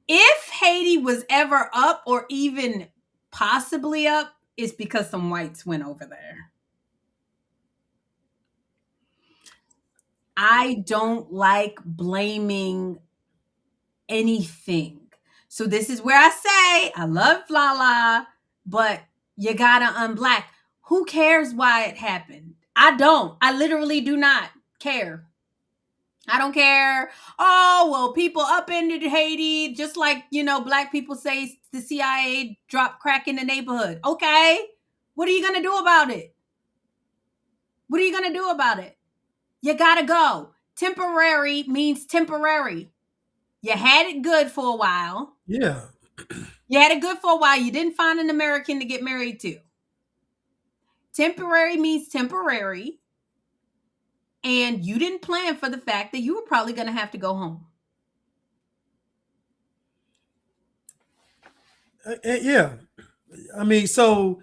If Haiti was ever up or even possibly up, it's because some whites went over there. I don't like blaming anything. So this is where I say, I love Lala, but you gotta unblack. Who cares why it happened? I don't. I literally do not care. I don't care. Oh, well, people upended Haiti, just like, black people say the CIA dropped crack in the neighborhood. Okay. What are you going to do about it? What are you going to do about it? You got to go. Temporary means temporary. You had it good for a while. Yeah. You had it good for a while. You didn't find an American to get married to. Temporary means temporary. And you didn't plan for the fact that you were probably going to have to go home. Yeah. I mean, so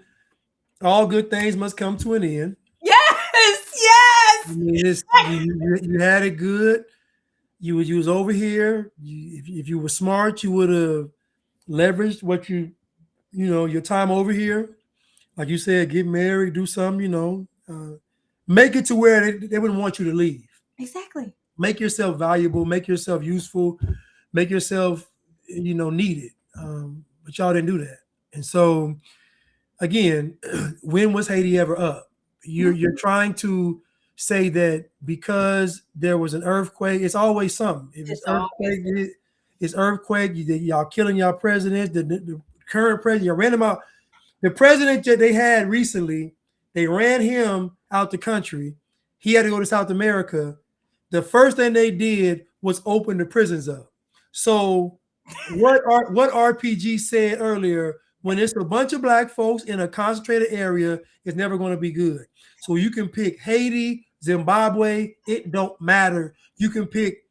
all good things must come to an end. Yes. I mean, you had it good. You was over here. If you were smart, you would have leveraged what your time over here. Like you said, get married, do something, make it to where they wouldn't want you to leave. Exactly. Make yourself valuable, make yourself useful, make yourself, needed. But y'all didn't do that. And so, again, when was Haiti ever up? You're trying to say that because there was an earthquake, it's always something. If it's earthquake, it's earthquake. Y'all killing y'all president, the current president. You ran him out. The president that they had recently, they ran him out the country. He had to go to South America. The first thing they did was open the prisons up. So what RPG said earlier, when it's a bunch of black folks in a concentrated area, it's never going to be good. So you can pick Haiti, Zimbabwe, it don't matter. You can pick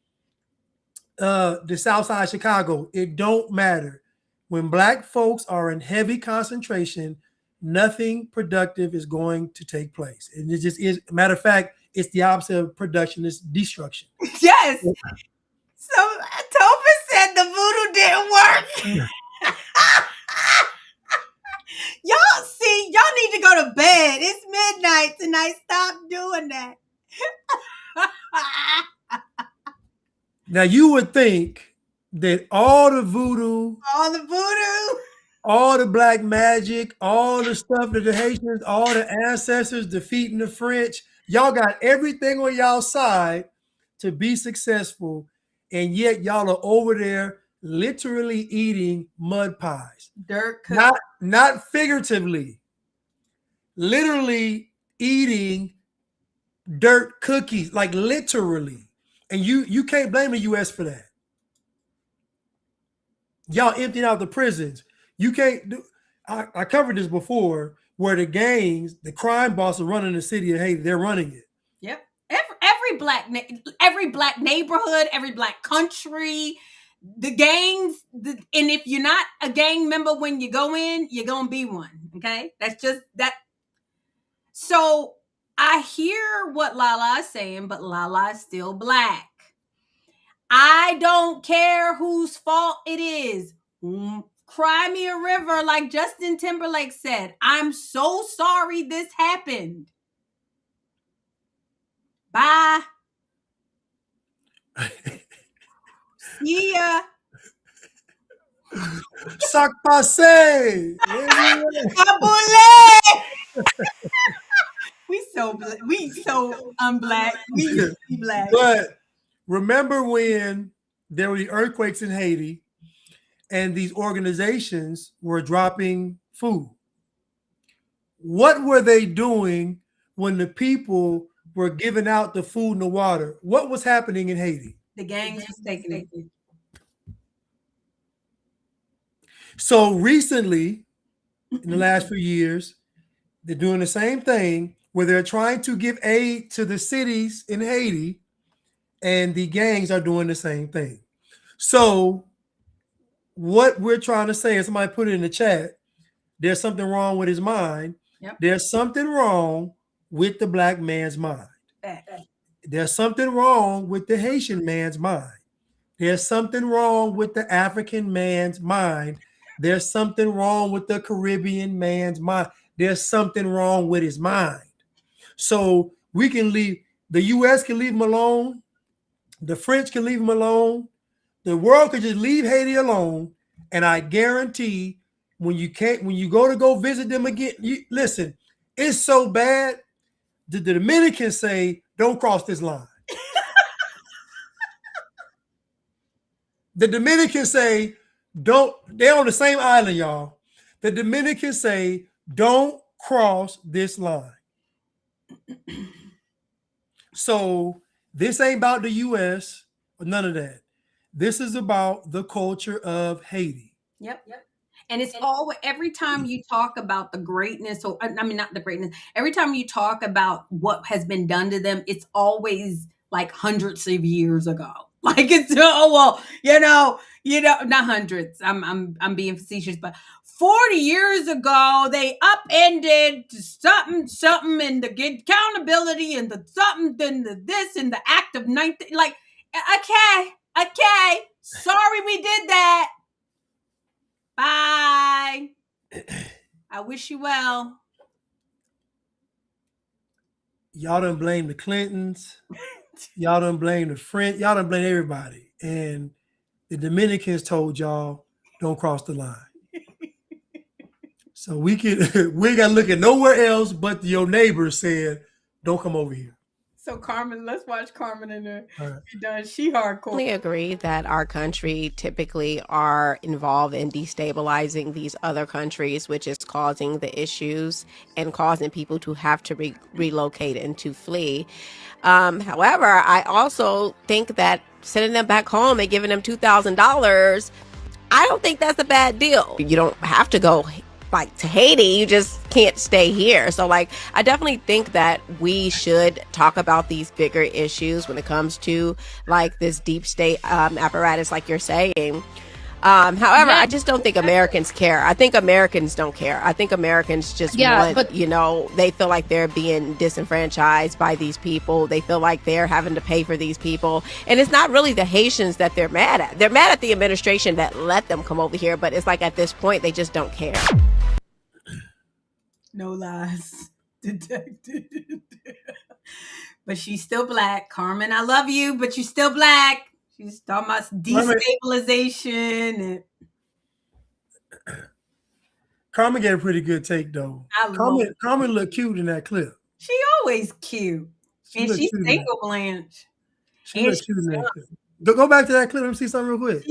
the South Side of Chicago, it don't matter. When black folks are in heavy concentration, nothing productive is going to take place. And it just is. Matter of fact, it's the opposite of production, it's destruction. Yes. So Topher said the voodoo didn't work. Y'all need to go to bed. It's midnight tonight. Stop doing that. Now you would think that all the voodoo, all the black magic, all the stuff that the Haitians, all the ancestors defeating the French, y'all got everything on y'all side to be successful, and yet y'all are over there literally eating mud pies. Dirt cookies. Not figuratively, literally eating dirt cookies, like literally. And you can't blame the U.S. for that. Y'all emptying out the prisons. You can't do. I covered this before, where the gangs, the crime bosses are running the city of Haiti. They're running it. Yep. Every black neighborhood, every black country, the gangs. And if you're not a gang member when you go in, you're gonna be one. Okay, that's just that. So I hear what Lala is saying, but Lala is still black. I don't care whose fault it is. Cry me a river, like Justin Timberlake said. I'm so sorry this happened. Bye. See ya. Sac passe. We so unblack. We black. But remember when there were the earthquakes in Haiti and these organizations were dropping food? What were they doing when the people were giving out the food and the water? What was happening in Haiti? The gangs was taking it. So recently, in the last few years, they're doing the same thing where they're trying to give aid to the cities in Haiti, and the gangs are doing the same thing. So what we're trying to say, and somebody put it in the chat, there's something wrong with his mind. Yep. There's something wrong with the black man's mind. There's something wrong with the Haitian man's mind. There's something wrong with the African man's mind. There's something wrong with the Caribbean man's mind. There's something wrong with his mind. So we can leave, the US can leave him alone. The French can leave him alone. The world could just leave Haiti alone. And I guarantee when you go visit them again, listen, it's so bad. The Dominicans say, don't cross this line. The Dominicans say, they're on the same island, y'all. The Dominicans say, don't cross this line. So this ain't about the US or none of that. This is about the culture of Haiti. Yep. And it's always, every time you talk about the greatness, or I mean, not the greatness, every time you talk about what has been done to them, it's always like hundreds of years ago. Like it's, oh well, not hundreds. I'm being facetious, but 40 years ago they upended something and the accountability and the something and the this and the act of 19. Like, okay, sorry we did that. Bye. I wish you well. Y'all done blame the Clintons. Y'all done blame the French. Y'all done blame everybody. And the Dominicans told y'all, don't cross the line. So we ain't got to look at nowhere else but your neighbors said, don't come over here. So Carmen, let's watch Carmen in there. Right. She hardcore. I agree that our country typically are involved in destabilizing these other countries, which is causing the issues and causing people to have to relocate and to flee. However, I also think that sending them back home and giving them $2,000, I don't think that's a bad deal. You don't have to go like to Haiti, you just can't stay here. So like, I definitely think that we should talk about these bigger issues when it comes to like this deep state apparatus, like you're saying. However, I just don't think Americans care. I think Americans don't care. I think Americans just want, they feel like they're being disenfranchised by these people. They feel like they're having to pay for these people. And it's not really the Haitians that they're mad at. They're mad at the administration that let them come over here. But it's like at this point, they just don't care. No lies detected. But she's still black. Carmen, I love you, but you're still black. She's talking about destabilization. Carmen got a pretty good take, though. Carmen looked cute in that clip. She always cute. And she's single, Blanche. She looks cute in that clip. Go back to that clip. Let me see something real quick.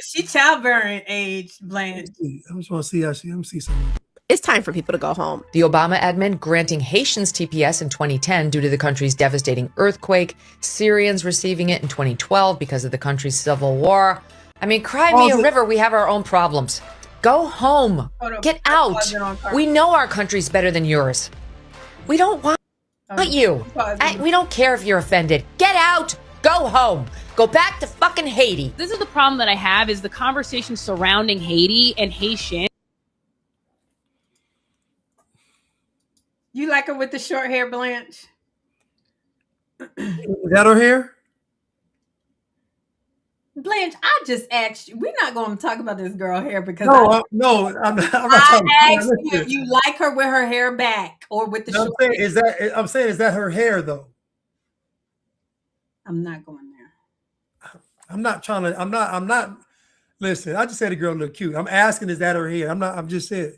She childbearing age, Blanche. I just want to see let me see something. It's time for people to go home. The Obama admin granting Haitians TPS in 2010 due to the country's devastating earthquake, Syrians receiving it in 2012 because of the country's civil war. I mean, cry me a river, we have our own problems. Go home. Get out. We know our country's better than yours. We don't want you. We don't care if you're offended. Get out. Go home. Go back to fucking Haiti. This is the problem that I have, is the conversation surrounding Haiti and Haitian. You like her with the short hair, Blanche? Is that her hair? Blanche, I just asked you. We're not going to talk about this girl hair because I'm not I asked you if you like her with her hair back or with the short hair. Is that her hair though? I'm not going there. I'm not. Listen, I just said the girl looked cute. I'm asking, is that her hair? I'm just saying.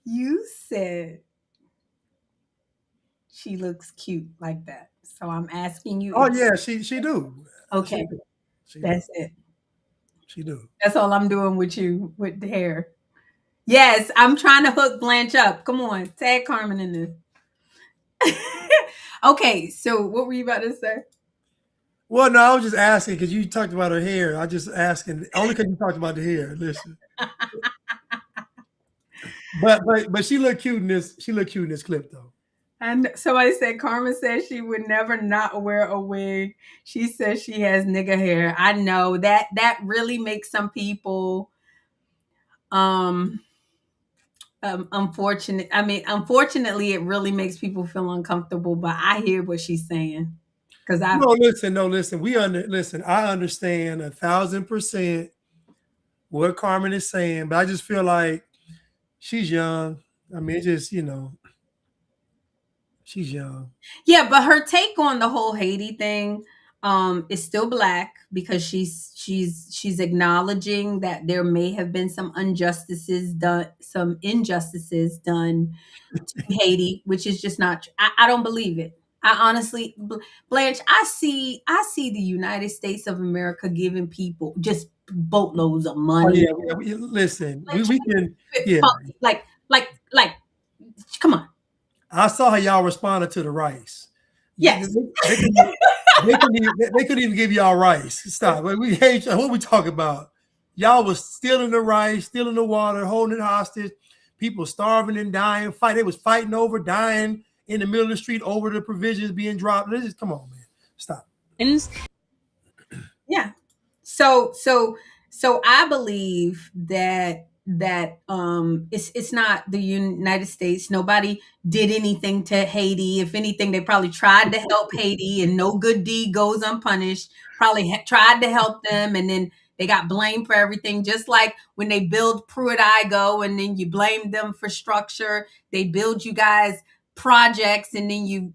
You said she looks cute like that. So I'm asking you. Oh yeah, she do. Okay. That's it. She do. That's all I'm doing with you with the hair. Yes, I'm trying to hook Blanche up. Come on, tag Carmen in this. Okay, so what were you about to say? Well, no, I was just asking because you talked about her hair. I just asking only because you talked about the hair. Listen. But she looked cute in this. She looked cute in this clip though. And somebody said Carmen said she would never not wear a wig. She says she has nigga hair. I know that really makes some people unfortunately it really makes people feel uncomfortable, but I hear what she's saying. Because I listen. I understand 1,000% what Carmen is saying, but I just feel like she's young. I mean, it's just, she's young. Yeah, but her take on the whole Haiti thing is still black because she's acknowledging that there may have been some injustices done to Haiti, which is just not. I don't believe it. I honestly, Blanche, I see the United States of America giving people just boatloads of money. Oh, yeah. Listen, we can, like, come on. I saw how y'all responded to the rice. Yes. They couldn't even give y'all rice. Stop. We hate y'all. What we talking about? Y'all was stealing the rice, stealing the water, holding it hostage. People starving and dying. They was fighting over, dying in the middle of the street over the provisions being dropped. Come on, man. Stop. Yeah. So I believe that it's not the United States. Nobody did anything to Haiti. If anything, they probably tried to help Haiti, and no good deed goes unpunished. Probably tried to help them, and then they got blamed for everything. Just like when they build Pruitt-Igoe, and then you blame them for structure. They build you guys projects, and then you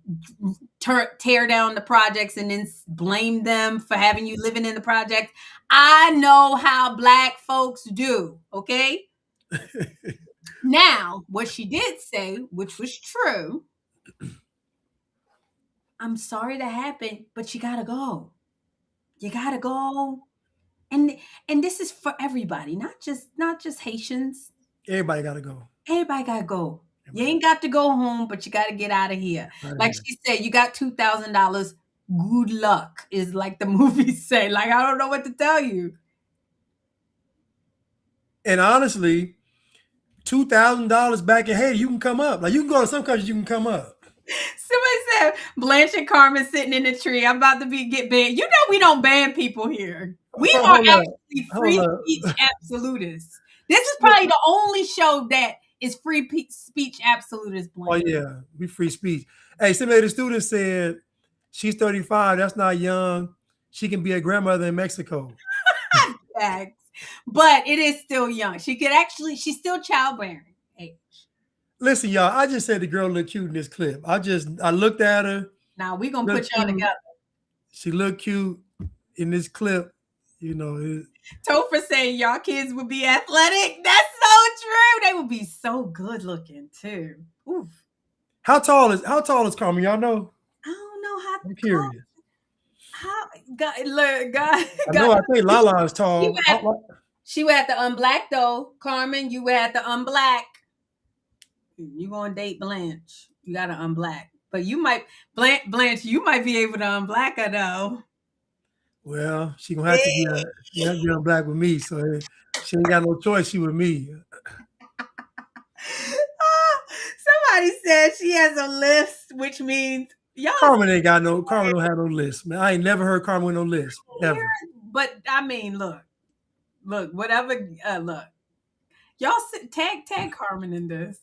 tear down the projects and then blame them for having you living in the project. I know how Black folks do, okay? Now, what she did say, which was true, I'm sorry that happened, but you gotta go. You gotta go. And this is for everybody, not just Haitians. Everybody gotta go. Everybody gotta go. You ain't got to go home, but you got to get out of here. Like she said, you got $2,000. Good luck, is like the movies say. Like, I don't know what to tell you. And honestly, $2,000 back in Haiti, you can come up. Like, you can go to some countries, you can come up. Somebody said Blanche and Carmen sitting in the tree. I'm about to get banned. You know we don't ban people here. We are actually free speech absolutists. This is probably the only show that is free speech absolutist. Blanche. Oh yeah, we free speech. Hey, somebody, the student said she's 35. That's not young. She can be a grandmother in Mexico. Facts. But it is still young. She's still childbearing age. Listen, y'all, I just said the girl looked cute in this clip. I looked at her. Now we're gonna put y'all together. She looked cute in this clip. You know, Topher saying y'all kids would be athletic. That's so true. They would be so good looking too. Oof. How tall is Carmen? Y'all know? I don't know how. I'm curious. God. I know. I think Lala is tall. She would have to unblack though. Carmen, you would have to unblack. You gonna date Blanche? You gotta unblack. But you might Blanche. You might be able to unblack her though. Well, she gonna have to be unblack with me. So she ain't got no choice. She with me. Somebody said she has a list, which means Carmen don't have no list, man. I ain't never heard Carmen with no list ever. But I mean, look, whatever. Look, y'all tag Carmen in this.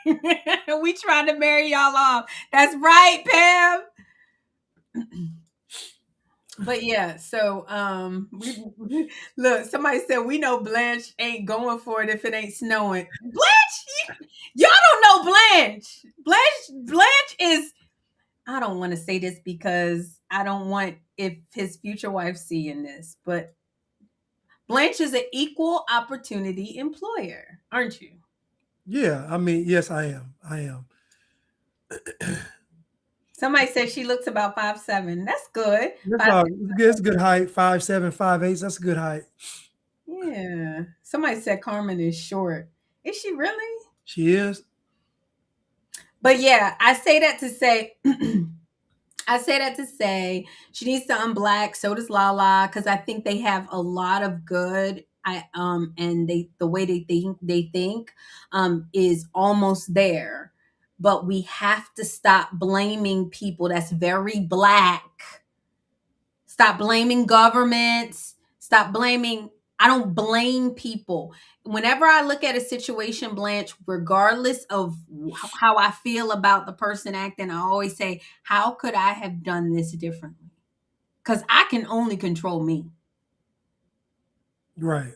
We trying to marry y'all off. That's right, Pam. But yeah, so look, somebody said we know Blanche ain't going for it if it ain't snowing. Blanche, y'all don't know Blanche. Blanche is, I don't want to say this because I don't want if his future wife seeing this, but Blanche is an equal opportunity employer, aren't you? Yeah, I mean, yes, I am. Somebody said she looks about 5'7". That's good. It's good height. 5'7", 5'8". That's a good height. Yeah. Somebody said Carmen is short. Is she really? She is. But yeah, I say that to say she needs to unblack. So does Lala, because I think they have a lot of good. And the way they think is almost there. But we have to stop blaming people that's very Black. Stop blaming governments. Stop blaming. I don't blame people. Whenever I look at a situation, Blanche, regardless of how I feel about the person acting, I always say, how could I have done this differently? Because I can only control me. Right.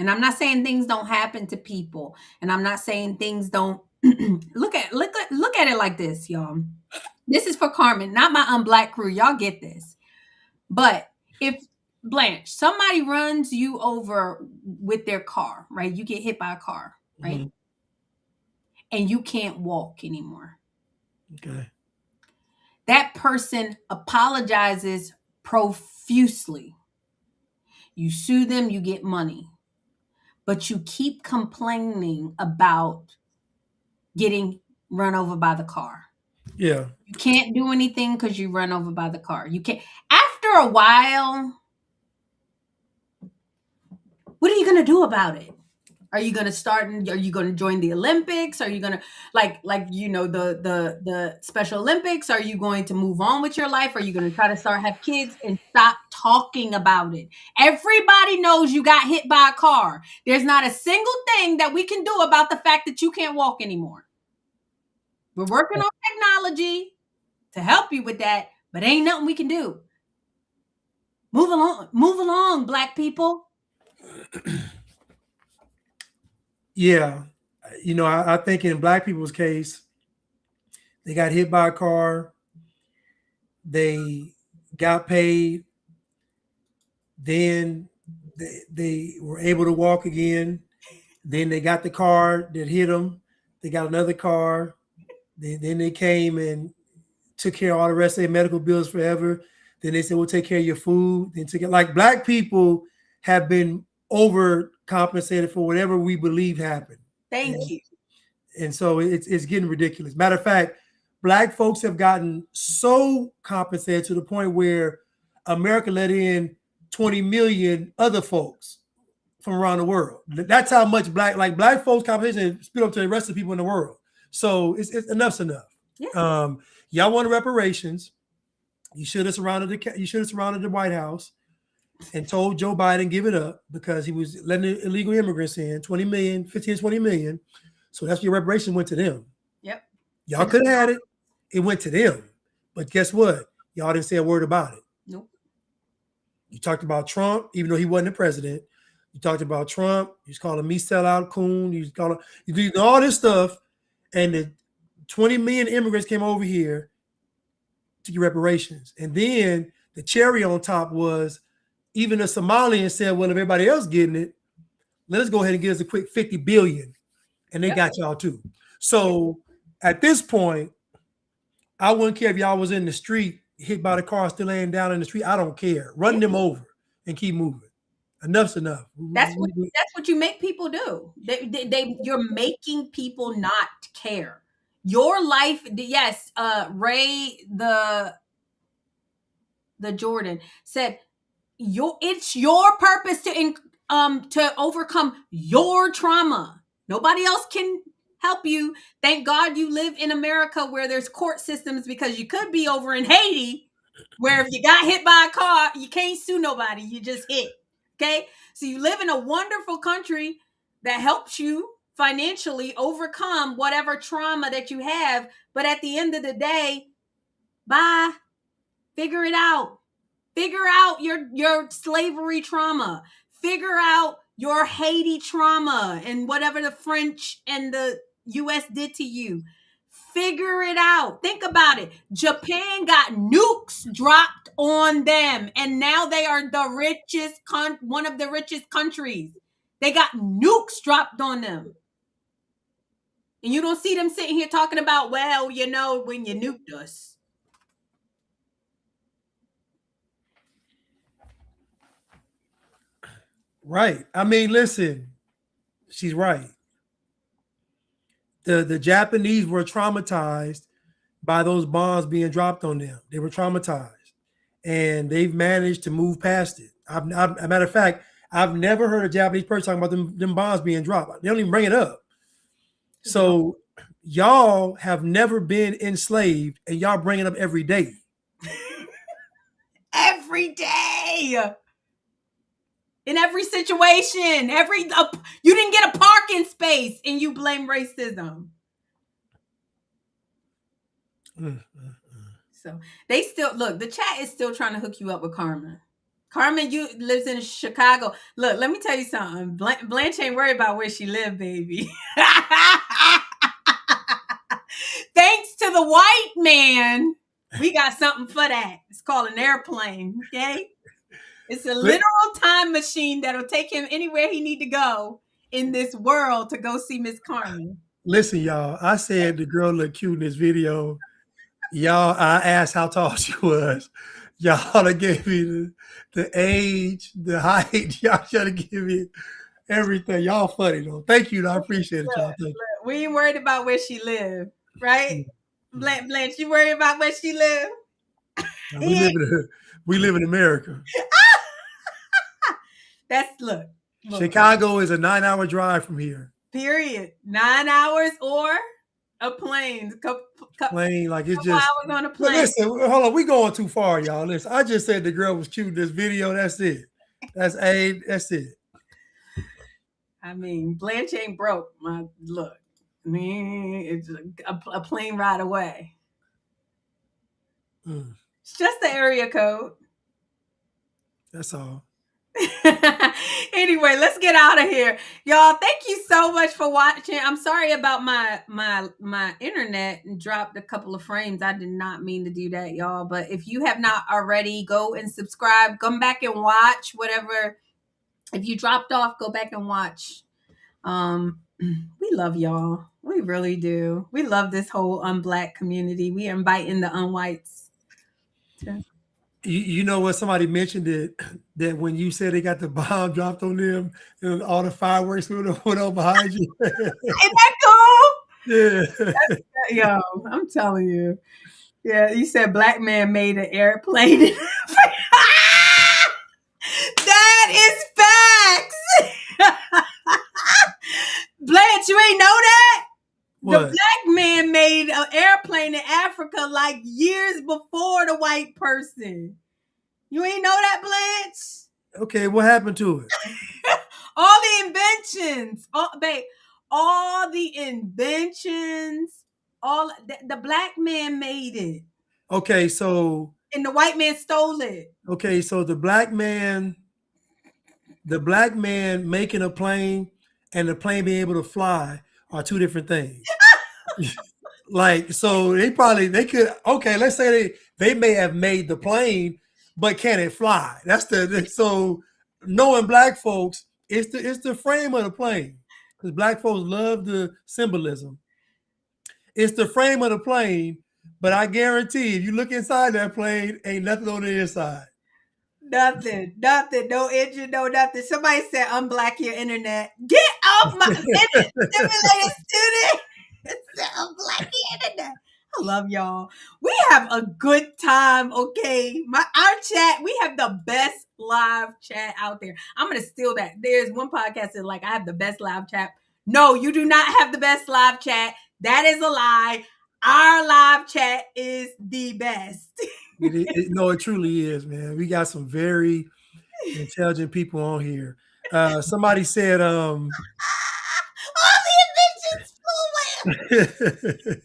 And I'm not saying things don't happen to people. And I'm not saying things don't look at it like this, y'all. This is for Carmen, not my Unblack crew. Y'all get this. But if Blanche, somebody runs you over with their car, right? You get hit by a car, right? Mm-hmm. And you can't walk anymore. Okay. That person apologizes profusely. You sue them, you get money. But you keep complaining about getting run over by the car. Yeah. You can't do anything because you run over by the car. You can't. After a while, what are you going to do about it? Are you going to start? Are you going to join the Olympics? Are you going to the Special Olympics? Are you going to move on with your life? Are you going to try to start have kids and stop talking about it? Everybody knows you got hit by a car. There's not a single thing that we can do about the fact that you can't walk anymore. We're working on technology to help you with that, but ain't nothing we can do. Move along, Black people. Yeah. I think in Black people's case, they got hit by a car. They got paid. Then they were able to walk again. Then they got the car that hit them. They got another car. Then they came and took care of all the rest of their medical bills forever. Then they said, we'll take care of your food. Then like Black people have been overcompensated for whatever we believe happened. Thank you. And so it's getting ridiculous. Matter of fact, Black folks have gotten so compensated to the point where America let in 20 million other folks from around the world. That's how much Black folks compensation split up to the rest of the people in the world. So it's enough's enough. Yeah. Y'all wanted reparations. You should have surrounded the White House and told Joe Biden give it up because he was letting illegal immigrants in 20 million, 15, 20 million. So that's your reparation went to them. Yep. Y'all could have had it. It went to them. But guess what? Y'all didn't say a word about it. Nope. You talked about Trump, even though he wasn't the president. You talked about Trump. You was calling me sellout, coon. You do all this stuff. And the 20 million immigrants came over here to get reparations. And then the cherry on top was even the Somalians said, well, if everybody else getting it, let us go ahead and give us a quick 50 billion. And they got y'all too. So at this point, I wouldn't care if y'all was in the street, hit by the car, still laying down in the street. I don't care. Run them over and keep moving. Enough's enough. That's what you make people do. You're making people not care. Your life, yes. Ray the Jordan said, it's your purpose to overcome your trauma. Nobody else can help you. Thank God you live in America where there's court systems, because you could be over in Haiti where if you got hit by a car, you can't sue nobody. You just hit. Okay. So you live in a wonderful country that helps you financially overcome whatever trauma that you have. But at the end of the day, bye. Figure it out. Figure out your slavery trauma. Figure out your Haiti trauma and whatever the French and the US did to you. Figure it out. Think about it. Japan got nukes dropped on them, and now they are one of the richest countries. They got nukes dropped on them. And you don't see them sitting here talking about, well, when you nuked us. Right. I mean, listen, she's right. The Japanese were traumatized by those bombs being dropped on them. They were traumatized, and they've managed to move past it. As a matter of fact, I've never heard a Japanese person talking about them bombs being dropped. They don't even bring it up. So y'all have never been enslaved, and y'all bring it up every day. Every day. In every situation, you didn't get a parking space and you blame racism. So they still the chat is still trying to hook you up with Carmen. Carmen, you lives in Chicago. Look, let me tell you something. Blanche ain't worried about where she live, baby. Thanks to the white man, we got something for that. It's called an airplane, okay? It's a literal time machine that'll take him anywhere he need to go in this world to go see Miss Carmen. Listen, y'all, I said the girl looked cute in this video. Y'all, I asked how tall she was. Y'all that gave me the age, the height. Y'all should have given me everything. Y'all funny, though. Thank you. I appreciate it, y'all. Thank you. We ain't worried about where she lived, right? Blanche, you worry about where she live? We live in America. Look. Chicago is a 9-hour drive from here. Period. 9 hours or a plane. Plane, like it's just hours on a plane. Listen, hold on, we going too far, y'all. Listen, I just said the girl was cute in this video. That's it. That's it. I mean, Blanche ain't broke. Look. I mean, it's a plane ride away. It's just the area code. That's all. Anyway, let's get out of here, y'all. Thank you so much for watching. I'm sorry about my internet and dropped a couple of frames. I did not mean to do that, y'all. But if you have not already, go and subscribe. Come back and watch whatever. If you dropped off, go back and watch. We love y'all. We really do. We love this whole Unblack community. We are inviting the unwhites. You know what? Somebody mentioned it, that when you said they got the bomb dropped on them and all the fireworks went on behind you. Ain't that cool? Yeah. Yo, I'm telling you. Yeah, you said black man made an airplane. That is facts. Blanche, you ain't know that? What? The black man made an airplane in Africa like years before the white person. You ain't know that, Blanche? Okay, what happened to it? All the inventions. All the inventions. The black man made it. Okay, so and the white man stole it. Okay, so the black man making a plane and the plane being able to fly are two different things. Like, so they could, okay, let's say they may have made the plane, but can it fly? So knowing black folks, it's the frame of the plane, because black folks love the symbolism. It's the frame of the plane, but I guarantee if you look inside that plane, ain't nothing on the inside. Nothing, no engine, no nothing. Somebody said unblack your internet. Get off my simulator student. Unblack your internet. I love y'all. We have a good time, okay? Our chat, we have the best live chat out there. I'm gonna steal that. There's one podcast that's like, I have the best live chat. No, you do not have the best live chat. That is a lie. Our live chat is the best. No, it truly is, man. We got some very intelligent people on here. Somebody said, all the inventions flew away.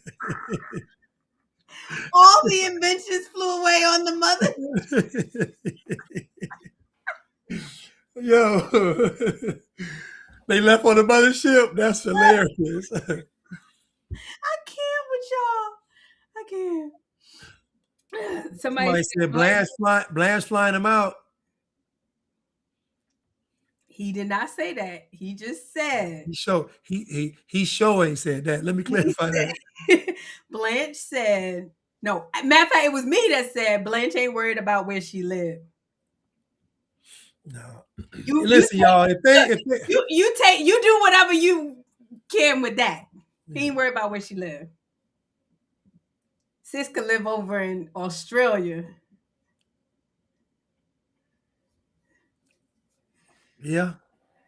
All the inventions flew away on the mother. Yo, they left on the mothership. That's hilarious. I can't with y'all. I can't. Somebody said Blanche flying him out. He did not say that. He just said he showing said that. Let me clarify that. Blanche said no. Matter of fact, it was me that said Blanche ain't worried about where she lived. No, listen, y'all. You do whatever you can with that. He ain't worried about where she lived. Sis could live over in Australia. Yeah,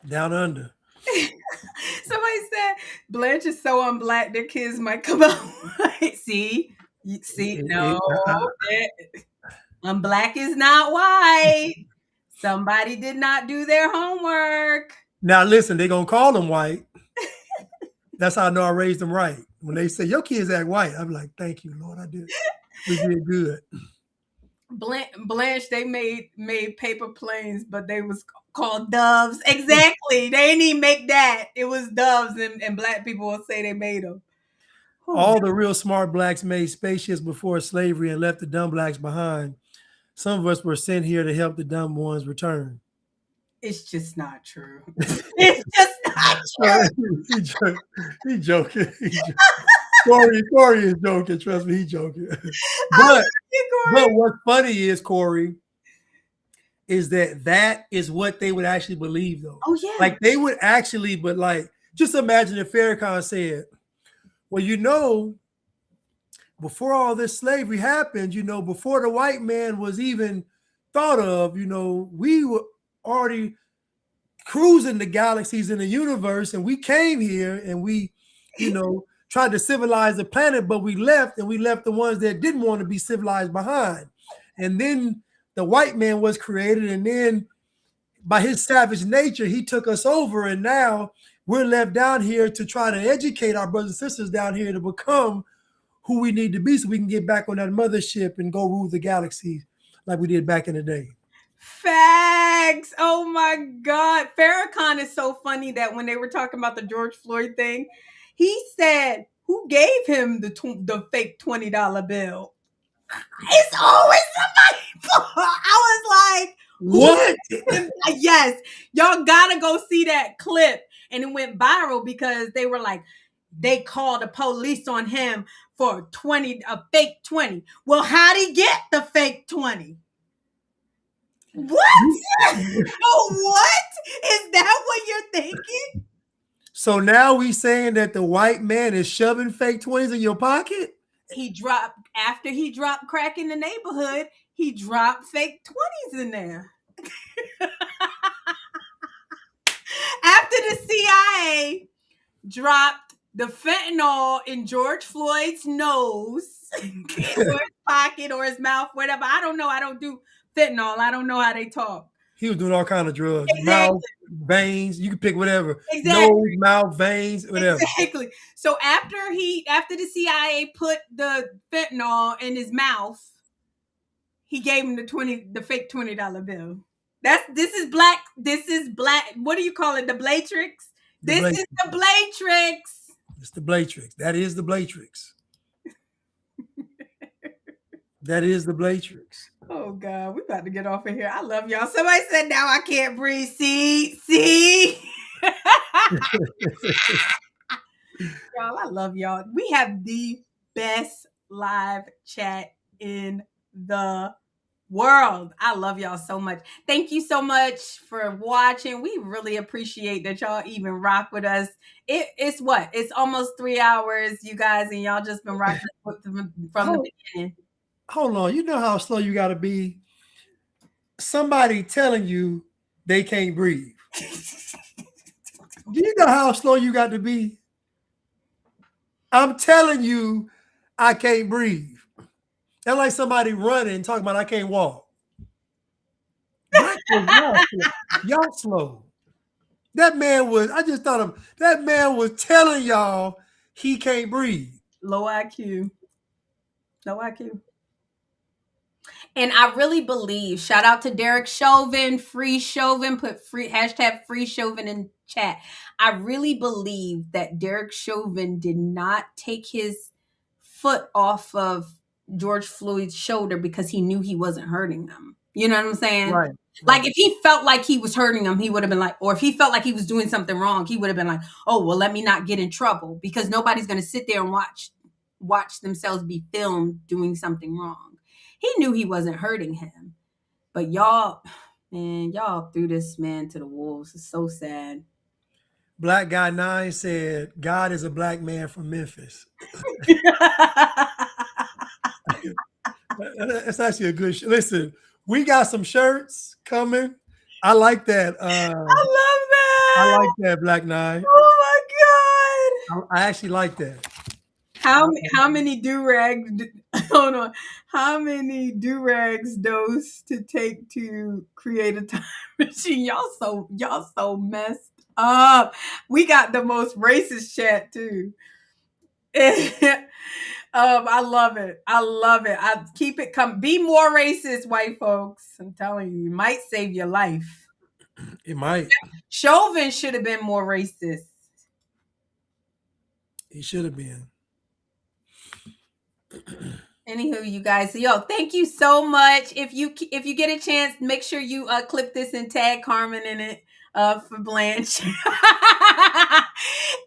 down under. Somebody said Blanche is so unblack their kids might come out. See, no, unblack is not white. Somebody did not do their homework. Now listen, they're gonna call them white. That's how I know I raised them right. When they say your kids act white, I'm like, thank you, Lord, I did. We did good. Blanche, they made paper planes, but they was called doves. Exactly. They didn't even make that. It was doves, and black people will say they made them. All the real smart blacks made spaceships before slavery and left the dumb blacks behind. Some of us were sent here to help the dumb ones return. It's just not true. It's just not true. He joking. Corey is joking. Trust me, he's joking. But what's funny is, Corey, is that is what they would actually believe, though. Oh, yeah. Like, they would actually, but like, just imagine if Farrakhan said, well, before all this slavery happened, before the white man was even thought of, we were already cruising the galaxies in the universe, and we came here and we, tried to civilize the planet, but we left, and we left the ones that didn't want to be civilized behind. And then the white man was created, and then by his savage nature, he took us over, and now we're left down here to try to educate our brothers and sisters down here to become who we need to be so we can get back on that mothership and go rule the galaxy like we did back in the day. Facts. Oh my God. Farrakhan is so funny that when they were talking about the George Floyd thing, he said, who gave him the fake $20 bill? It's always somebody. I was like, what? Yes. Y'all gotta go see that clip. And it went viral because they were like, they called the police on him for a fake 20. Well, how'd he get the fake 20? What? Oh, what? Is that what you're thinking? So now we saying that the white man is shoving fake 20s in your pocket? After he dropped crack in the neighborhood, he dropped fake 20s in there. After the CIA dropped the fentanyl in George Floyd's nose, or his pocket or his mouth, whatever. I don't know. I don't do fentanyl. I don't know how they talk. He was doing all kinds of drugs. Exactly. Mouth, veins, you can pick whatever. Exactly. Nose, mouth, veins, whatever. Exactly. So after the CIA put the fentanyl in his mouth, he gave him the fake $20 bill. This is black. What do you call it? The Blatrix? This is the Blatrix. It's the Blatrix. That is the Blatrix. That is the Blatrix. Oh God, we about to get off of here. I love y'all. Somebody said now I can't breathe. See. Y'all, I love y'all. We have the best live chat in the world. I love y'all so much. Thank you so much for watching. We really appreciate that y'all even rock with us. It's almost 3 hours, you guys, and y'all just been rocking from the beginning. Hold on. You know how slow you got to be? Somebody telling you they can't breathe. Do you know how slow you got to be? I'm telling you, I can't breathe. That's like somebody running, talking about I can't walk. Y'all slow. That man was telling y'all he can't breathe. Low IQ. And I really believe, shout out to Derek Chauvin, free Chauvin, put hashtag free Chauvin in chat. I really believe that Derek Chauvin did not take his foot off of George Floyd's shoulder because he knew he wasn't hurting them. You know what I'm saying? Right. Like if he felt like he was hurting them, he would have been like, or if he felt like he was doing something wrong, he would have been like, oh, well, let me not get in trouble, because nobody's going to sit there and watch themselves be filmed doing something wrong. He knew he wasn't hurting him. But y'all threw this man to the wolves. It's so sad. Black Guy 9 said, God is a black man from Memphis. That's actually a good Listen, we got some shirts coming. I like that. I love that. I like that, Black 9. Oh my God. I actually like that. How many do-rags? Hold on. How many do-rags dose to take to create a time machine? Y'all so messed up. We got the most racist chat too. I love it. I keep it come. Be more racist, white folks. I'm telling you, it might save your life. It might. Chauvin should have been more racist. He should have been. Anywho, you guys, thank you so much. If you get a chance, make sure you clip this and tag Carmen in it for Blanche.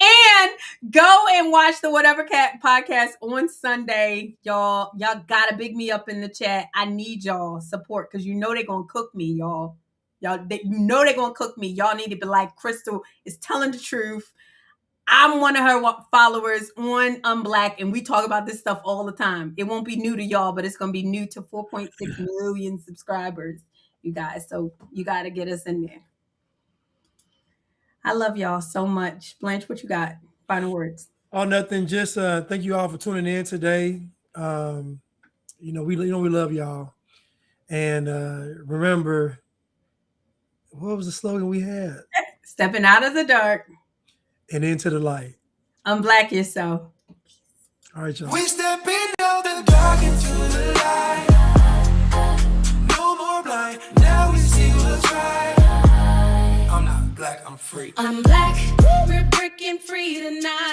And go and watch the Whatever Cat podcast on Sunday. Y'all gotta big me up in the chat. I need y'all support because they're gonna cook me, y'all. They're gonna cook me. Y'all need to be like, Crystal is telling the truth. I'm one of her followers on Unblack, and we talk about this stuff all the time. It won't be new to y'all, but it's going to be new to 4.6 million subscribers, you guys. So you got to get us in there. I love y'all so much. Blanche, what you got? Final words. Oh, nothing. Just thank you all for tuning in today. We love y'all. And remember, what was the slogan we had? Stepping out of the dark and into the light. Unblack yourself. All right, y'all. We stepping out the dark into the light. No more blind. Now we see what's right. I'm not black, I'm free. I'm black. We're breaking free tonight.